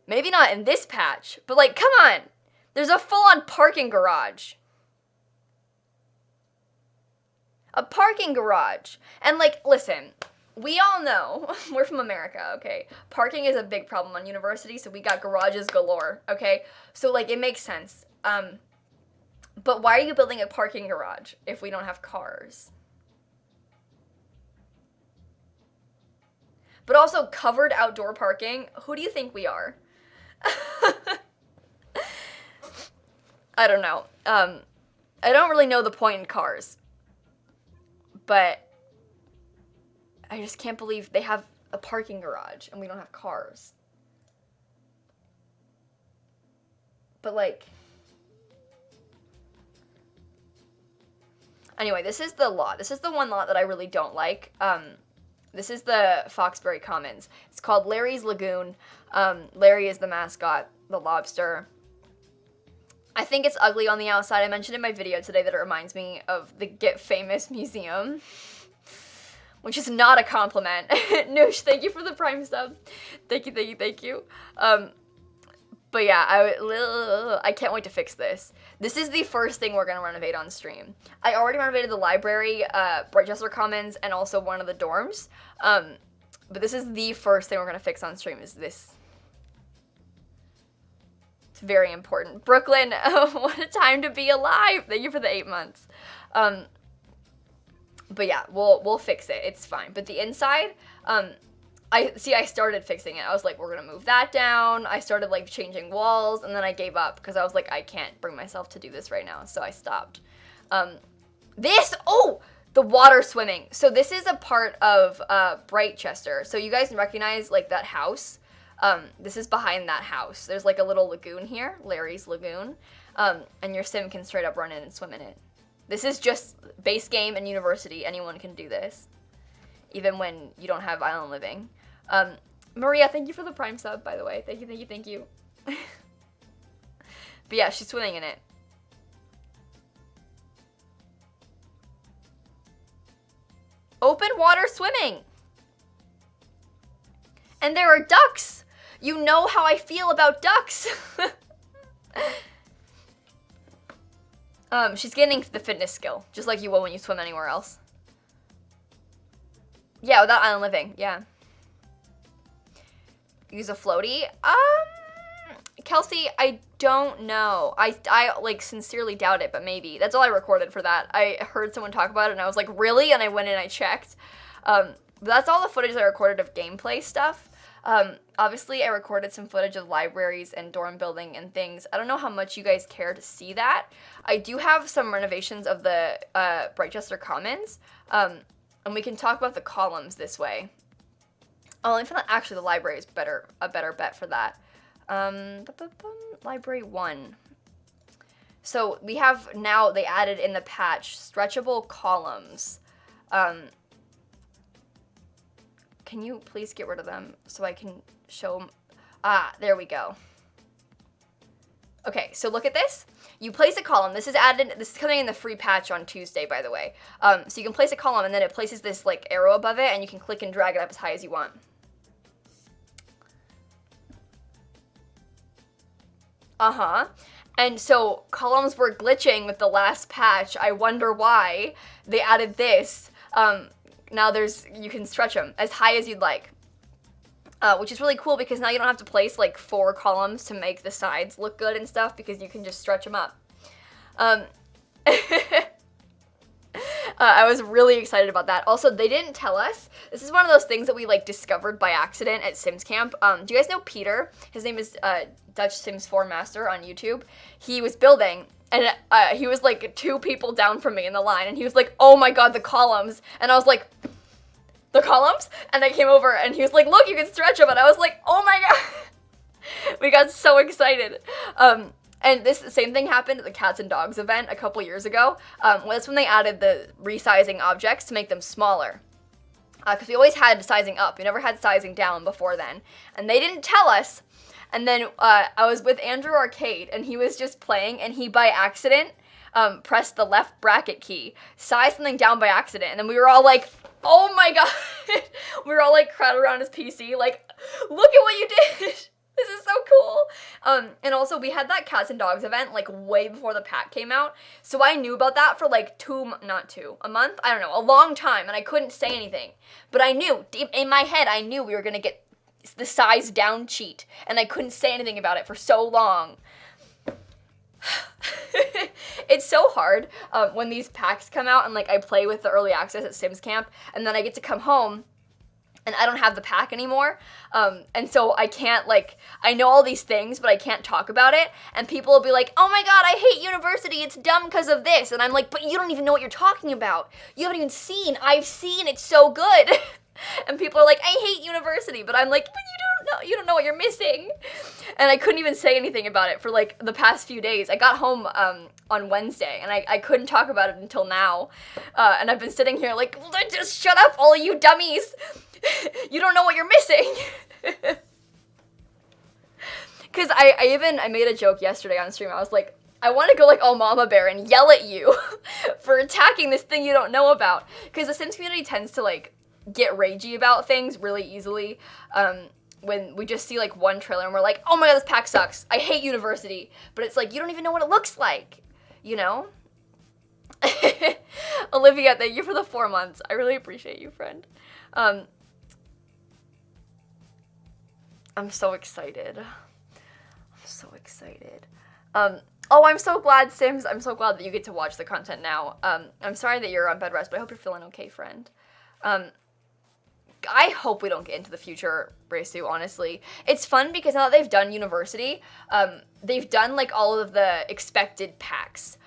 maybe not in this patch, but like, come on, there's a full-on parking garage. A parking garage. And like, listen, we all know, we're from America, okay? Parking is a big problem on university, so we got garages galore, okay? So like, it makes sense. But why are you building a parking garage if we don't have cars? But also, covered outdoor parking, who do you think we are? I don't know. I don't really know the point in cars. But I just can't believe they have a parking garage and we don't have cars. But like... Anyway, this is the lot. This is the one lot that I really don't like. This is the Foxbury Commons. It's called Larry's Lagoon. Larry is the mascot, the lobster. I think it's ugly on the outside. I mentioned in my video today that it reminds me of the Get Famous Museum, which is not a compliment. Noosh, thank you for the Prime sub. Thank you. But yeah, I can't wait to fix this. This is the first thing we're going to renovate on stream. I already renovated the library, Brightchester Commons, and also one of the dorms. But this is the first thing we're going to fix on stream, is this. It's very important. Brooklyn, what a time to be alive. Thank you for the 8 months. But yeah, we'll fix it. It's fine. But the inside, I started fixing it. I was like, we're gonna move that down. I started like changing walls, and then I gave up because I was like, I can't bring myself to do this right now, so I stopped. The water swimming. So this is a part of Brightchester. So you guys recognize like that house? This is behind that house. There's like a little lagoon here, Larry's Lagoon, and your sim can straight up run in and swim in it. This is just base game and university. Anyone can do this, even when you don't have island living. Maria, thank you for the Prime sub, by the way. Thank you, thank you, thank you. But yeah, she's swimming in it. Open water swimming. And there are ducks. You know how I feel about ducks. She's getting the fitness skill, just like you will when you swim anywhere else. Yeah, without island living, yeah. Use a floaty? Kelsey, I don't know. I like sincerely doubt it, but maybe. That's all I recorded for that. I heard someone talk about it and I was like, really? And I went in and I checked. But that's all the footage I recorded of gameplay stuff. Obviously I recorded some footage of libraries and dorm building and things. I don't know how much you guys care to see that. I do have some renovations of the Brightchester Commons. And we can talk about the columns this way. Oh, I feel like actually the library is a better bet for that. Library 1. So we have now, they added in the patch, stretchable columns. Can you please get rid of them so I can show them? Ah, there we go. Okay, so look at this. You place a column. This is coming in the free patch on Tuesday, by the way. So you can place a column and then it places this like arrow above it and you can click and drag it up as high as you want. And so columns were glitching with the last patch. I wonder why they added this. Now you can stretch them as high as you'd like. Which is really cool because now you don't have to place like 4 columns to make the sides look good and stuff because you can just stretch them up. I was really excited about that. Also, they didn't tell us. This is one of those things that we like discovered by accident at Sims Camp. Do you guys know Peter? His name is Dutch Sims 4 Master on YouTube. He was building, and he was like 2 people down from me in the line, and he was like, "Oh my god, the columns!" And I was like, "The columns?" And I came over, and he was like, "Look, you can stretch them." And I was like, "Oh my god!" We got so excited. And this same thing happened at the Cats and Dogs event a couple years ago. That's when they added the resizing objects to make them smaller. Because we always had sizing up. We never had sizing down before then. And they didn't tell us. And then I was with Andrew Arcade, and he was just playing, and he, by accident, pressed the left bracket key, sized something down by accident, and then we were all like, oh my god! We were all like crowded around his PC, like, look at what you did! This is so cool. And also we had that Cats and Dogs event like way before the pack came out. So I knew about that for like a month? I don't know, a long time, and I couldn't say anything. But I knew, deep in my head, I knew we were gonna get the size down cheat, and I couldn't say anything about it for so long. It's so hard when these packs come out and like I play with the early access at Sims Camp, and then I get to come home and I don't have the pack anymore, and so I can't, like, I know all these things, but I can't talk about it, and people will be like, oh my god, I hate university, it's dumb because of this, and I'm like, but you don't even know what you're talking about, you haven't even seen, I've seen, it's so good, and people are like, I hate university, but I'm like, but you don't know what you're missing, and I couldn't even say anything about it for, like, the past few days. I got home, on Wednesday, and I couldn't talk about it until now, and I've been sitting here like, just shut up, all of you dummies! You don't know what you're missing. Because I made a joke yesterday on stream. I was like, I want to go like all mama bear and yell at you for attacking this thing you don't know about. Because the Sims community tends to like get ragey about things really easily. When we just see like one trailer and we're like, oh my god, this pack sucks. I hate university. But it's like, you don't even know what it looks like, you know? Olivia, thank you for the 4 months. I really appreciate you, friend. I'm so excited. I'm so excited. Oh, I'm so glad, Sims. I'm so glad that you get to watch the content now. I'm sorry that you're on bed rest, but I hope you're feeling okay, friend. I hope we don't get into the future, Bresu, honestly. It's fun because now that they've done university, they've done, like, all of the expected packs.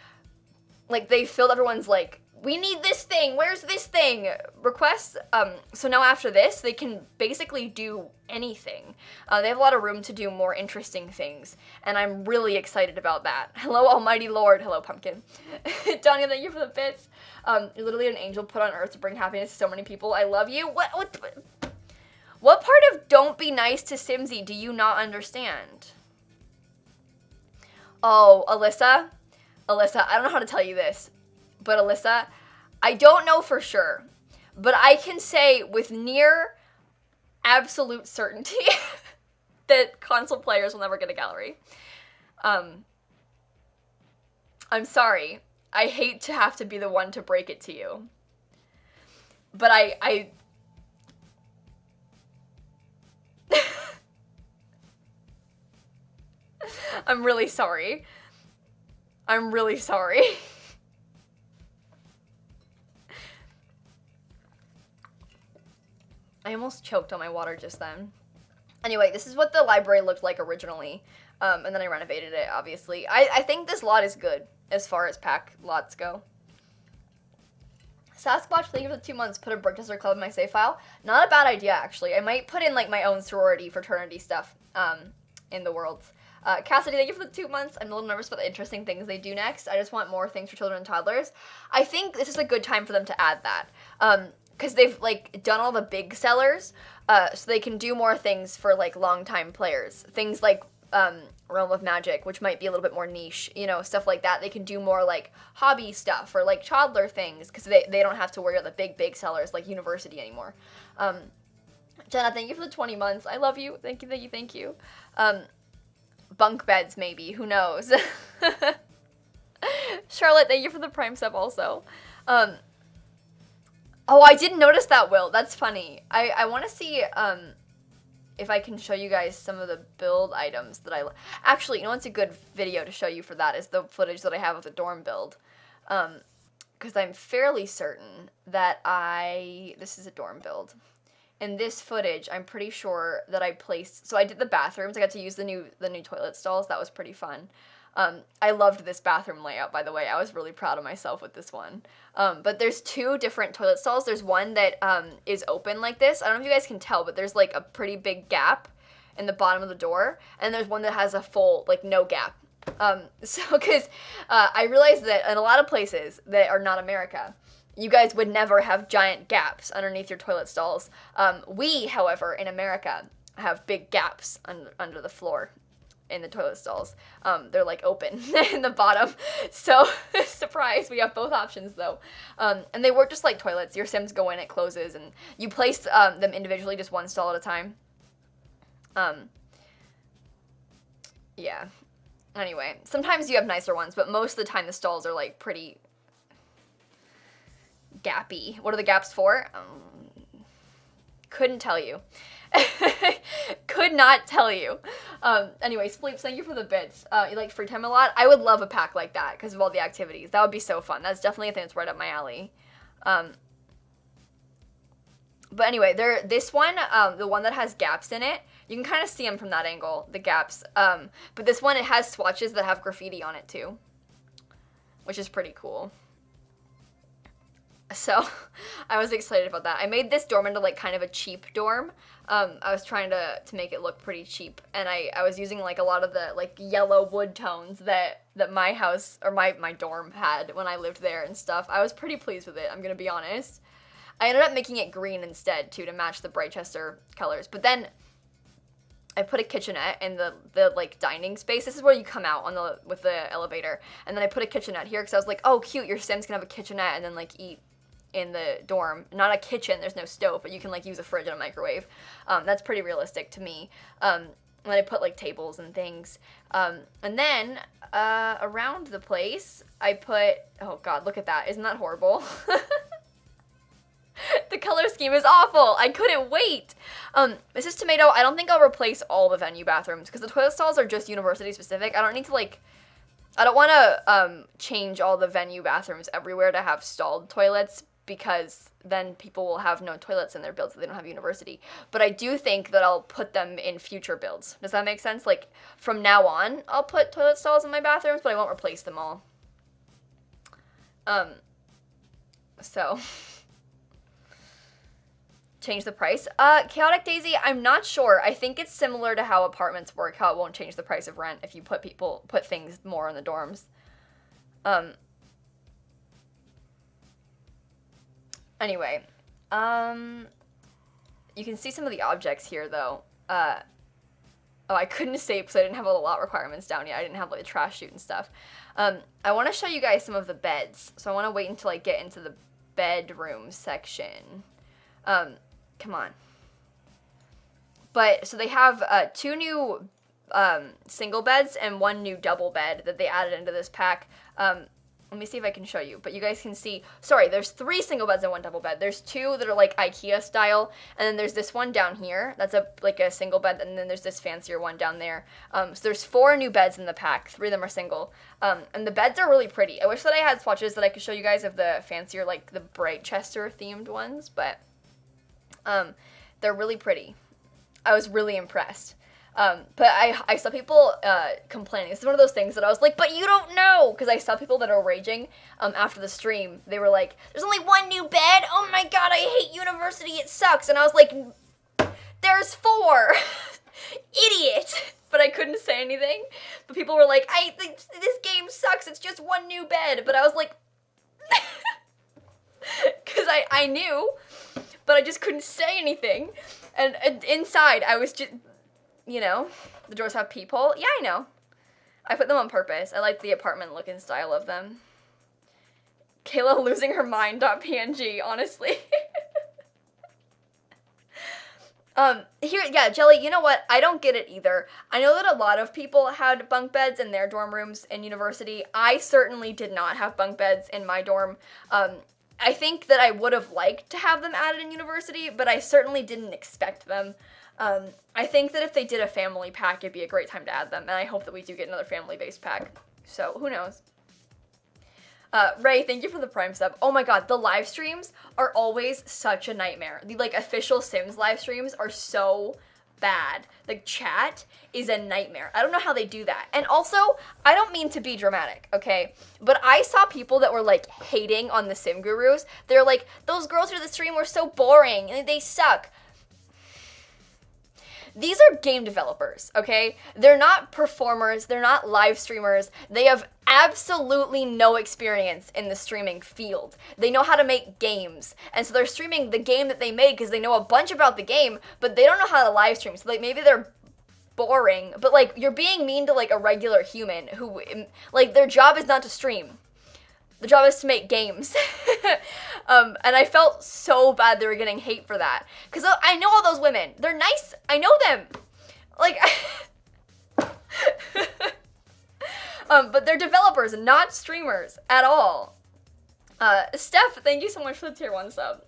Like, they filled everyone's, like, we need this thing, where's this thing, requests. So now after this, they can basically do anything. They have a lot of room to do more interesting things, and I'm really excited about that. Hello, Almighty Lord. Hello, Pumpkin. Danya, thank you for the bits. You're literally an angel put on earth to bring happiness to so many people. I love you. What part of don't be nice to Simsie do you not understand? Oh, Alyssa, I don't know how to tell you this, but Alyssa, I don't know for sure, but I can say with near absolute certainty that console players will never get a gallery. I'm sorry. I hate to have to be the one to break it to you. But I'm really sorry. I'm really sorry. I almost choked on my water just then. Anyway, this is what the library looked like originally, and then I renovated it, obviously. I think this lot is good as far as pack lots go. Sasquatch, thank you for the 2 months. Put a brick tester club in my save file. Not a bad idea, actually. I might put in, like, my own sorority, fraternity stuff in the worlds. Cassidy, thank you for the 2 months. I'm a little nervous about the interesting things they do next. I just want more things for children and toddlers. I think this is a good time for them to add that. Because they've, like, done all the big sellers, so they can do more things for, like, long-time players. Things like Realm of Magic, which might be a little bit more niche, you know, stuff like that. They can do more, like, hobby stuff or, like, toddler things, because they don't have to worry about the big sellers like university anymore. Jenna, thank you for the 20 months. I love you. Thank you. Bunk beds, maybe. Who knows? Charlotte, thank you for the Prime sub also. Oh, I didn't notice that, Will. That's funny. I want to see if I can show you guys some of the build items that I... Actually, you know what's a good video to show you for that is the footage that I have of the dorm build. Because I'm fairly certain that this is a dorm build. In this footage, I'm pretty sure that I placed... So I did the bathrooms. I got to use the new toilet stalls. That was pretty fun. I loved this bathroom layout, by the way. I was really proud of myself with this one. But there's 2 different toilet stalls. There's one that is open like this. I don't know if you guys can tell, but there's like a pretty big gap in the bottom of the door. And there's one that has a full, like, no gap. Because I realized that in a lot of places that are not America, you guys would never have giant gaps underneath your toilet stalls. We, however, in America, have big gaps under the floor in the toilet stalls. They're, like, open in the bottom. So, surprise, we have both options, though. And they work just like toilets. Your Sims go in, it closes, and you place them individually, just one stall at a time. Yeah. Anyway, sometimes you have nicer ones, but most of the time the stalls are, like, pretty gappy. What are the gaps for? Couldn't tell you. Could not tell you. Anyway, Spleeps, thank you for the bits. You like free time a lot? I would love a pack like that because of all the activities. That would be so fun. That's definitely a thing that's right up my alley. But anyway, this one, the one that has gaps in it, you can kind of see them from that angle, the gaps. But this one, it has swatches that have graffiti on it too, which is pretty cool. So, I was excited about that. I made this dorm into, like, kind of a cheap dorm. I was trying to make it look pretty cheap, and I was using, like, a lot of the, like, yellow wood tones that my house, or my dorm had when I lived there and stuff. I was pretty pleased with it, I'm gonna be honest. I ended up making it green instead, too, to match the Brightchester colors. But then I put a kitchenette in the like, dining space. This is where you come out with the elevator. And then I put a kitchenette here because I was like, oh, cute, your Sims can have a kitchenette and then, like, eat in the dorm. Not a kitchen, there's no stove, but you can, like, use a fridge and a microwave. That's pretty realistic to me. And then I put, like, tables and things. And then around the place, I put, oh god, look at that. Isn't that horrible? The color scheme is awful. I couldn't wait. Mrs. Tomato, I don't think I'll replace all the venue bathrooms because the toilet stalls are just university specific. I don't need to, like, I don't want to change all the venue bathrooms everywhere to have stalled toilets because then people will have no toilets in their builds if they don't have university. But I do think that I'll put them in future builds. Does that make sense? Like, from now on, I'll put toilet stalls in my bathrooms, but I won't replace them all. So... change the price. Chaotic Daisy, I'm not sure. I think it's similar to how apartments work, how it won't change the price of rent if you put things more in the dorms. Anyway, you can see some of the objects here, though. Oh, I couldn't save because I didn't have all the lot requirements down yet. I didn't have, like, the trash chute and stuff. I want to show you guys some of the beds, so I want to wait until I get into the bedroom section. Come on. But, so they have, 2 new, single beds and 1 new double bed that they added into this pack. Let me see if I can show you, but you guys can see, sorry, there's 3 single beds and 1 double bed. There's 2 that are like IKEA style, and then there's this one down here, that's like a single bed, and then there's this fancier one down there. So there's 4 new beds in the pack, 3 of them are single, and the beds are really pretty. I wish that I had swatches that I could show you guys of the fancier, like the bright Chester themed ones, but they're really pretty. I was really impressed. But I saw people complaining. It's one of those things that I was like, but you don't know! Because I saw people that are raging after the stream. They were like, there's only 1 new bed? Oh my god, I hate university, it sucks! And I was like, there's 4! Idiot! But I couldn't say anything. But people were like, I think this game sucks, it's just 1 new bed. But I was like, because I knew, but I just couldn't say anything. And inside, I was just... You know, the doors have peephole. Yeah, I know. I put them on purpose. I like the apartment look and style of them. Kayla losing her mind.png, honestly. Here, yeah, Jelly, you know what? I don't get it either. I know that a lot of people had bunk beds in their dorm rooms in university. I certainly did not have bunk beds in my dorm. I think that I would have liked to have them added in university, but I certainly didn't expect them. I think that if they did a family pack, it'd be a great time to add them, and I hope that we do get another family-based pack. So, who knows? Ray, thank you for the Prime sub. Oh my god, the live streams are always such a nightmare. The, like, official Sims live streams are so bad. The chat is a nightmare. I don't know how they do that. And also, I don't mean to be dramatic, okay? But I saw people that were, like, hating on the Sim Gurus. They're like, those girls who do the stream were so boring, and they suck. These are game developers, okay? They're not performers, they're not live streamers. They have absolutely no experience in the streaming field. They know how to make games, and so they're streaming the game that they made because they know a bunch about the game, but they don't know how to live stream. So, like, maybe they're boring, but, like, you're being mean to, like, a regular human who, like, their job is not to stream. The job is to make games. And I felt so bad they were getting hate for that. Because I know all those women. They're nice. I know them. Like, but they're developers, not streamers at all. Steph, thank you so much for the tier 1 sub.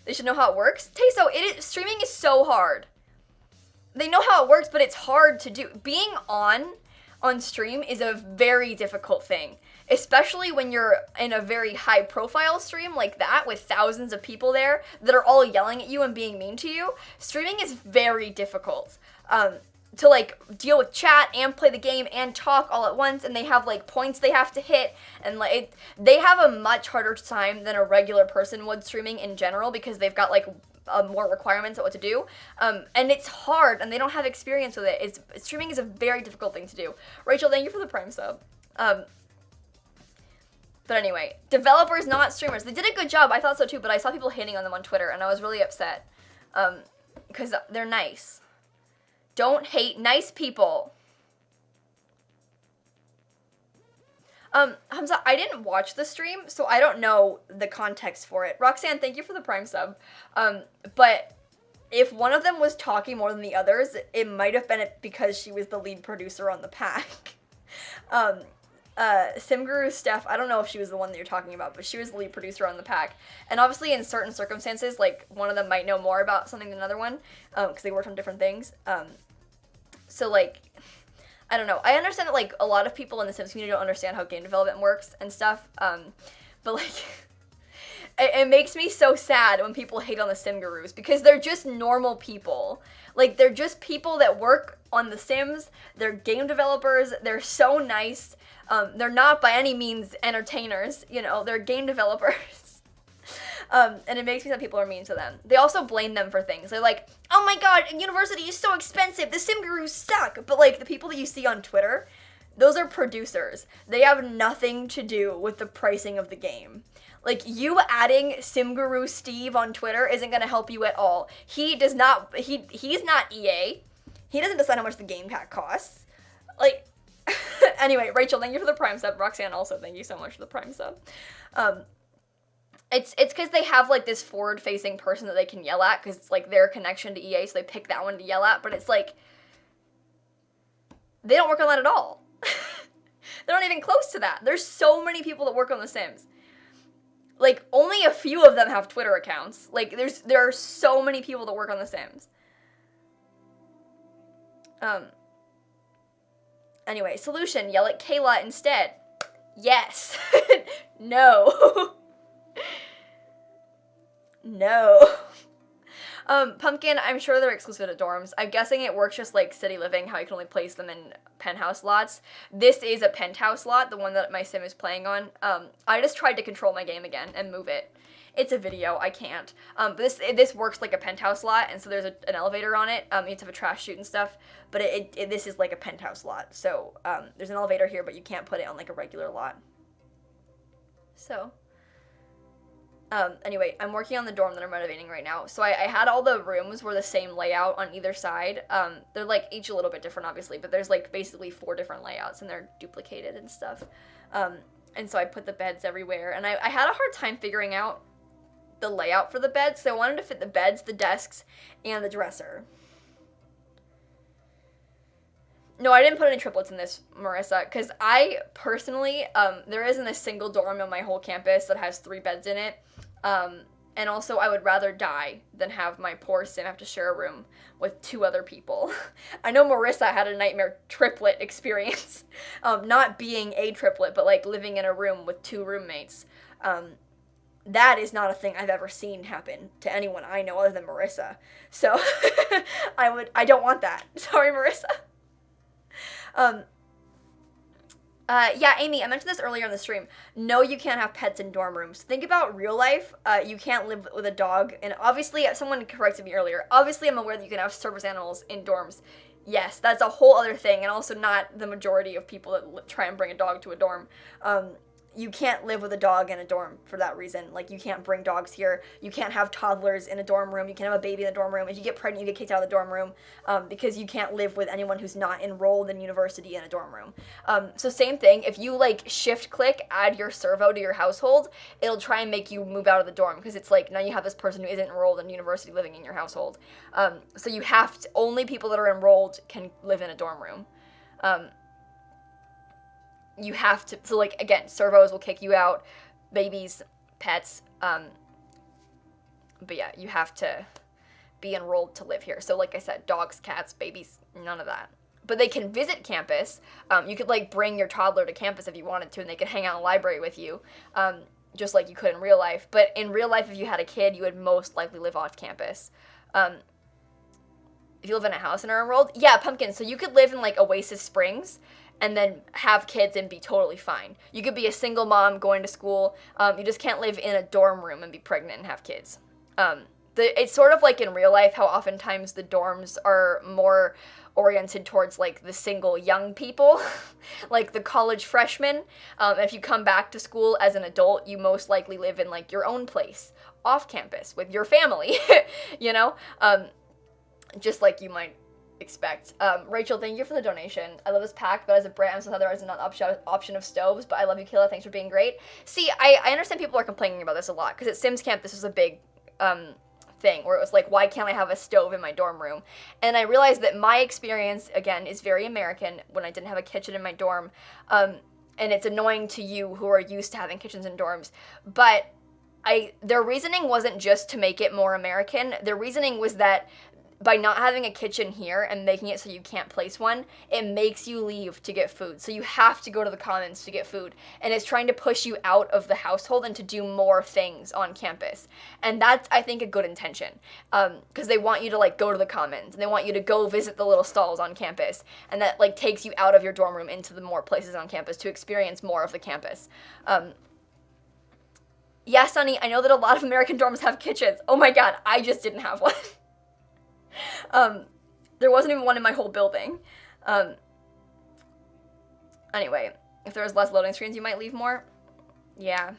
They should know how it works. Tayso, streaming is so hard. They know how it works, but it's hard to do. Being on stream is a very difficult thing, especially when you're in a very high profile stream like that with thousands of people there that are all yelling at you and being mean to you. Streaming is very difficult to, like, deal with chat and play the game and talk all at once, and they have, like, points they have to hit, and, like, they have a much harder time than a regular person would streaming in general because they've got, like, more requirements of what to do, and it's hard, and they don't have experience with it. Streaming is a very difficult thing to do. Rachel, thank you for the Prime sub. But anyway, developers, not streamers. They did a good job, I thought so too, but I saw people hating on them on Twitter, and I was really upset, because they're nice. Don't hate nice people. Hamza, I didn't watch the stream, so I don't know the context for it. Roxanne, thank you for the Prime sub. But if one of them was talking more than the others, it might have been because she was the lead producer on the pack. Simguru Steph, I don't know if she was the one that you're talking about, but she was the lead producer on the pack. And obviously in certain circumstances, like, one of them might know more about something than another one, because they worked on different things. So, like, I don't know. I understand that, like, a lot of people in the Sims community don't understand how game development works and stuff, But like, it makes me so sad when people hate on the sim gurus because they're just normal people. Like, they're just people that work on The Sims. They're game developers. They're so nice. They're not by any means entertainers, you know, they're game developers. And it makes me sad people are mean to them. They also blame them for things. They're like, oh my god, university is so expensive, the sim gurus suck. But like, the people that you see on Twitter, those are producers. They have nothing to do with the pricing of the game. Like, you adding SimGuru Steve on Twitter isn't going to help you at all. He does not, he's not EA. He doesn't decide how much the game pack costs. Like, anyway, Rachel, thank you for the Prime sub. Roxanne also, thank you so much for the Prime sub. It's because they have, like, this forward-facing person that they can yell at, because it's, like, their connection to EA, so they pick that one to yell at, but it's, like, they don't work on that at all. They're not even close to that. There's so many people that work on The Sims. Like, only a few of them have Twitter accounts. Like, there are so many people that work on The Sims. Anyway, solution, yell at Kayla instead. Yes. No. No. Pumpkin, I'm sure they're exclusive to dorms. I'm guessing it works just like City Living, how you can only place them in penthouse lots. This is a penthouse lot, the one that my sim is playing on. I just tried to control my game again and move it. It's a video, I can't. But this works like a penthouse lot, and so there's an elevator on it. You have to have a trash chute and stuff, but this is like a penthouse lot. So there's an elevator here, but you can't put it on like a regular lot. So... anyway, I'm working on the dorm that I'm renovating right now. So I had all the rooms were the same layout on either side. They're like each a little bit different, obviously, but there's like basically 4 different layouts and they're duplicated and stuff. And so I put the beds everywhere, and I had a hard time figuring out the layout for the beds. So I wanted to fit the beds, the desks, and the dresser. No, I didn't put any triplets in this, Marissa, because I personally, there isn't a single dorm on my whole campus that has 3 beds in it. And also, I would rather die than have my poor sim have to share a room with 2 other people. I know Marissa had a nightmare triplet experience, not being a triplet, but like living in a room with 2 roommates. That is not a thing I've ever seen happen to anyone I know other than Marissa. So, I don't want that. Sorry, Marissa. Yeah, Amy, I mentioned this earlier in the stream. No, you can't have pets in dorm rooms. Think about real life. You can't live with a dog. And obviously, someone corrected me earlier. Obviously, I'm aware that you can have service animals in dorms. Yes, that's a whole other thing, and also not the majority of people that try and bring a dog to a dorm. You can't live with a dog in a dorm for that reason. Like, you can't bring dogs here. You can't have toddlers in a dorm room. You can't have a baby in a dorm room. If you get pregnant, you get kicked out of the dorm room because you can't live with anyone who's not enrolled in university in a dorm room. So same thing. If you, like, shift-click, add your servo to your household, it'll try and make you move out of the dorm because it's like, now you have this person who isn't enrolled in university living in your household. So you have to, only people that are enrolled can live in a dorm room. You have to, so like, again, servos will kick you out, babies, pets, but yeah, you have to be enrolled to live here. So like I said, dogs, cats, babies, none of that. But they can visit campus. You could like bring your toddler to campus if you wanted to, and they could hang out in the library with you, just like you could in real life. But in real life, if you had a kid, you would most likely live off campus. If you live in a house and are enrolled, yeah, Pumpkin, so you could live in like Oasis Springs, and then have kids and be totally fine. You could be a single mom going to school. You just can't live in a dorm room and be pregnant and have kids. It's sort of like in real life how oftentimes the dorms are more oriented towards like the single young people, like the college freshmen. If you come back to school as an adult, you most likely live in like your own place, off campus, with your family, you know? Just like you might expect. Rachel, thank you for the donation. I love this pack, but as a brand, I'm so sad there isn't an option of stoves, but I love you, Kayla. Thanks for being great. See, I understand people are complaining about this a lot, because at Sims Camp, this was a big thing, where it was like, why can't I have a stove in my dorm room? And I realized that my experience, again, is very American, when I didn't have a kitchen in my dorm, and it's annoying to you who are used to having kitchens in dorms, but their reasoning wasn't just to make it more American. Their reasoning was that by not having a kitchen here and making it so you can't place one, it makes you leave to get food. So you have to go to the commons to get food. And it's trying to push you out of the household and to do more things on campus. And that's, I think, a good intention. Because they want you to, like, go to the commons. And they want you to go visit the little stalls on campus. And that, like, takes you out of your dorm room into the more places on campus to experience more of the campus. Yeah, Sunny, I know that a lot of American dorms have kitchens. Oh my god, I just didn't have one. There wasn't even one in my whole building. Anyway, if there was less loading screens, you might leave more. Yeah.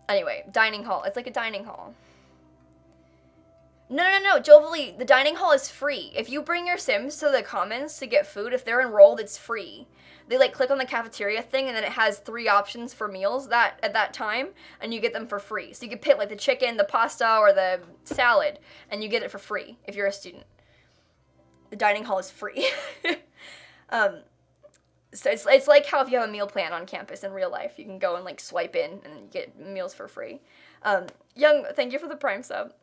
Anyway, dining hall. It's like a dining hall. No, Jovially, the dining hall is free. If you bring your Sims to the commons to get food, if they're enrolled, it's free. They, like, click on the cafeteria thing, and then it has 3 options for meals at that time, and you get them for free. So you can pick, like, the chicken, the pasta, or the salad, and you get it for free if you're a student. The dining hall is free. So it's like how if you have a meal plan on campus in real life, you can go and, like, swipe in and get meals for free. Young, thank you for the Prime sub.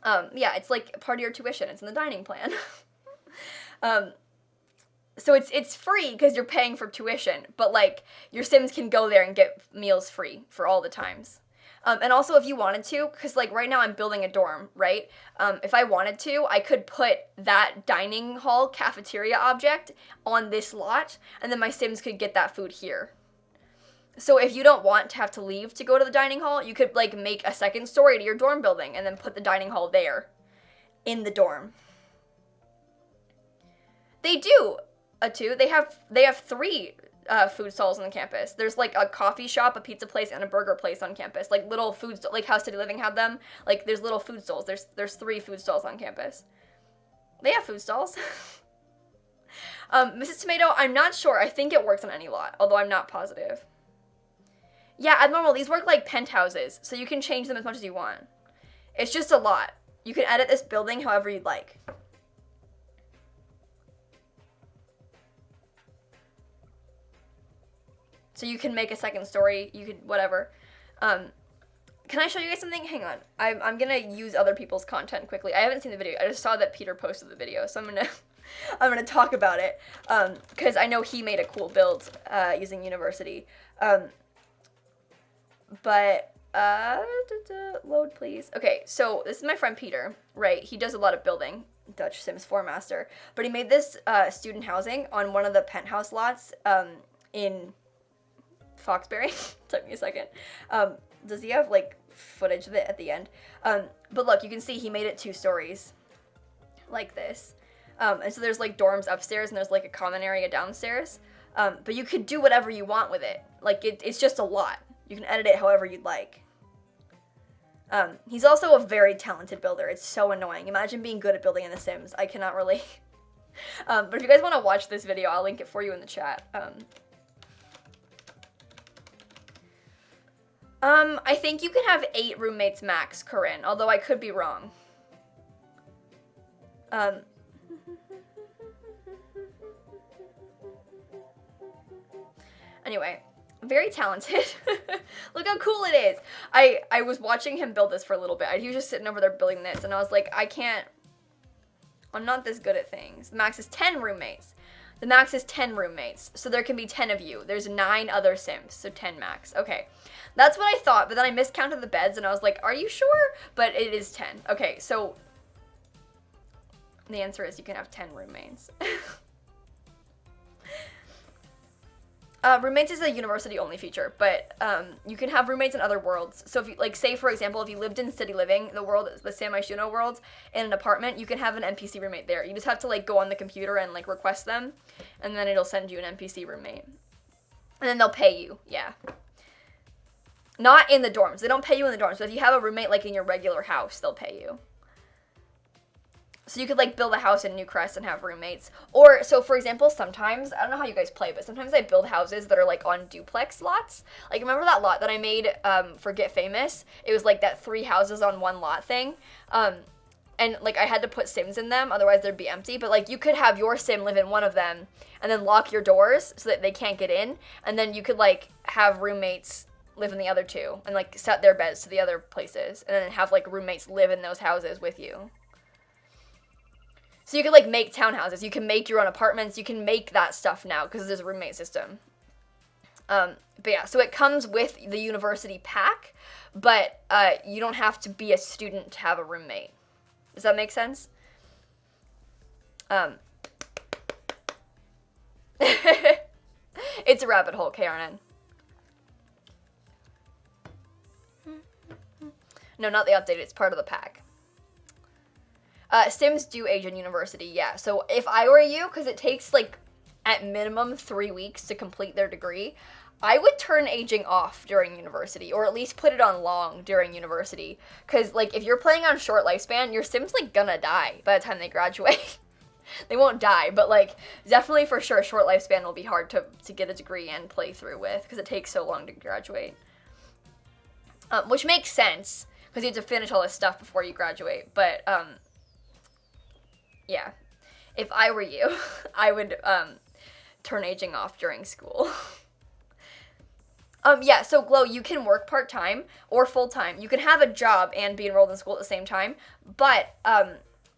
Yeah, it's like part of your tuition. It's in the dining plan. So it's free because you're paying for tuition, but, like, your Sims can go there and get meals free for all the times. And also if you wanted to, because, like, right now I'm building a dorm, right? If I wanted to, I could put that dining hall cafeteria object on this lot, and then my Sims could get that food here. So if you don't want to have to leave to go to the dining hall, you could, like, make a second story to your dorm building and then put the dining hall there in the dorm. They do. Too. They have 3 food stalls on the campus. There's, like, a coffee shop, a pizza place, and a burger place on campus. Like, little food, like how City Living had them. Like, there's little food stalls. There's 3 food stalls on campus. They have food stalls. Mrs. Tomato, I'm not sure. I think it works on any lot, although I'm not positive. Yeah, abnormal. These work like penthouses, so you can change them as much as you want. It's just a lot. You can edit this building however you'd like. So you can make a second story, you could, whatever. Can I show you guys something? Hang on. I'm gonna use other people's content quickly. I haven't seen the video. I just saw that Peter posted the video, so I'm gonna talk about it. Because I know he made a cool build using University. Load please. Okay, so this is my friend Peter, right? He does a lot of building, Dutch Sims 4 master. But he made this student housing on one of the penthouse lots in Foxbury. Took me a second. Does he have, like, footage of it at the end? But look, you can see he made it 2 stories like this. And so there's, like, dorms upstairs and there's, like, a common area downstairs. But you could do whatever you want with it. Like, it's just a lot. You can edit it however you'd like. He's also a very talented builder. It's so annoying. Imagine being good at building in The Sims. I cannot relate. But if you guys want to watch this video, I'll link it for you in the chat. I think you can have 8 roommates max, Corinne, although I could be wrong. Anyway, very talented. Look how cool it is. I was watching him build this for a little bit. He was just sitting over there building this, and I was like, I'm not this good at things. The max is 10 roommates. The max is 10 roommates, so there can be 10 of you. There's 9 other Sims, so 10 max. Okay, that's what I thought, but then I miscounted the beds, and I was like, are you sure? But it is 10. Okay, so the answer is you can have 10 roommates. Roommates is a university-only feature, but you can have roommates in other worlds. So if you, like, say, for example, if you lived in City Living, the San Myshuno world, in an apartment, you can have an NPC roommate there. You just have to, like, go on the computer and, like, request them, and then it'll send you an NPC roommate. And then they'll pay you, yeah. Not in the dorms. They don't pay you in the dorms, but if you have a roommate, like, in your regular house, they'll pay you. So you could, like, build a house in Newcrest and have roommates. Or, so for example, sometimes, I don't know how you guys play, but sometimes I build houses that are, like, on duplex lots. Like, remember that lot that I made for Get Famous? It was, like, that 3 houses on 1 lot thing. And, like, I had to put Sims in them, otherwise they'd be empty. But, like, you could have your Sim live in one of them and then lock your doors so that they can't get in. And then you could, like, have roommates live in the other two, and, like, set their beds to the other places, and then have, like, roommates live in those houses with you. So you can, like, make townhouses. You can make your own apartments. You can make that stuff now because there's a roommate system. But yeah, so it comes with the university pack, but you don't have to be a student to have a roommate. Does that make sense? It's a rabbit hole, KRN. No, not the update. It's part of the pack. Sims do age in university, yeah. So if I were you, because it takes, like, at minimum 3 weeks to complete their degree, I would turn aging off during university, or at least put it on long during university. Because, like, if you're playing on short lifespan, your Sim's, like, gonna die by the time they graduate. They won't die, but, like, definitely for sure short lifespan will be hard to get a degree and play through with, because it takes so long to graduate. Which makes sense, because you have to finish all this stuff before you graduate, but, yeah. If I were you, I would, turn aging off during school. Yeah, so Glow, you can work part-time or full-time. You can have a job and be enrolled in school at the same time, but,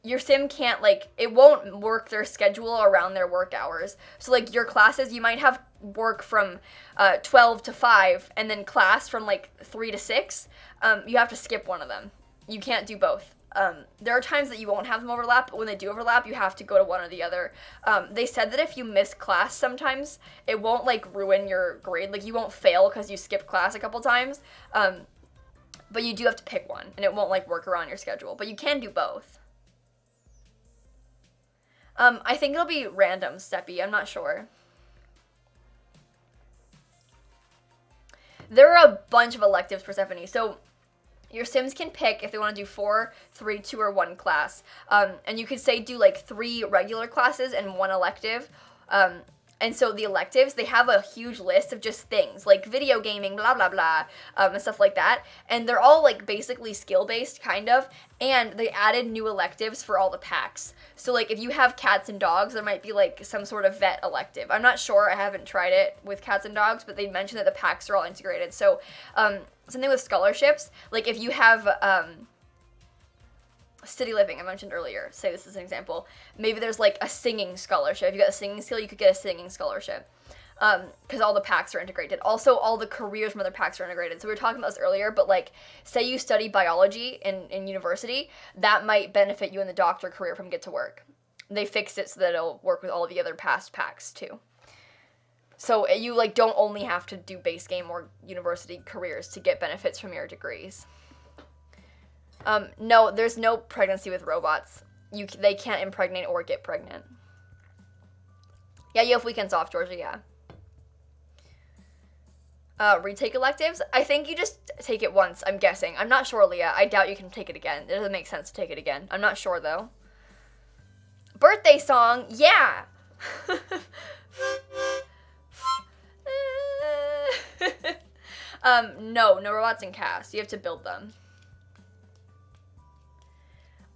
your Sim can't, like, it won't work their schedule around their work hours. So, like, your classes, you might have work from 12 to 5, and then class from, like, 3 to 6. You have to skip one of them. You can't do both. There are times that you won't have them overlap, but when they do overlap, you have to go to one or the other. They said that if you miss class sometimes, it won't, like, ruin your grade. Like, you won't fail because you skipped class a couple times. But you do have to pick one, and it won't, like, work around your schedule. But you can do both. I think it'll be random, Steppy. I'm not sure. There are a bunch of electives, Persephone. So your Sims can pick if they want to do 4, 3, 2, or 1 class. And you could say do, like, 3 regular classes and 1 elective. And so the electives, they have a huge list of just things, like video gaming, blah, blah, blah, and stuff like that. And they're all, like, basically skill-based, kind of. And they added new electives for all the packs. So, like, if you have cats and dogs, there might be, like, some sort of vet elective. I'm not sure. I haven't tried it with cats and dogs, but they mentioned that the packs are all integrated. So, something with scholarships, like, if you have, city living, I mentioned earlier, say this as an example, maybe there's, like, a singing scholarship. If you got a singing skill, you could get a singing scholarship, because all the packs are integrated. Also, all the careers from other packs are integrated. So we were talking about this earlier, but, like, say you study biology in university, that might benefit you in the doctor career from Get to Work. They fixed it so that it'll work with all the other past packs, too. So you, like, don't only have to do base game or university careers to get benefits from your degrees. No, there's no pregnancy with robots. They can't impregnate or get pregnant. Yeah, you have weekends off, Georgia, yeah. Retake electives? I think you just take it once, I'm guessing. I'm not sure, Leah. I doubt you can take it again. It doesn't make sense to take it again. I'm not sure, though. Birthday song? Yeah! No robots in cast. You have to build them.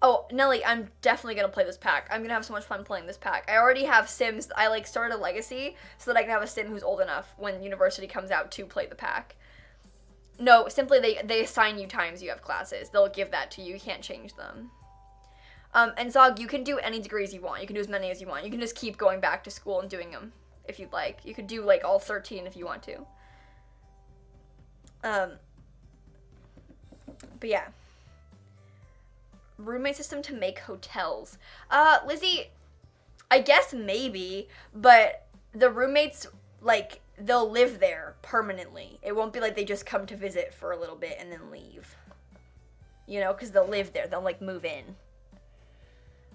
Oh, Nelly, I'm definitely going to play this pack. I'm going to have so much fun playing this pack. I already have Sims. I, like, started a legacy so that I can have a Sim who's old enough when university comes out to play the pack. No, simply they assign you times you have classes. They'll give that to you. You can't change them. And Zog, you can do any degrees you want. You can do as many as you want. You can just keep going back to school and doing them if you'd like. You could do, like, all 13 if you want to. But yeah. Roommate system to make hotels. Lizzie, I guess maybe, but the roommates, like, they'll live there permanently. It won't be like they just come to visit for a little bit and then leave. You know, because they'll live there. They'll, like, move in.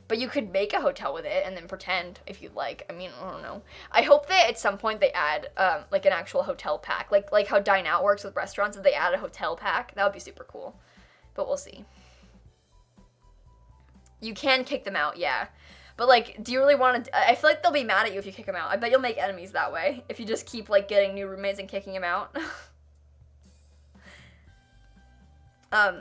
But you could make a hotel with it and then pretend if you'd like. I mean, I don't know. I hope that at some point they add, like, an actual hotel pack. Like how Dine Out works with restaurants, if they add a hotel pack. That would be super cool. But we'll see. You can kick them out, yeah. But, like, do you really want to... I feel like they'll be mad at you if you kick them out. I bet you'll make enemies that way. If you just keep, like, getting new roommates and kicking them out. I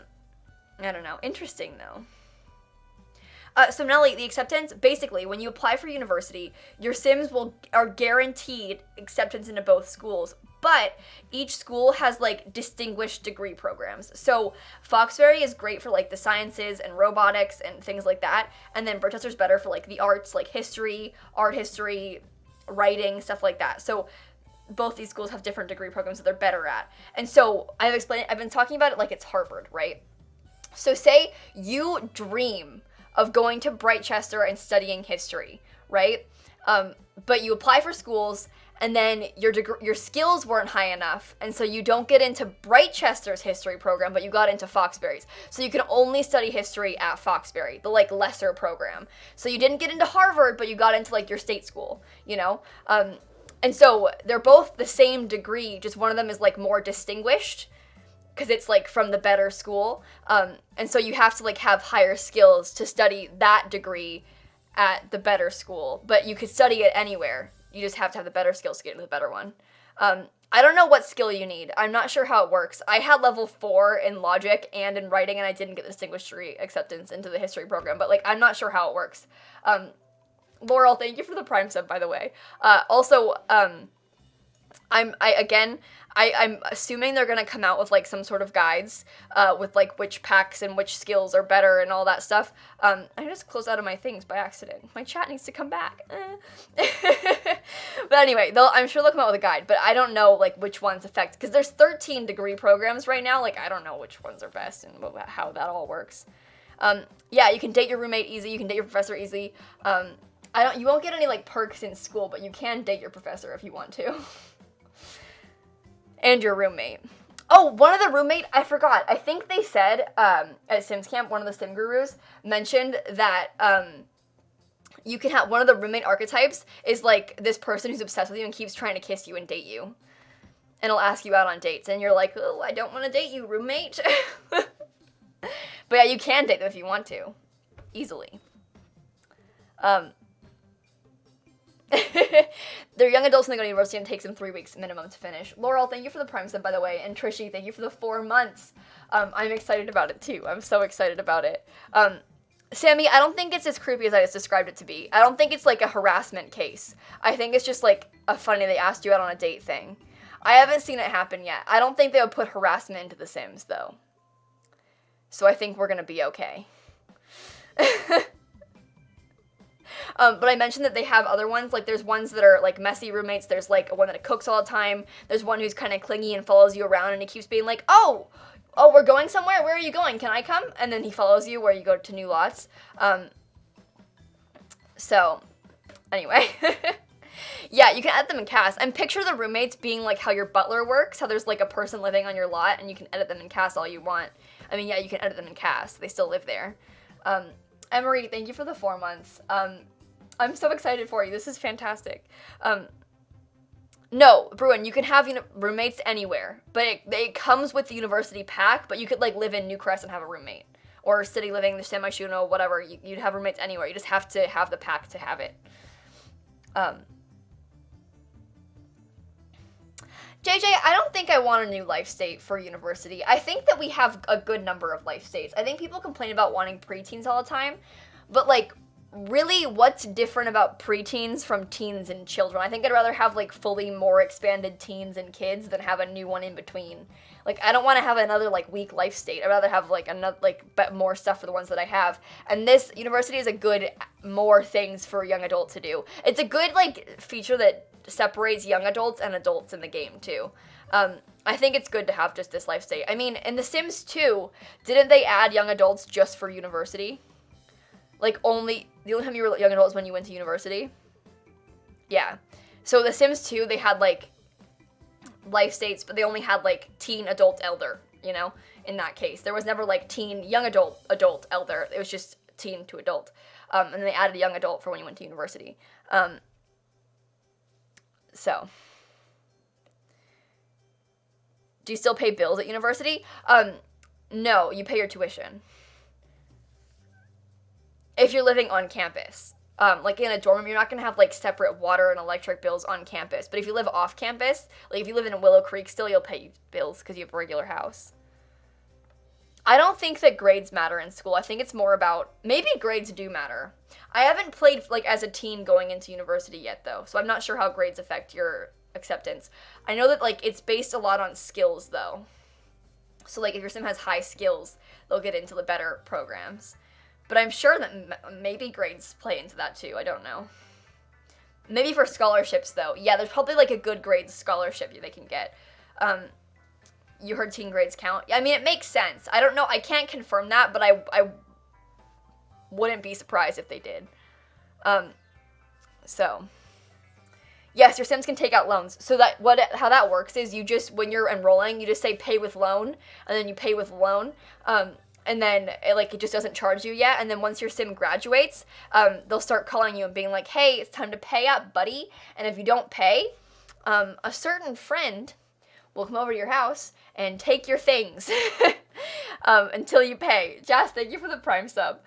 don't know. Interesting, though. So, Nelly, the acceptance... Basically, when you apply for university, your Sims are guaranteed acceptance into both schools. But each school has like distinguished degree programs. So Foxbury is great for like the sciences and robotics and things like that. And then Dorchester's better for like the arts, like history, art history, writing, stuff like that. So both these schools have different degree programs that they're better at. And so I've been talking about it like it's Harvard, right? So say you dream of going to Brightchester and studying history, right? But you apply for schools and then your skills weren't high enough, and so you don't get into Brightchester's history program, but you got into Foxbury's. So you can only study history at Foxbury, the like lesser program. So you didn't get into Harvard, but you got into like your state school, you know? And so they're both the same degree, just one of them is like more distinguished because it's like from the better school. And so you have to like have higher skills to study that degree at the better school, but you could study it anywhere. You just have to have the better skills to get into the better one. I don't know what skill you need. I'm not sure how it works. I had level 4 in logic and in writing, and I didn't get the distinguished degree acceptance into the history program, but like I'm not sure how it works. Laurel, thank you for the Prime sub, by the way. Also, I'm assuming they're gonna come out with like some sort of guides, with like which packs and which skills are better and all that stuff. I just closed out of my things by accident. My chat needs to come back. But anyway, I'm sure they'll come out with a guide, but I don't know like which ones affect, because there's 13 degree programs right now. Like I don't know which ones are best and how that all works. Yeah, you can date your roommate easy. You can date your professor easy. You won't get any like perks in school, but you can date your professor if you want to. And your roommate. Oh, one of the roommate, I forgot. I think they said at Sims Camp, one of the Sim Gurus mentioned that you can have one of the roommate archetypes is like this person who's obsessed with you and keeps trying to kiss you and date you. And it'll ask you out on dates. And you're like, oh, I don't want to date you, roommate. But yeah, you can date them if you want to. Easily. They're young adults and they go to university and it takes them 3 weeks minimum to finish. Laurel, thank you for the Prime sub, by the way. And Trishy, thank you for the 4 months. I'm excited about it too. I'm so excited about it. Sammy, I don't think it's as creepy as I just described it to be. I don't think it's like a harassment case. I think it's just like a funny they asked you out on a date thing. I haven't seen it happen yet. I don't think they would put harassment into The Sims though. So I think we're gonna be okay. But I mentioned that they have other ones, like there's ones that are like messy roommates, there's like one that cooks all the time, there's one who's kind of clingy and follows you around and he keeps being like, oh, we're going somewhere, where are you going, can I come? And then he follows you where you go to new lots. So, anyway. Yeah, you can edit them in cast. And picture the roommates being like how your butler works, how there's like a person living on your lot and you can edit them in cast all you want. I mean, yeah, you can edit them in cast, they still live there. Emery, thank you for the 4 months. I'm so excited for you. This is fantastic. No, Bruin, you can have roommates anywhere, but it comes with the university pack, but you could like live in Newcrest and have a roommate. Or city living, the San Myshuno, whatever. You'd have roommates anywhere. You just have to have the pack to have it. JJ, I don't think I want a new life state for university. I think that we have a good number of life states. I think people complain about wanting preteens all the time, but like, really, what's different about preteens from teens and children? I think I'd rather have like fully more expanded teens and kids than have a new one in between. Like, I don't want to have another like weak life state. I'd rather have like another more stuff for the ones that I have. And this university is a good more things for a young adult to do. It's a good like feature that separates young adults and adults in the game too. I think it's good to have just this life state. I mean, in The Sims 2, didn't they add young adults just for university? Like, the only time you were young adults when you went to university? Yeah. So The Sims 2, they had, like, life states, but they only had, like, teen, adult, elder, you know, in that case. There was never, like, teen, young adult, adult, elder. It was just teen to adult. And then they added a young adult for when you went to university. So. Do you still pay bills at university? No, you pay your tuition. If you're living on campus. Like in a dorm room, you're not going to have like separate water and electric bills on campus. But if you live off campus, like if you live in Willow Creek still, you'll pay bills because you have a regular house. I don't think that grades matter in school. I think it's more about, maybe grades do matter. I haven't played, like, as a teen going into university yet, though, so I'm not sure how grades affect your acceptance. I know that, like, it's based a lot on skills, though. So, like, if your sim has high skills, they'll get into the better programs. But I'm sure that maybe grades play into that, too. I don't know. Maybe for scholarships, though. Yeah, there's probably, like, a good grades scholarship they can get. You heard teen grades count? I mean, it makes sense. I don't know. I can't confirm that, but I wouldn't be surprised if they did. So, yes, your Sims can take out loans. So how that works is you just, when you're enrolling, you just say pay with loan, and then you pay with loan, and then it just doesn't charge you yet. And then once your Sim graduates, they'll start calling you and being like, hey, it's time to pay up, buddy. And if you don't pay, a certain friend will come over to your house and take your things until you pay. Jazz, thank you for the Prime sub.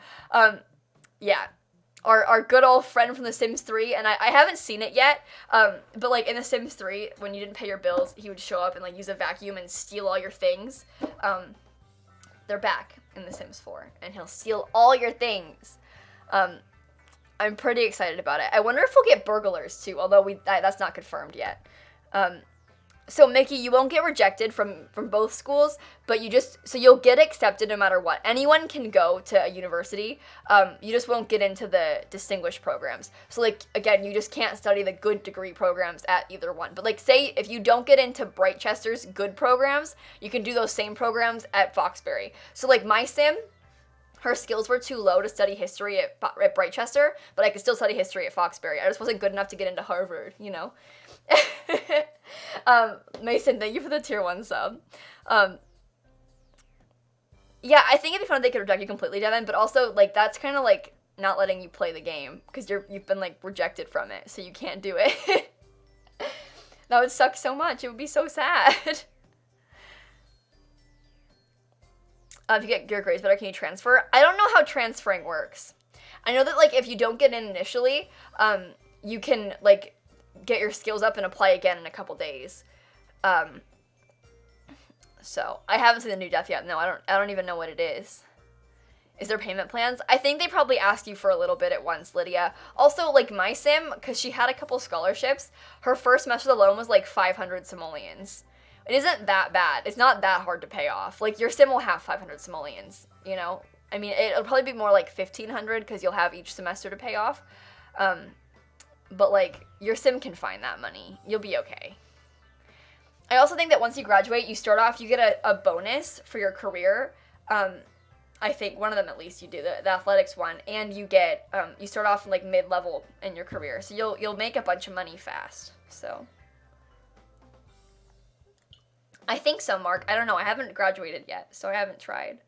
Yeah, our good old friend from The Sims 3, and I haven't seen it yet, but, like, in The Sims 3, when you didn't pay your bills, he would show up and, like, use a vacuum and steal all your things. They're back in The Sims 4, and he'll steal all your things. I'm pretty excited about it. I wonder if we'll get burglars, too, although that's not confirmed yet. So, Mickey, you won't get rejected from both schools, but you'll get accepted no matter what. Anyone can go to a university, you just won't get into the distinguished programs. So, like, again, you just can't study the good degree programs at either one. But, like, say if you don't get into Brightchester's good programs, you can do those same programs at Foxbury. So, like, my sim, her skills were too low to study history at Brightchester, but I could still study history at Foxbury. I just wasn't good enough to get into Harvard, you know? Mason, thank you for the tier 1 sub. Yeah, I think it'd be fun if they could reject you completely, Devin, but also, like, that's kind of, like, not letting you play the game, because you've been, like, rejected from it, so you can't do it. That would suck so much. It would be so sad. If you get your grades better, can you transfer? I don't know how transferring works. I know that, like, if you don't get in initially, you can, like, get your skills up and apply again in a couple days. So I haven't seen the new death yet. No, I don't even know what it is. Is there payment plans? I think they probably ask you for a little bit at once, Lydia. Also, like, my sim, because she had a couple scholarships, her first semester alone was like 500 simoleons. It isn't that bad. It's not that hard to pay off. Like, your sim will have 500 simoleons, you know? I mean, it'll probably be more like 1,500 because you'll have each semester to pay off. But, like, your sim can find that money. You'll be okay. I also think that once you graduate, you start off, you get a bonus for your career. I think one of them at least you do, the athletics one. And you get, you start off in, like, mid-level in your career. So you'll make a bunch of money fast. So I think so, Mark. I don't know. I haven't graduated yet, so I haven't tried.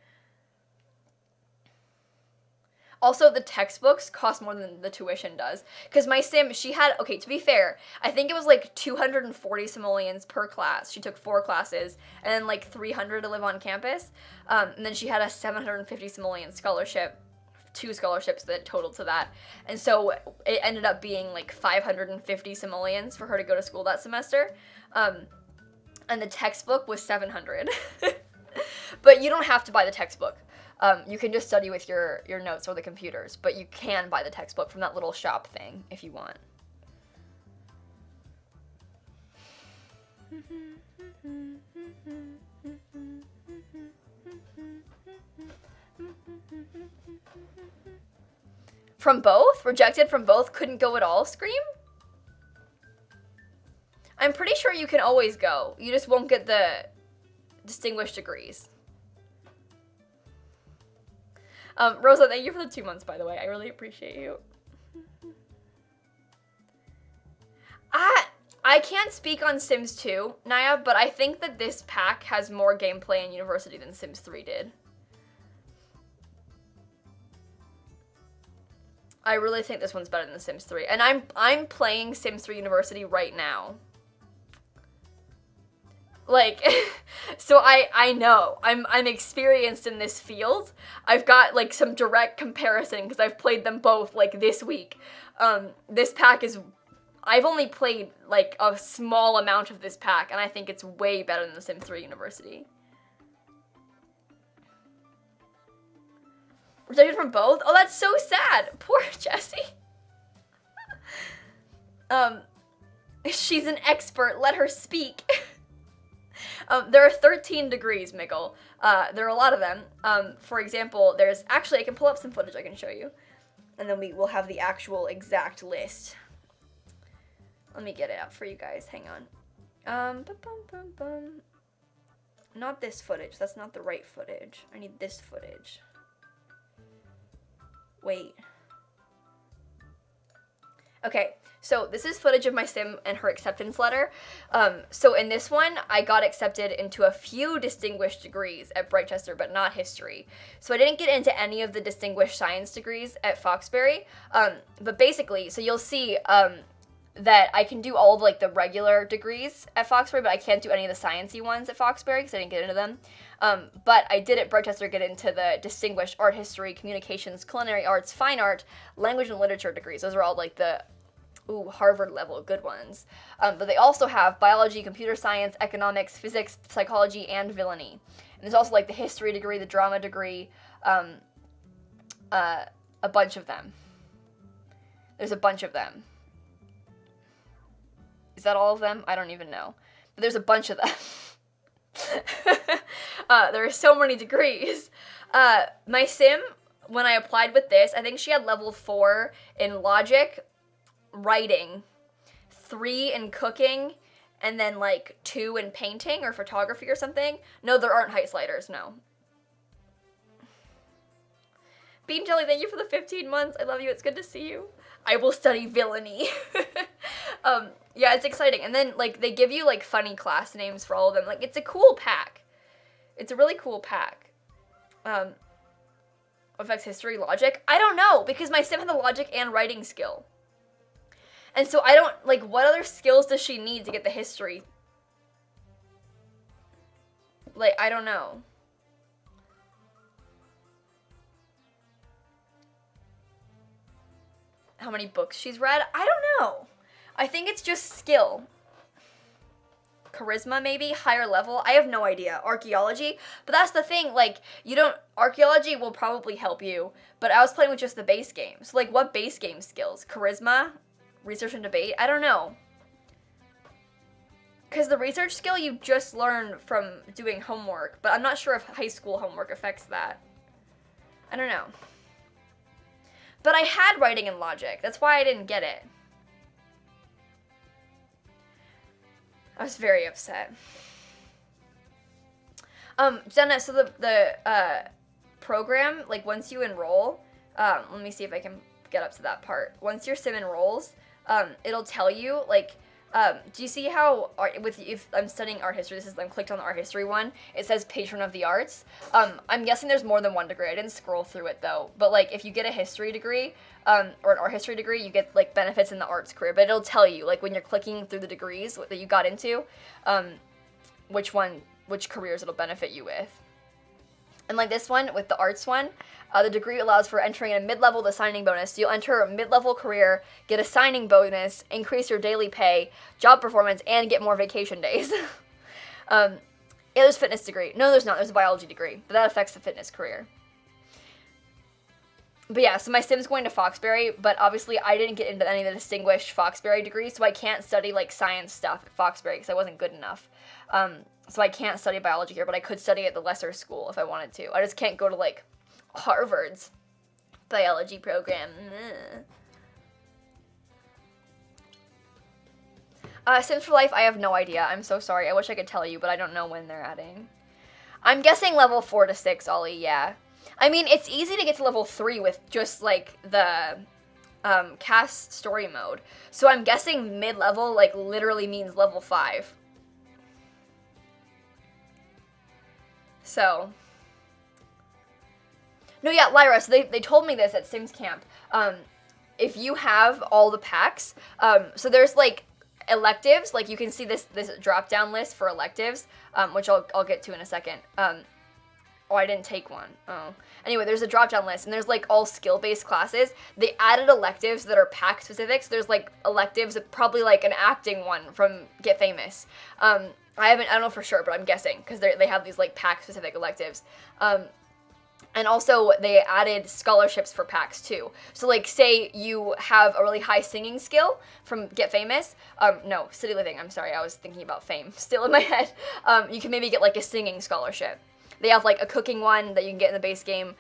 Also, the textbooks cost more than the tuition does. Because my sim, she had, okay, to be fair, I think it was like 240 simoleons per class. She took 4 classes, and then like 300 to live on campus. And then she had a 750 simoleon scholarship, 2 scholarships that totaled to that. And so it ended up being like 550 simoleons for her to go to school that semester. And the textbook was 700. But you don't have to buy the textbook. You can just study with your notes or the computers, but you can buy the textbook from that little shop thing if you want. From both? Rejected from both? Couldn't go at all, Scream? I'm pretty sure you can always go. You just won't get the distinguished degrees. Rosa, thank you for the 2 months, by the way. I really appreciate you. I can't speak on Sims 2, Naya, but I think that this pack has more gameplay in University than Sims 3 did. I really think this one's better than the Sims 3. And I'm playing Sims 3 University right now. Like, so I know, I'm experienced in this field. I've got, like, some direct comparison, because I've played them both, like, this week. This pack is, I've only played, like, a small amount of this pack, and I think it's way better than the Sims 3 University. Rejected from both? Oh, that's so sad. Poor Jessie. She's an expert. Let her speak. There are 13 degrees, Mikkel. There are a lot of them. For example, there's... Actually, I can pull up some footage I can show you. And then we will have the actual exact list. Let me get it out for you guys. Hang on. Not this footage. That's not the right footage. I need this footage. Wait. Okay, so this is footage of my sim and her acceptance letter. So in this one, I got accepted into a few distinguished degrees at Brightchester, but not history. So I didn't get into any of the distinguished science degrees at Foxbury. But basically, so you'll see that I can do all of like the regular degrees at Foxbury, but I can't do any of the sciencey ones at Foxbury because I didn't get into them. But I did at Brightchester get into the distinguished art history, communications, culinary arts, fine art, language and literature degrees. Those are all like the Harvard level good ones. But they also have biology, computer science, economics, physics, psychology, and villainy. And there's also like the history degree, the drama degree, a bunch of them. There's a bunch of them. Is that all of them? I don't even know. But there's a bunch of them. There are so many degrees. My sim, when I applied with this, I think she had level 4 in logic, writing, 3 in cooking, and then like 2 in painting or photography or something. No, there aren't height sliders, no. Bean Jelly, thank you for the 15 months. I love you. It's good to see you. I will study villainy. Yeah, it's exciting. And then, like, they give you, like, funny class names for all of them. Like, it's a cool pack. It's a really cool pack. Affects history, logic? I don't know, because my sim had the logic and writing skill. And so I don't, like, what other skills does she need to get the history? Like, I don't know. How many books she's read? I don't know. I think it's just skill. Charisma, maybe? Higher level? I have no idea. Archaeology? But that's the thing, like, you don't... Archaeology will probably help you, but I was playing with just the base game. So, like, what base game skills? Charisma? Research and debate? I don't know. Because the research skill you just learn from doing homework, but I'm not sure if high school homework affects that. I don't know. But I had writing and logic. That's why I didn't get it. I was very upset. Jenna, so the program, like, once you enroll, let me see if I can get up to that part. Once your sim enrolls, it'll tell you, like, do you see how, if I'm studying art history, I'm clicked on the art history one, it says patron of the arts. I'm guessing there's more than one degree. I didn't scroll through it, though. But, like, if you get a history degree, or an art history degree, you get, like, benefits in the arts career. But it'll tell you, like, when you're clicking through the degrees that you got into, which careers it'll benefit you with. And, like, this one, with the arts one, the degree allows for entering a mid-level to signing bonus. So you'll enter a mid-level career, get a signing bonus, increase your daily pay, job performance, and get more vacation days. Yeah, there's fitness degree. No, there's not. There's a biology degree, but that affects the fitness career. But yeah, so my sim's going to Foxbury, but obviously I didn't get into any of the distinguished Foxbury degrees, so I can't study, like, science stuff at Foxbury because I wasn't good enough. So I can't study biology here, but I could study at the lesser school if I wanted to. I just can't go to, like, Harvard's biology program. Sims for Life, I have no idea. I'm so sorry. I wish I could tell you, but I don't know when they're adding. I'm guessing level 4 to 6, Ollie, yeah. I mean, it's easy to get to level 3 with just, like, the cast story mode. So I'm guessing mid-level, like, literally means level 5. So... No, yeah, Lyra, so they told me this at Sims Camp. If you have all the packs, so there's, like, electives, like, you can see this drop-down list for electives, which I'll get to in a second. Oh, I didn't take one. Oh. Anyway, there's a drop-down list, and there's, like, all skill-based classes. They added electives that are pack-specific, so there's, like, electives, probably, like, an acting one from Get Famous. I don't know for sure, but I'm guessing, because they have these, like, pack-specific electives. And also, they added scholarships for packs, too. So, like, say you have a really high singing skill from Get Famous. No, City Living, I'm sorry, I was thinking about Fame. Still in my head. You can maybe get, like, a singing scholarship. They have, like, a cooking one that you can get in the base game.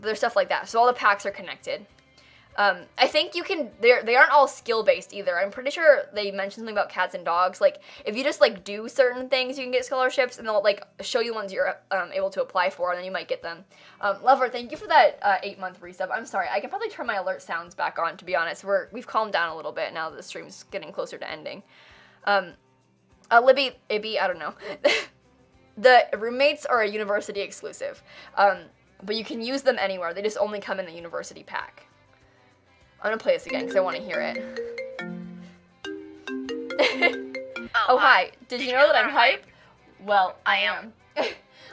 There's stuff like that. So all the packs are connected. I think you can, they aren't all skill-based either. I'm pretty sure they mentioned something about cats and dogs. Like, if you just, like, do certain things, you can get scholarships, and they'll, like, show you ones you're able to apply for, and then you might get them. Lover, thank you for that 8-month resub. I'm sorry, I can probably turn my alert sounds back on, to be honest. We've calmed down a little bit now that the stream's getting closer to ending. Libby, Ibby, I don't know. The roommates are a university exclusive, but you can use them anywhere. They just only come in the university pack. I'm gonna play this again because I want to hear it. Oh, hi. Did you know that I'm hype? Well, I am.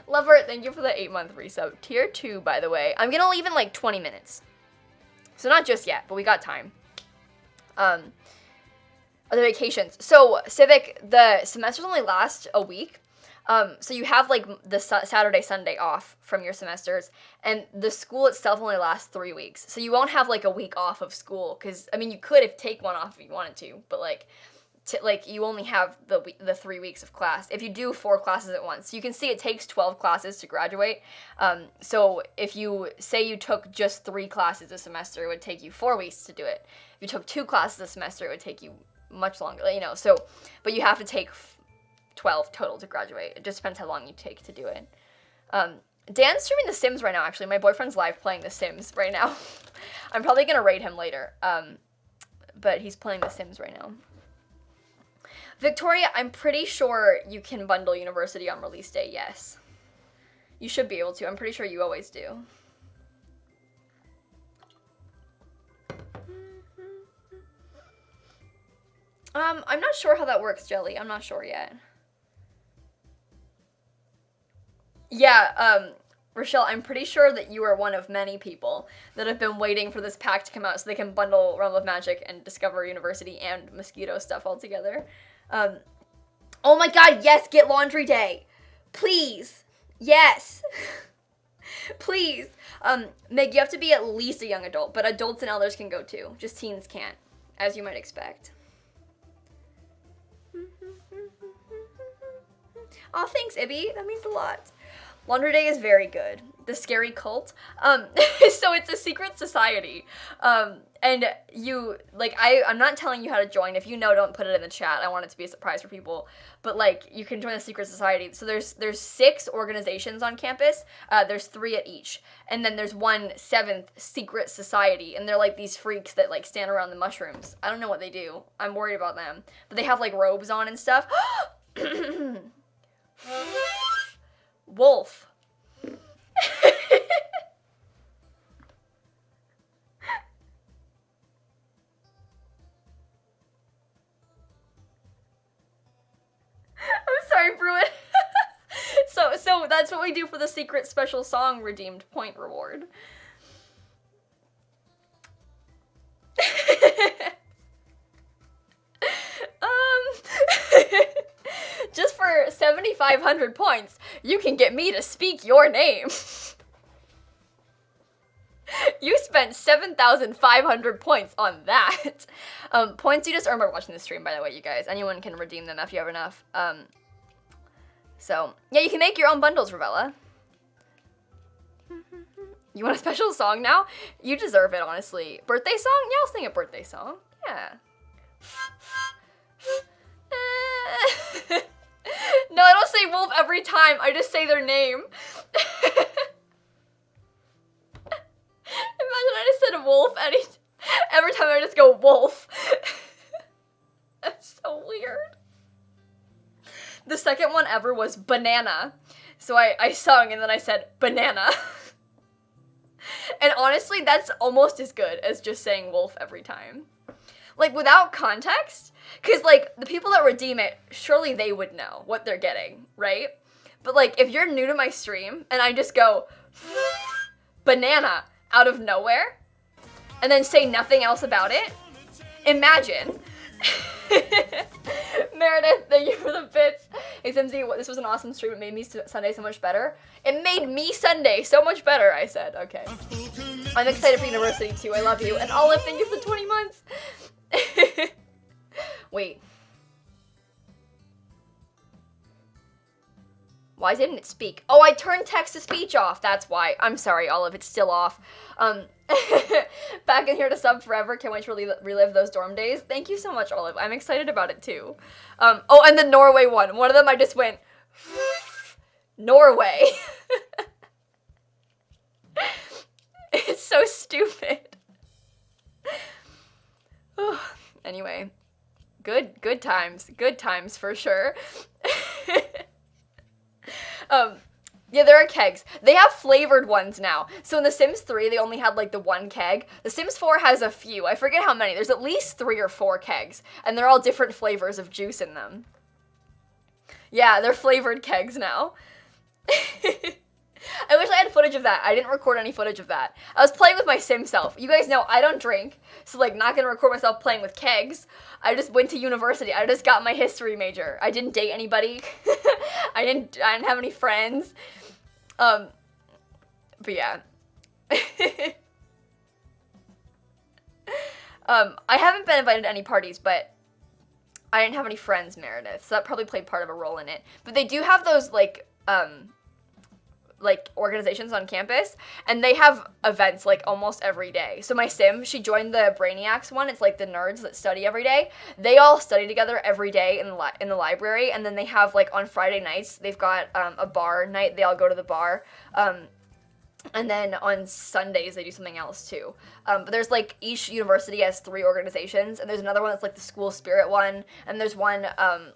Lover, thank you for the 8-month resub. Tier 2, by the way. I'm gonna leave in like 20 minutes. So not just yet, but we got time. The vacations. So, Civic, the semesters only last a week. So you have, like, the Saturday, Sunday off from your semesters, and the school itself only lasts 3 weeks. So you won't have, like, a week off of school, because, I mean, you could take one off if you wanted to, but, like, you only have the 3 weeks of class. If you do 4 classes at once, you can see it takes 12 classes to graduate. So if you say you took just 3 classes a semester, it would take you 4 weeks to do it. If you took 2 classes a semester, it would take you much longer, you know, so, but you have to take 12 total to graduate. It just depends how long you take to do it. Dan's streaming The Sims right now, actually. My boyfriend's live playing The Sims right now. I'm probably gonna raid him later, but he's playing The Sims right now. Victoria, I'm pretty sure you can bundle university on release day, yes. You should be able to. I'm pretty sure you always do. I'm not sure how that works, Jelly. I'm not sure yet. Yeah, Rochelle, I'm pretty sure that you are one of many people that have been waiting for this pack to come out so they can bundle Realm of Magic and Discover University and Mosquito stuff all together. Oh my god, yes, get Laundry Day! Please! Yes! Please! Meg, you have to be at least a young adult, but adults and elders can go too. Just teens can't, as you might expect. Aw, thanks, Ibby. That means a lot. Laundry Day is very good. The Scary Cult. So it's a secret society. And you, like, I'm not telling you how to join. If you know, don't put it in the chat. I want it to be a surprise for people. But, like, you can join the secret society. So there's 6 organizations on campus. There's 3 at each. And then there's one 7th secret society. And they're, like, these freaks that, like, stand around the mushrooms. I don't know what they do. I'm worried about them. But they have, like, robes on and stuff. Wolf. I'm sorry, Bruin. So that's what we do for the secret special song redeemed point reward. Just for 7,500 points, you can get me to speak your name. You spent 7,500 points on that. Points you just earned by watching the stream, by the way, you guys. Anyone can redeem them if you have enough. So, yeah, you can make your own bundles, Ravella. You want a special song now? You deserve it, honestly. Birthday song? Yeah, I'll sing a birthday song. Yeah. No, I don't say wolf every time. I just say their name. Imagine I just said wolf every time I just go wolf. That's so weird. The second one ever was banana. So I sung and then I said banana. And honestly, that's almost as good as just saying wolf every time. Like, without context, because, like, the people that redeem it, surely they would know what they're getting, right? But, like, if you're new to my stream, and I just go, banana, out of nowhere, and then say nothing else about it, imagine. Meredith, thank you for the bits. Hey Simsie, this was an awesome stream. It made me Sunday so much better. It made me Sunday so much better, I said. Okay. I'm excited for university too. I love you. And Olive, thank you for the 20 months. Wait. Why didn't it speak? Oh, I turned text-to-speech off. That's why. I'm sorry, Olive. It's still off. Back in here to sub forever. Can't wait to relive those dorm days. Thank you so much, Olive. I'm excited about it, too. Oh, and the Norway one. One of them I just went... Norway. It's so stupid. Anyway. Good times. Good times, for sure. Yeah, there are kegs. They have flavored ones now. So in The Sims 3, they only had, like, the one keg. The Sims 4 has a few. I forget how many. There's at least 3 or 4 kegs. And they're all different flavors of juice in them. Yeah, they're flavored kegs now. I wish I had footage of that. I didn't record any footage of that. I was playing with my Sim self. You guys know I don't drink, so like not gonna record myself playing with kegs. I just went to university. I just got my history major. I didn't date anybody. I didn't have any friends. But yeah. I haven't been invited to any parties, but I didn't have any friends, Meredith, so that probably played part of a role in it. But they do have those like organizations on campus, and they have events like almost every day. So my sim, she joined the Brainiacs one. It's like the nerds that study every day. They all study together every day in the library, and then they have like on Friday nights they've got a bar night. They all go to the bar, and then on Sundays they do something else too. But there's like each university has 3 organizations, and there's another one that's like the school spirit one, and there's one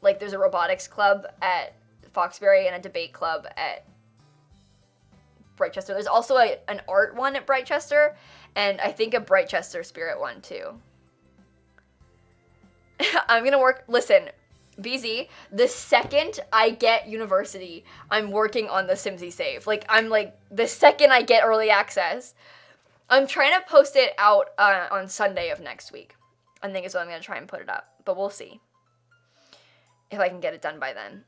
like there's a robotics club at Foxbury and a debate club at Brightchester. There's also an art one at Brightchester, and I think a Brightchester spirit one too. I'm gonna work, listen, BZ, the second I get university, I'm working on the Simsie save. Like, I'm like, the second I get early access, I'm trying to post it out on Sunday of next week. I think is when I'm gonna try and put it up, but we'll see if I can get it done by then.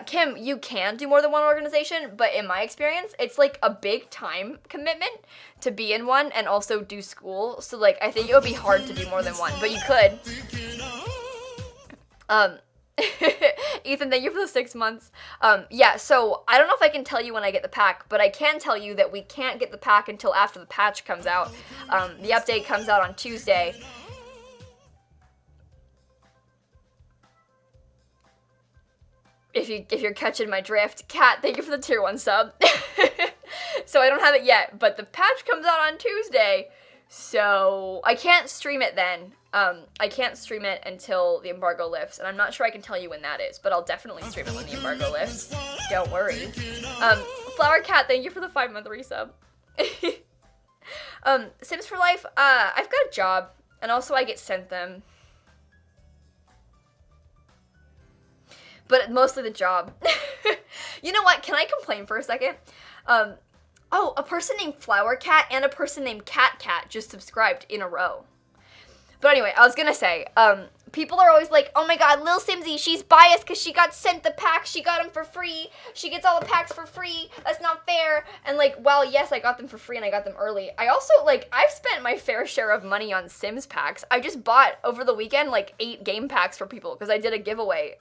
Kim, you can do more than one organization, but in my experience, it's like a big time commitment to be in one and also do school. So like, I think it would be hard to do more than one, but you could. Ethan, thank you for the 6 months. Yeah, so I don't know if I can tell you when I get the pack, but I can tell you that we can't get the pack until after the patch comes out. The update comes out on Tuesday. If you're catching my drift. Kat, thank you for the tier 1 sub. So I don't have it yet, but the patch comes out on Tuesday, so I can't stream it then. I can't stream it until the embargo lifts, and I'm not sure I can tell you when that is, but I'll definitely stream it when the embargo lifts. Don't worry. Flower Cat, thank you for the 5-month resub. Sims for Life, I've got a job, and also I get sent them. But mostly the job. You know what? Can I complain for a second? Oh, a person named Flower Cat and a person named Cat Cat just subscribed in a row. But anyway, I was gonna say, people are always like, oh my god, lilsimsie, she's biased because she got sent the packs, she got them for free, she gets all the packs for free, that's not fair. And like, well, yes, I got them for free and I got them early. I also, like, I've spent my fair share of money on Sims packs. I just bought, over the weekend, like 8 game packs for people because I did a giveaway,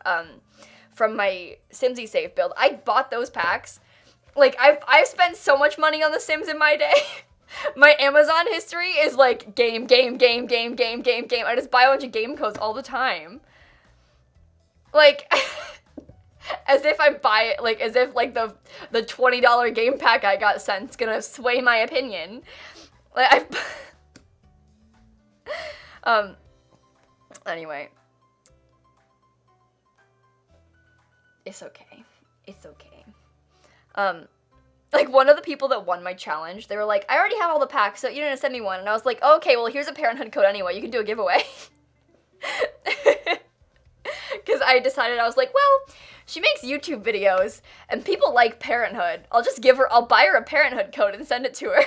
from my Simsie save build. I bought those packs. Like, I've spent so much money on The Sims in my day. My Amazon history is like game. I just buy a bunch of game codes all the time. Like, as if I buy it, like, as if, like, the $20 game pack I got sent's gonna sway my opinion. Like, anyway. It's okay. It's okay. Like, one of the people that won my challenge, they were like, I already have all the packs, so you didn't send me one. And I was like, oh, okay, well, here's a Parenthood code anyway. You can do a giveaway. Because I decided, I was like, well, she makes YouTube videos, and people like Parenthood. I'll buy her a Parenthood code and send it to her.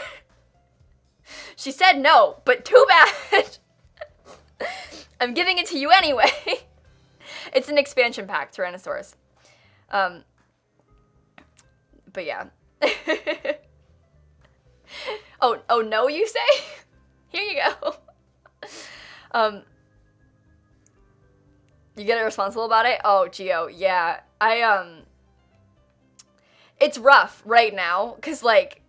She said no, but too bad. I'm giving it to you anyway. It's an expansion pack, Tyrannosaurus. But yeah. Oh no, you say? Here you go. You get irresponsible about it? Oh, Gio, yeah. It's rough right now, because, like,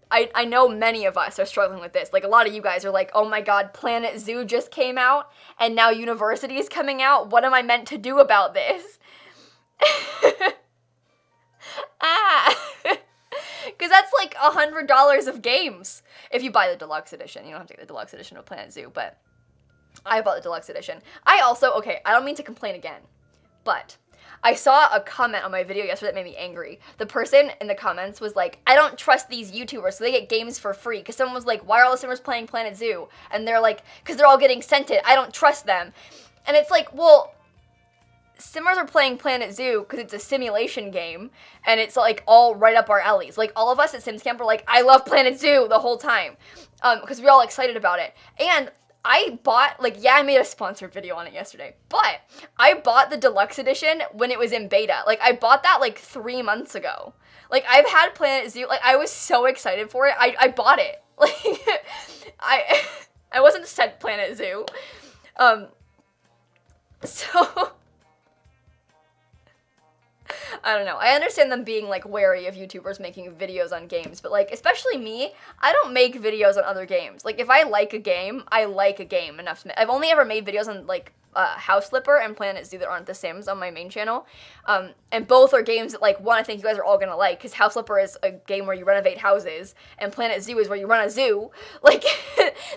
I know many of us are struggling with this. Like, a lot of you guys are like, oh my god, Planet Zoo just came out, and now University is coming out. What am I meant to do about this? Because that's like $100 of games if you buy the deluxe edition. You don't have to get the deluxe edition of Planet Zoo, but I bought the deluxe edition. I don't mean to complain again, but I saw a comment on my video yesterday that made me angry. The person in the comments was like, I don't trust these YouTubers, so they get games for free. Because someone was like, why are all the simmers playing Planet Zoo? And they're like, because they're all getting sent it. I don't trust them. And it's like, well, simmers are playing Planet Zoo because it's a simulation game, and it's like all right up our alleys. Like, all of us at Sims Camp were like, I love Planet Zoo the whole time, because we're all excited about it. And I bought, like, yeah, I made a sponsored video on it yesterday, but I bought the deluxe edition when it was in beta. Like, I bought that, like, 3 months ago. Like, I've had Planet Zoo, like, I was so excited for it, I bought it. Like, I wasn't sent Planet Zoo. So, I don't know. I understand them being, like, wary of YouTubers making videos on games, but, like, especially me, I don't make videos on other games. Like, if I like a game, I like a game enough to make. I've only ever made videos on, like, House Flipper and Planet Zoo that aren't The Sims on my main channel. And both are games that, like, one, I think you guys are all gonna like, because House Flipper is a game where you renovate houses, and Planet Zoo is where you run a zoo. Like,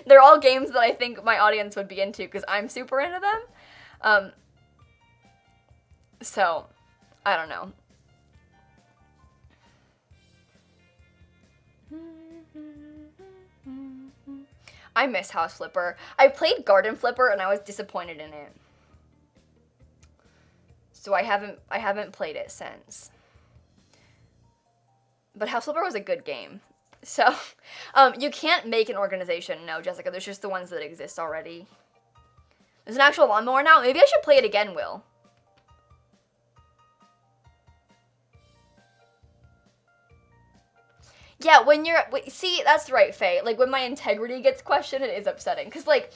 they're all games that I think my audience would be into, because I'm super into them. So, I don't know. I miss House Flipper. I played Garden Flipper and I was disappointed in it. So I haven't played it since. But House Flipper was a good game. So, you can't make an organization. No, Jessica, there's just the ones that exist already. There's an actual lawnmower now. Maybe I should play it again, Will. Yeah, see, that's right, Faye. Like, when my integrity gets questioned, it is upsetting. Because, like,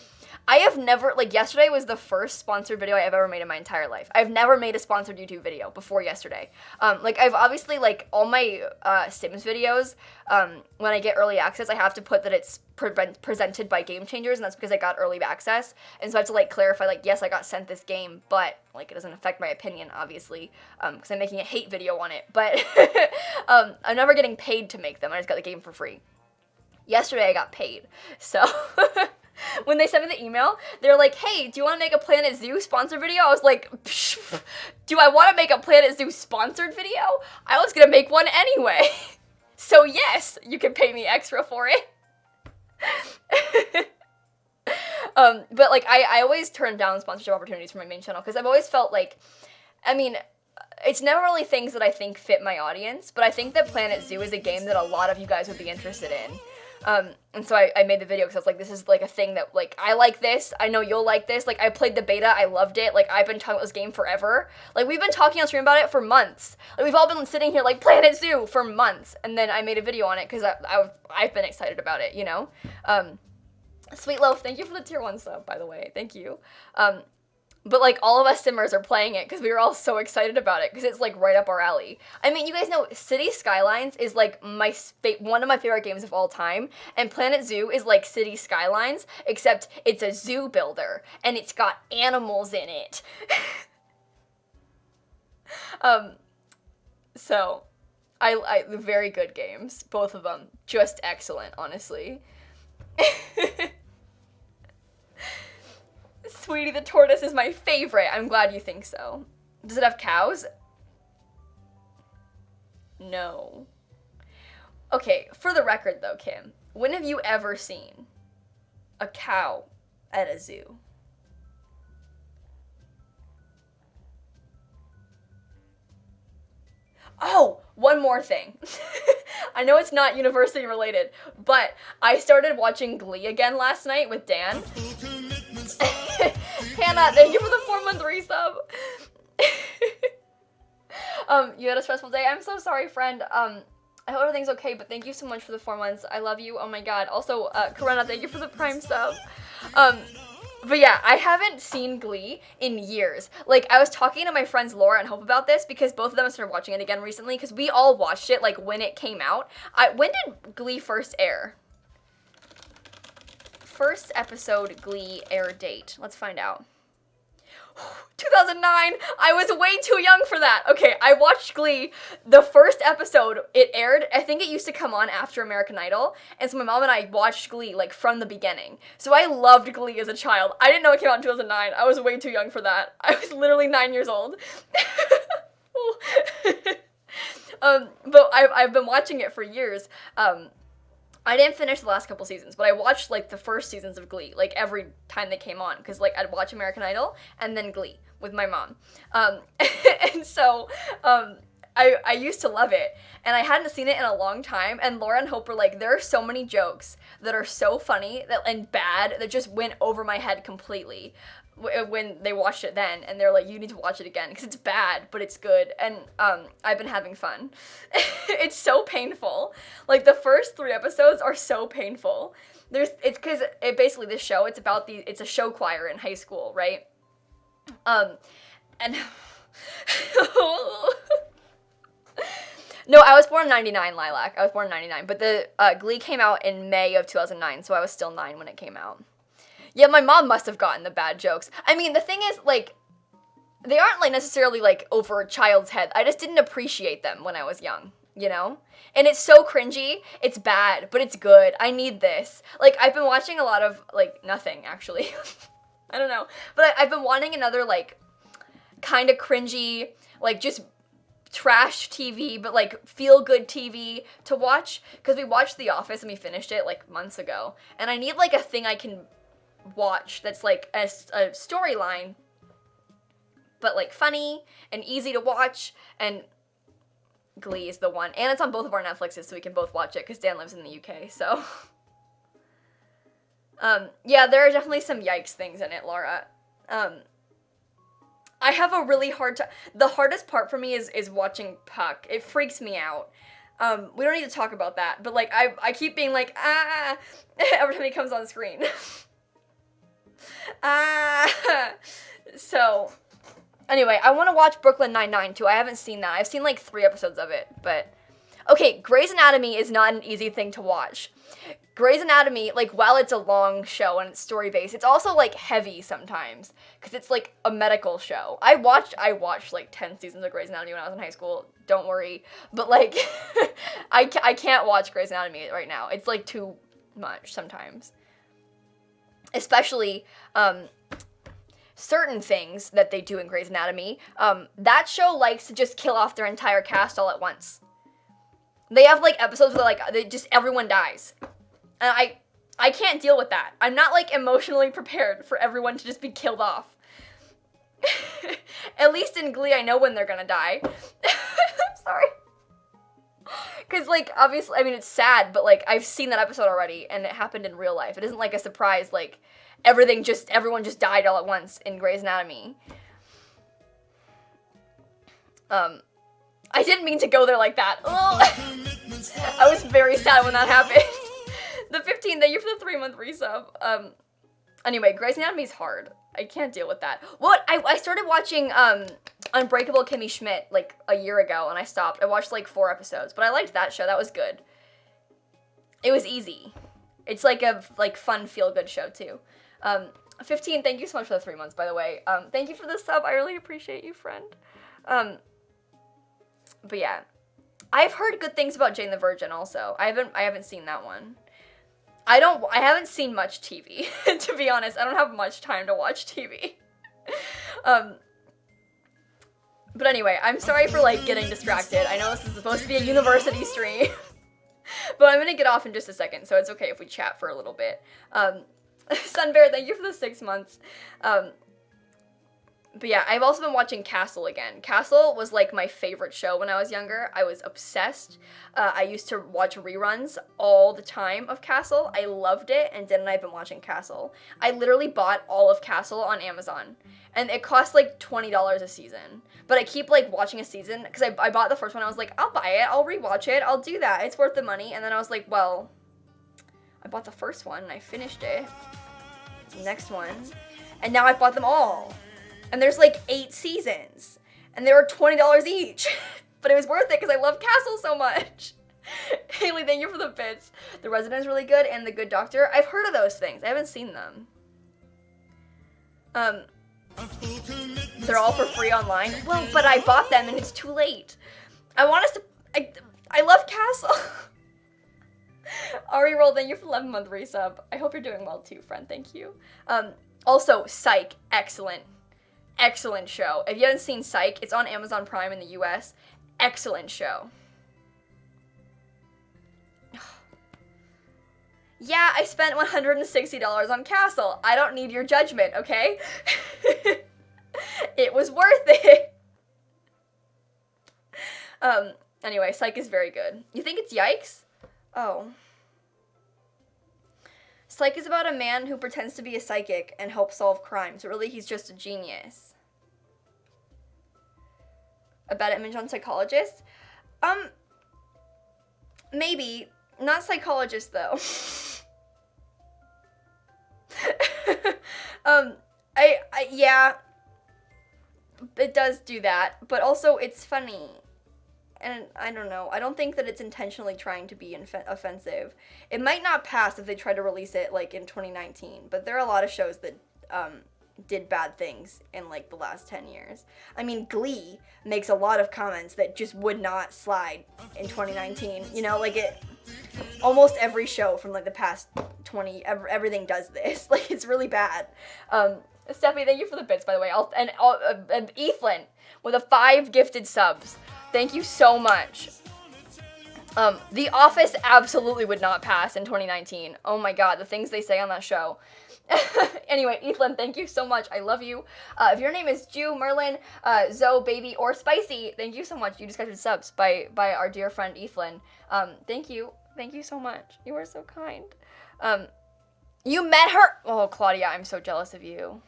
I have never, like, yesterday was the first sponsored video I've ever made in my entire life. I've never made a sponsored YouTube video before yesterday. Like, I've obviously, like, all my Sims videos, when I get early access, I have to put that it's presented by Game Changers, and that's because I got early access. And so I have to, like, clarify, like, yes, I got sent this game, but, like, it doesn't affect my opinion, obviously, because I'm making a hate video on it. But I'm never getting paid to make them. I just got the game for free. Yesterday I got paid, so when they sent me the email, they're like, hey, do you want to make a Planet Zoo sponsored video? I was like, psh, do I want to make a Planet Zoo sponsored video? I was gonna make one anyway. So yes, you can pay me extra for it. But, like, I always turn down sponsorship opportunities for my main channel, because I've always felt like, I mean, it's never really things that I think fit my audience, but I think that Planet Zoo is a game that a lot of you guys would be interested in. And so I made the video because I was like, this is, like, a thing that, like, I like this, I know you'll like this, like, I played the beta, I loved it, like, I've been talking about this game forever, like, we've been talking on stream about it for months, like, we've all been sitting here, like, Planet Zoo for months, and then I made a video on it because I've been excited about it, you know? Sweet Loaf, thank you for the tier 1 sub, by the way, thank you. But, like, all of us simmers are playing it because we were all so excited about it because it's, like, right up our alley. I mean, you guys know City Skylines is, like, one of my favorite games of all time, and Planet Zoo is, like, City Skylines, except it's a zoo builder, and it's got animals in it. So, very good games, both of them, just excellent, honestly. Sweetie the tortoise is my favorite. I'm glad you think so. Does it have cows? No. Okay, for the record though, Kim, when have you ever seen a cow at a zoo? Oh, one more thing. I know it's not university related, but I started watching Glee again last night with Dan. Hannah, thank you for the 4-month resub. You had a stressful day? I'm so sorry, friend. I hope everything's okay, but thank you so much for the 4 months. I love you. Oh my god. Also, Corona, thank you for the Prime sub. But yeah, I haven't seen Glee in years. Like, I was talking to my friends Laura and Hope about this because both of them started watching it again recently because we all watched it, like, when it came out. When did Glee first air? First episode Glee air date. Let's find out. 2009! I was way too young for that. Okay, I watched Glee. The first episode, it aired, I think it used to come on after American Idol, and so my mom and I watched Glee, like, from the beginning. So I loved Glee as a child. I didn't know it came out in 2009. I was way too young for that. I was literally 9 years old. But I've been watching it for years. I didn't finish the last couple seasons, but I watched, like, the first seasons of Glee, like, every time they came on, because, like, I'd watch American Idol, and then Glee, with my mom. And so, I used to love it, and I hadn't seen it in a long time, and Laura and Hope were like, there are so many jokes that are so funny and bad that just went over my head completely when they watched it then, and they're like, you need to watch it again, because it's bad, but it's good, and I've been having fun. It's so painful. Like, the first 3 episodes are so painful. It's because basically this show, it's a show choir in high school, right? And no, I was born in 99, Lilac. I was born in 99, but the Glee came out in May of 2009, so I was still 9 when it came out. Yeah, my mom must have gotten the bad jokes. I mean, the thing is, like, they aren't, like, necessarily, like, over a child's head. I just didn't appreciate them when I was young, you know? And it's so cringy. It's bad, but it's good. I need this. Like, I've been watching a lot of, like, nothing, actually. I don't know. But I've been wanting another, like, kind of cringy, like, just trash TV, but, like, feel-good TV to watch. Because we watched The Office and we finished it, like, months ago. And I need, like, a thing I can watch that's like a storyline, but like funny and easy to watch, and Glee is the one, and it's on both of our Netflixes, so we can both watch it because Dan lives in the UK. So yeah, there are definitely some yikes things in it, Laura. I have a really hard time. The hardest part for me is watching Puck. It freaks me out. We don't need to talk about that, but like I keep being like every time he comes on screen. So, anyway, I want to watch Brooklyn Nine-Nine, too. I haven't seen that. I've seen, like, 3 episodes of it, but... Okay, Grey's Anatomy is not an easy thing to watch. Grey's Anatomy, like, while it's a long show and it's story-based, it's also, like, heavy sometimes, because it's, like, a medical show. I watched, like, 10 seasons of Grey's Anatomy when I was in high school. Don't worry. But, like, I can't watch Grey's Anatomy right now. It's, like, too much sometimes. Especially, certain things that they do in Grey's Anatomy. That show likes to just kill off their entire cast all at once. They have, like, episodes where, like, everyone dies. And I can't deal with that. I'm not, like, emotionally prepared for everyone to just be killed off. At least in Glee, I know when they're gonna die. Sorry. Because, like, obviously, I mean, it's sad, but, like, I've seen that episode already, and it happened in real life. It isn't, like, a surprise, like, everyone just died all at once in Grey's Anatomy. I didn't mean to go there like that. I was very sad when that happened. The 15, thank you for the 3-month resub. Anyway, Grey's Anatomy's hard. I can't deal with that. What? I started watching, Unbreakable Kimmy Schmidt, like, a year ago, and I stopped. I watched, like, 4 episodes, but I liked that show. That was good. It was easy. It's, like, a, like, fun, feel-good show, too. 15, thank you so much for the 3 months, by the way. Thank you for the sub. I really appreciate you, friend. But yeah. I've heard good things about Jane the Virgin, also. I haven't seen that one. I haven't seen much TV, to be honest. I don't have much time to watch TV. But anyway, I'm sorry for, like, getting distracted. I know this is supposed to be a university stream. But I'm gonna get off in just a second, so it's okay if we chat for a little bit. Sunbear, thank you for the 6 months. But yeah, I've also been watching Castle again. Castle was like my favorite show when I was younger. I was obsessed. I used to watch reruns all the time of Castle. I loved it, and then I've been watching Castle. I literally bought all of Castle on Amazon, and it cost like $20 a season. But I keep like watching a season, because I bought the first one, I was like, I'll buy it, I'll rewatch it, I'll do that, it's worth the money. And then I was like, well, I bought the first one, and I finished it. Next one. And now I've bought them all. And there's like 8 seasons. And they were $20 each. But it was worth it because I love Castle so much. Haley, thank you for the bits. The Resident is really good, and The Good Doctor. I've heard of those things. I haven't seen them. They're all for free online. Well, but I bought them and it's too late. I want us to... I love Castle. Ari Roll, thank you for 11-month resub. I hope you're doing well too, friend. Thank you. Also, Psych. Excellent. Excellent show. If you haven't seen Psych, it's on Amazon Prime in the US. Excellent show. Yeah, I spent $160 on Castle. I don't need your judgment, okay? It was worth it. Anyway, Psych is very good. You think it's Yikes? Oh. Psych is about a man who pretends to be a psychic and helps solve crimes. Really, he's just a genius. A bad image on psychologists? Maybe. Not psychologist, though. Yeah. It does do that. But also, it's funny. And I don't know. I don't think that it's intentionally trying to be offensive. It might not pass if they try to release it, like, in 2019. But there are a lot of shows that, did bad things in, like, the last 10 years. I mean, Glee makes a lot of comments that just would not slide in 2019. You know, like, almost every show from, like, the past 20, everything does this. Like, it's really bad. Stephanie, thank you for the bits, by the way. And Ethan, with 5 gifted subs. Thank you so much. The Office absolutely would not pass in 2019. Oh my god, the things they say on that show. Anyway, Ethan, thank you so much. I love you. If your name is Jew, Merlin, Zoe, Baby, or Spicy, thank you so much. You just got your subs by our dear friend Ethan. Thank you. Thank you so much. You are so kind. You met her. Oh, Claudia, I'm so jealous of you.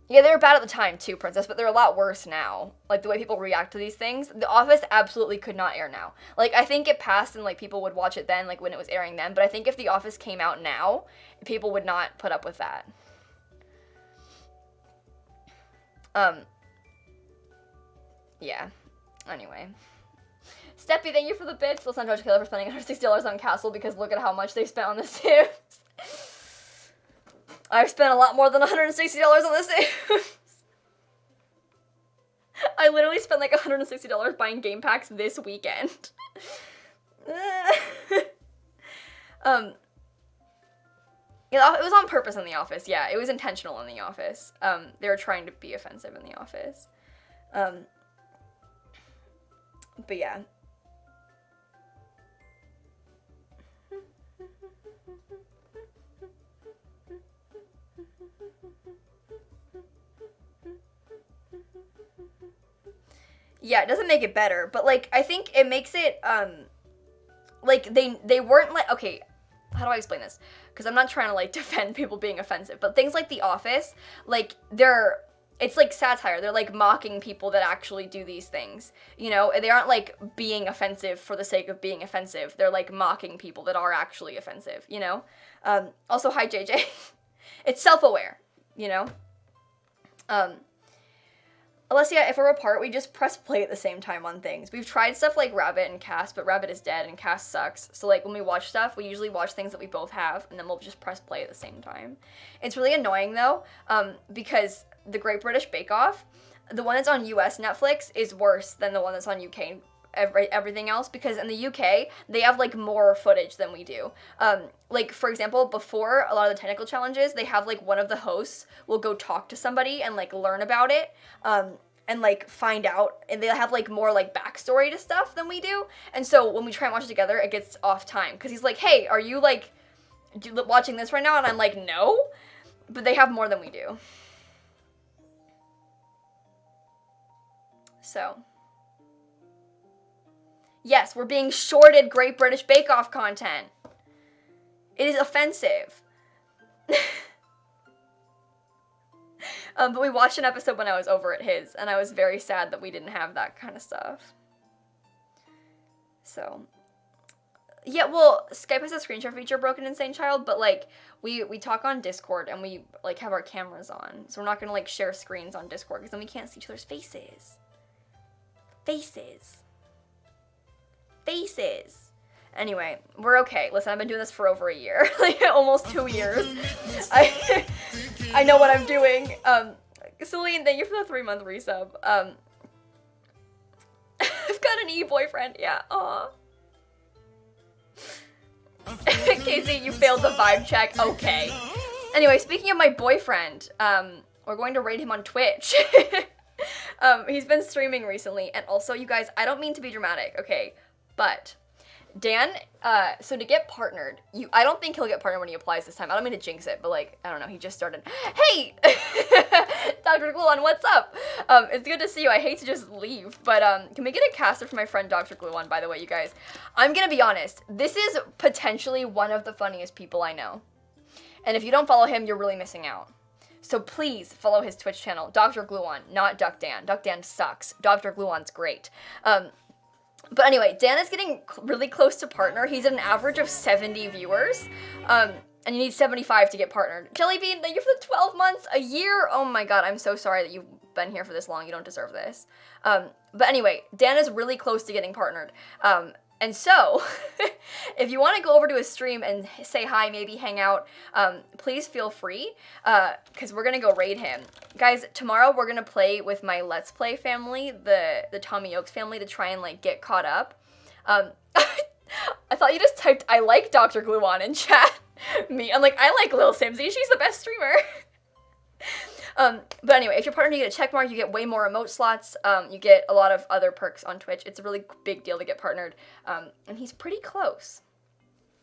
Yeah, they were bad at the time too, Princess, but they're a lot worse now. Like, the way people react to these things. The Office absolutely could not air now. Like, I think it passed and, like, people would watch it then, like, when it was airing then. But I think if The Office came out now, people would not put up with that. Yeah. Anyway. Steppy, thank you for the bits. Let's not judge Kayla for spending $160 on Castle because look at how much they spent on The Sims. I've spent a lot more than $160 on The Sims. I literally spent like $160 buying game packs this weekend. Yeah, it was on purpose in The Office. Yeah, it was intentional in The Office. They were trying to be offensive in The Office. But yeah. Yeah, it doesn't make it better, but, like, I think it makes it, like, they weren't, like, okay, how do I explain this? Because I'm not trying to, like, defend people being offensive, but things like The Office, like, it's, like, satire. They're, like, mocking people that actually do these things, you know? They aren't, like, being offensive for the sake of being offensive. They're, like, mocking people that are actually offensive, you know? Also, hi, JJ. It's self-aware, you know? Alessia, if we're apart, we just press play at the same time on things. We've tried stuff like Rabbit and Cast, but Rabbit is dead and Cast sucks. So, like, when we watch stuff, we usually watch things that we both have, and then we'll just press play at the same time. It's really annoying, though, because the Great British Bake Off, the one that's on US Netflix is worse than the one that's on UK everything else, because in the UK, they have, like, more footage than we do. Like, for example, before a lot of the technical challenges, they have, like, one of the hosts will go talk to somebody and, like, learn about it, and, like, find out, and they have, like, more, like, backstory to stuff than we do, and so when we try and watch it together, it gets off time, because he's like, hey, are you, like, watching this right now? And I'm like, no. But they have more than we do. So. Yes, we're being shorted Great British Bake Off content. It is offensive. But we watched an episode when I was over at his, and I was very sad that we didn't have that kind of stuff. So, yeah, well, Skype has a screen share feature, Broken Insane Child, but, like, we talk on Discord, and we, like, have our cameras on, so we're not gonna, like, share screens on Discord, because then we can't see each other's faces. Faces. Anyway, we're okay. Listen, I've been doing this for over a year, like, almost 2 years. I know what I'm doing. Celine, thank you for the 3-month resub. I've got an e-boyfriend, yeah, aw. Casey, you failed the vibe check, okay. Anyway, speaking of my boyfriend, we're going to raid him on Twitch. He's been streaming recently, and also, you guys, I don't mean to be dramatic, okay, but Dan, so to get partnered, I don't think he'll get partnered when he applies this time. I don't mean to jinx it, but, like, I don't know, he just started. Hey! Dr. Gluon, what's up? It's good to see you. I hate to just leave, but, can we get a caster for my friend Dr. Gluon, by the way, you guys? I'm gonna be honest, this is potentially one of the funniest people I know. And if you don't follow him, you're really missing out. So please follow his Twitch channel, Dr. Gluon, not Duck Dan. Duck Dan sucks. Dr. Gluon's great. But anyway, Dan is getting really close to partner. He's at an average of 70 viewers. And you need 75 to get partnered. Jellybean, thank you for the 12 months, a year. Oh my god, I'm so sorry that you've been here for this long. You don't deserve this. But anyway, Dan is really close to getting partnered. And so, if you want to go over to his stream and say hi, maybe hang out, please feel free, because we're going to go raid him. Guys, tomorrow we're going to play with my Let's Play family, the Tommy Oaks family, to try and, like, get caught up. I thought you just typed, I like Dr. Gluon in chat. I'm like, I like lilsimsie, she's the best streamer. But anyway, if you're partnered, you get a check mark, you get way more emote slots, you get a lot of other perks on Twitch. It's a really big deal to get partnered, and he's pretty close.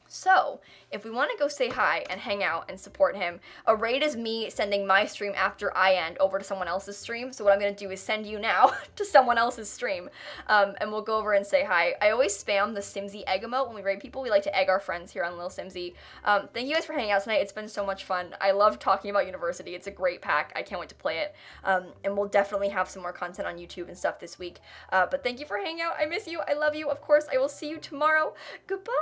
So, if we want to go say hi and hang out and support him, a raid is me sending my stream after I end over to someone else's stream. So what I'm going to do is send you now to someone else's stream, and we'll go over and say hi. I always spam the Simsie egg emote when we raid people. We like to egg our friends here on lilsimsie. Thank you guys for hanging out tonight. It's been so much fun. I love talking about university. It's a great pack. I can't wait to play it. And we'll definitely have some more content on YouTube and stuff this week. But thank you for hanging out. I miss you. I love you. Of course, I will see you tomorrow. Goodbye.